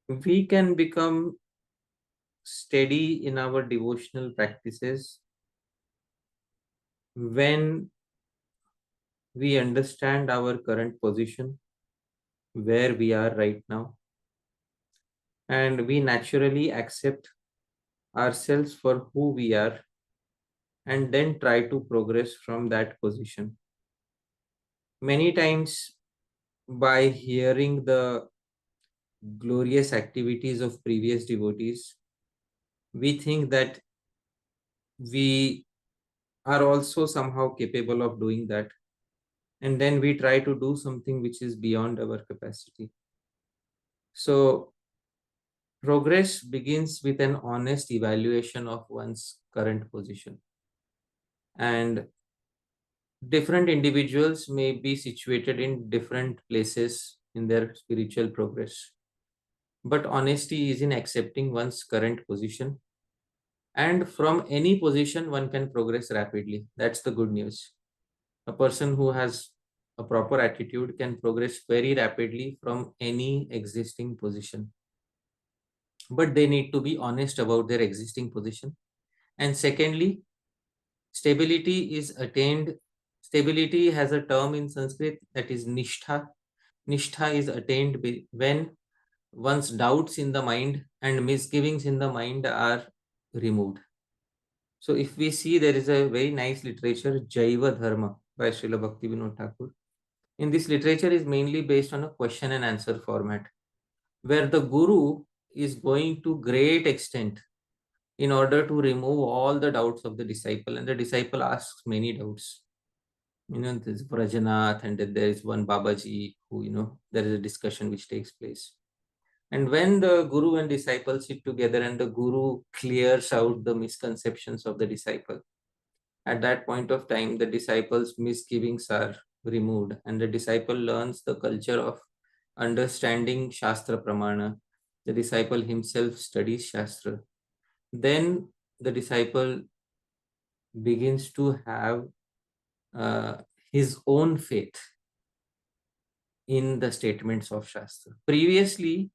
We can become steady in our devotional practices when we understand our current position, where we are right now, and we naturally accept ourselves for who we are, and then try to progress from that position. Many times, by hearing the glorious activities of previous devotees, we think that we are also somehow capable of doing that. And then we try to do something which is beyond our capacity. So progress begins with an honest evaluation of one's current position. And different individuals may be situated in different places in their spiritual progress. But honesty is in accepting one's current position. And from any position, one can progress rapidly. That's the good news. A person who has a proper attitude can progress very rapidly from any existing position. But they need to be honest about their existing position. And secondly, stability is attained. Stability has a term in Sanskrit that is nishtha. Nishtha is attained when one's doubts in the mind and misgivings in the mind are removed. So if we see, there is a very nice literature, Jaiva Dharma by Srila Bhaktivinode Thakura. In this literature is mainly based on a question and answer format, where the guru is going to great extent in order to remove all the doubts of the disciple, and the disciple asks many doubts. There's Brajanath, and then there is one Babaji who, there is a discussion which takes place. And when the guru and disciple sit together and the guru clears out the misconceptions of the disciple, at that point of time, the disciple's misgivings are removed, and the disciple learns the culture of understanding Shastra Pramana. The disciple himself studies Shastra. Then the disciple begins to have his own faith in the statements of Shastra. Previously,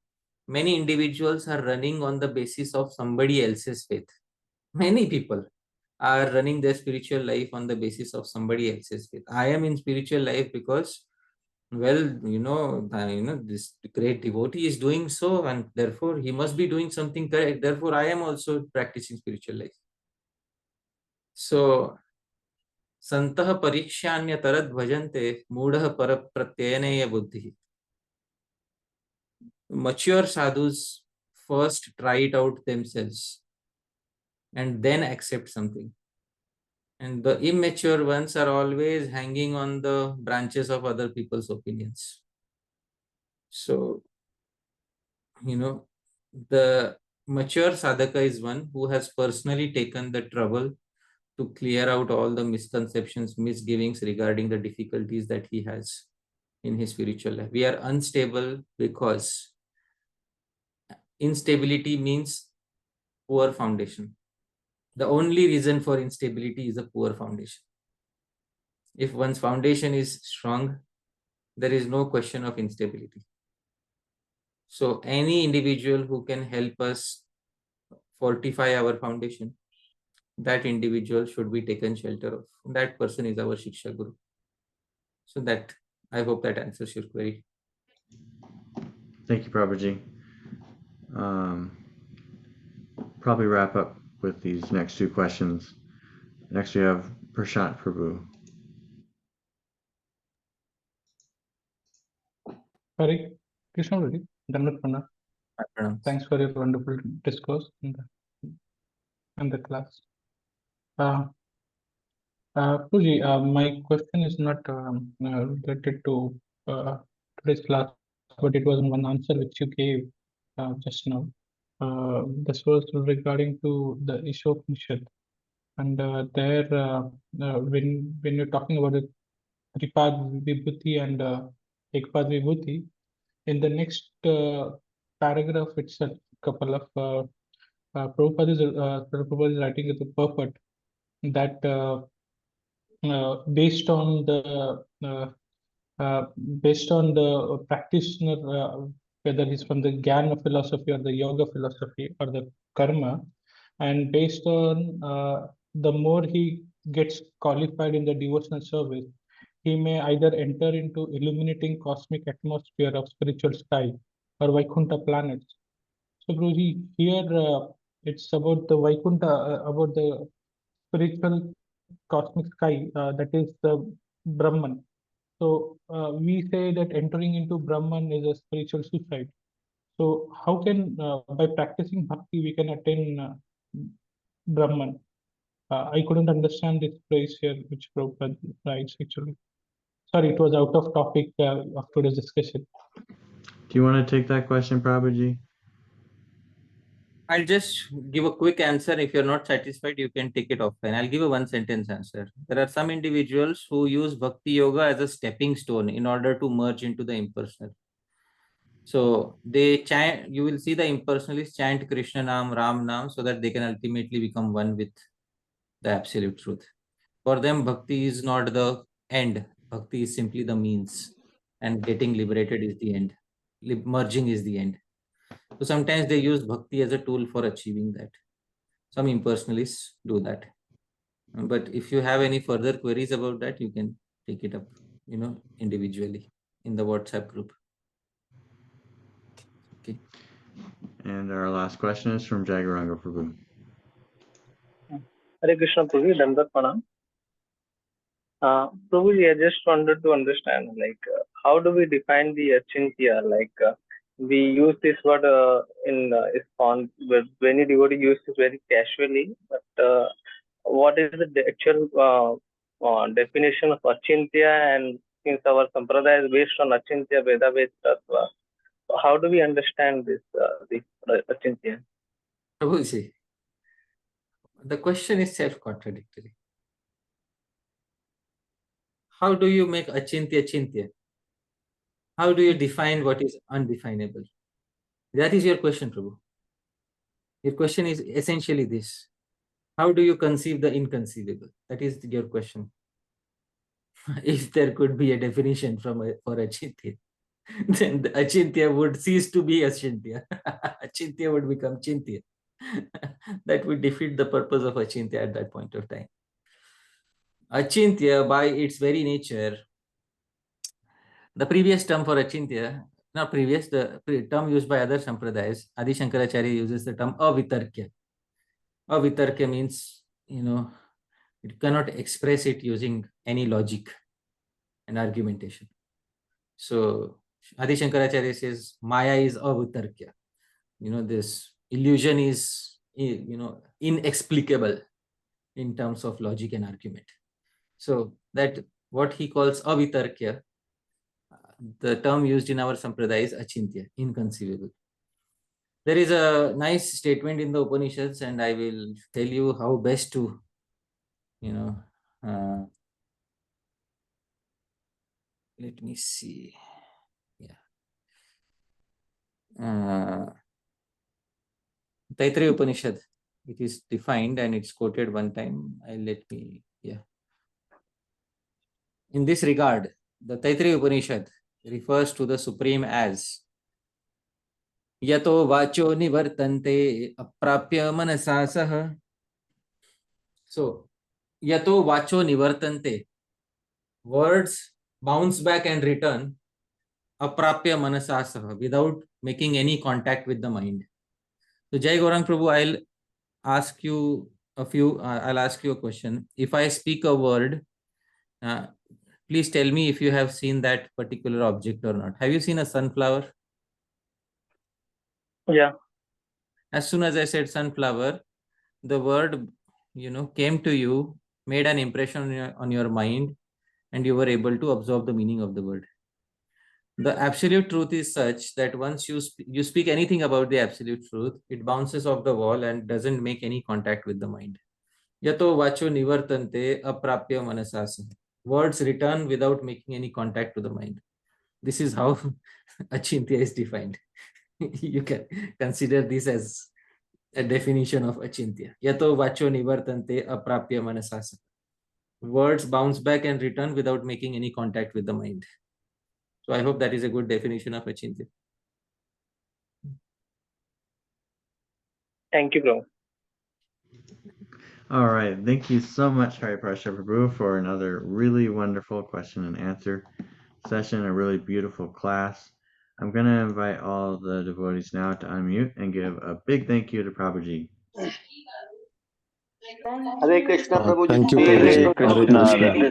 many individuals are running on the basis of somebody else's faith. Many people are running their spiritual life on the basis of somebody else's faith. I am in spiritual life because, well, this great devotee is doing so, and therefore he must be doing something correct. Therefore, I am also practicing spiritual life. So, santah parikshanya tarad bhajante mudha parapratyayana buddhi. Mature sadhus first try it out themselves and then accept something. And the immature ones are always hanging on the branches of other people's opinions. So, the mature sadhaka is one who has personally taken the trouble to clear out all the misconceptions, misgivings regarding the difficulties that he has in his spiritual life. We are unstable because instability means poor foundation. The only reason for instability is a poor foundation. If one's foundation is strong, there is no question of instability. So any individual who can help us fortify our foundation, that individual should be taken shelter of. That person is our Shiksha Guru. So that, I hope that answers your query. Thank you, Prabhuji. Probably wrap up with these next two questions. Next we have Prashant Prabhu. Hare Krishna Prabhuji, Dandavat Pranam. Thanks for your wonderful discourse in the class. Prabhuji, my question is not related to today's class but it was one answer which you gave just now. This was regarding to the Ishopanishad, and there when you're talking about the Tripad Vibhuti and Ekpad Vibhuti, in the next paragraph itself, couple of Prabhupada is writing at the purport that based on the practitioner, whether he's from the Jnana philosophy or the yoga philosophy or the karma, and based on the more he gets qualified in the devotional service, he may either enter into illuminating cosmic atmosphere of spiritual sky or Vaikuntha planets. So, Guruji, here it's about the Vaikuntha, about the spiritual cosmic sky, that is the Brahman. So we say that entering into Brahman is a spiritual suicide. So how can, by practicing bhakti, we can attain Brahman? I couldn't understand this phrase here, which Prabhupada writes actually. Sorry, it was out of topic of today's discussion. Do you want to take that question, Prabhuji? I'll just give a quick answer. If you're not satisfied, you can take it offline. I'll give a one sentence answer. There are some individuals who use Bhakti Yoga as a stepping stone in order to merge into the impersonal. So they chant, you will see the impersonalists chant Krishna Nam, Ram Nam, so that they can ultimately become one with the absolute truth. For them, Bhakti is not the end. Bhakti is simply the means, and getting liberated is the end. Merging is the end. So sometimes they use Bhakti as a tool for achieving that. Some impersonalists do that. But if you have any further queries about that, you can take it up, individually in the WhatsApp group. Okay. And our last question is from Jagaranga Prabhu. Hare Krishna Prabhu, Dandat Pranam. Prabhuji, I just wanted to understand, how do we define the achintya? We use this word in ISKCON, but many devotees use this very casually. But what is the actual definition of achintya? And since our sampradaya is based on achintya, Veda Ved Tattva, how do we understand this achintya? Prabhuji, the question is self-contradictory. How do you make achintya chintya? How do you define what is undefinable? That is your question, Prabhu. Your question is essentially this. How do you conceive the inconceivable? That is your question. If there could be a definition for achintya, then the achintya would cease to be achintya. Achintya would become chintya. That would defeat the purpose of achintya at that point of time. Achintya, by its very nature, the previous term for achintya, not previous, the term used by other sampradayas, Adi Shankaracharya uses the term avitarkya. Avitarkya means, it cannot express it using any logic and argumentation. So Adi Shankaracharya says Maya is avitarkya. This illusion is, inexplicable in terms of logic and argument. So that what he calls avitarkya, the term used in our sampradaya is achintya, inconceivable. There is a nice statement in the Upanishads, and I will tell you how best to, let me see. Taittiriya Upanishad, it is defined and it's quoted one time. In this regard, the Taittiriya Upanishad refers to the Supreme as Yato Vacho Nivartante Aprapya Manasa Saha. So, Yato Vacho Nivartante, words bounce back and return Aprapya Manasa Saha, without making any contact with the mind. So, Jai Gaurang Prabhu, I'll ask you a question. If I speak a word, please tell me if you have seen that particular object or not. Have you seen a sunflower? Yeah. As soon as I said sunflower, the word, came to you, made an impression on your mind, and you were able to absorb the meaning of the word. The absolute truth is such that once you speak anything about the absolute truth, it bounces off the wall and doesn't make any contact with the mind. Yato vacho nivartante aprapya manasasa. Words return without making any contact to the mind. This is how achintya is defined. You can consider this as a definition of achintya. Yato vacho nivartante aprapya manasasa. Words bounce back and return without making any contact with the mind. So I hope that is a good definition of achintya. Thank you, bro. All right. Thank you so much, Harita Prabhu, for another really wonderful question and answer session, a really beautiful class. I'm going to invite all the devotees now to unmute and give a big thank you to Prabhuji. Hare Krishna, Prabhuji. Thank you, Hare Prabhuji. Krishna. Hare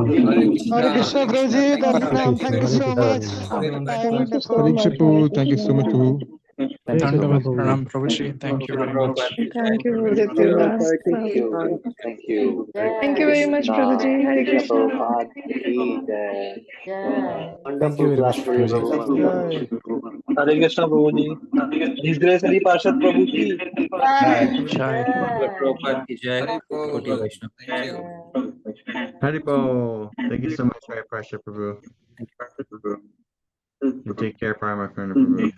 Krishna. Hare Krishna, Prabhuji. Dharanam, thank you so much. Wonderful. Parikshit Prabhu, thank you so much, Prabhu. Pranam Prabhuji, thank you very much. Thank you, Prabhuji. Thank you. Thank you very much, Prabhuji. Hare Krishna. Wonderful class, Prabhuji. Hare Krishna, Prabhuji. His Grace Hari Pārṣada Prabhu ki. Jai. Prabhupada ki jai. Koti Vaishnava. Haribo. Thank you so much, Harita Prabhu. And take care, Paramakarna Prabhu.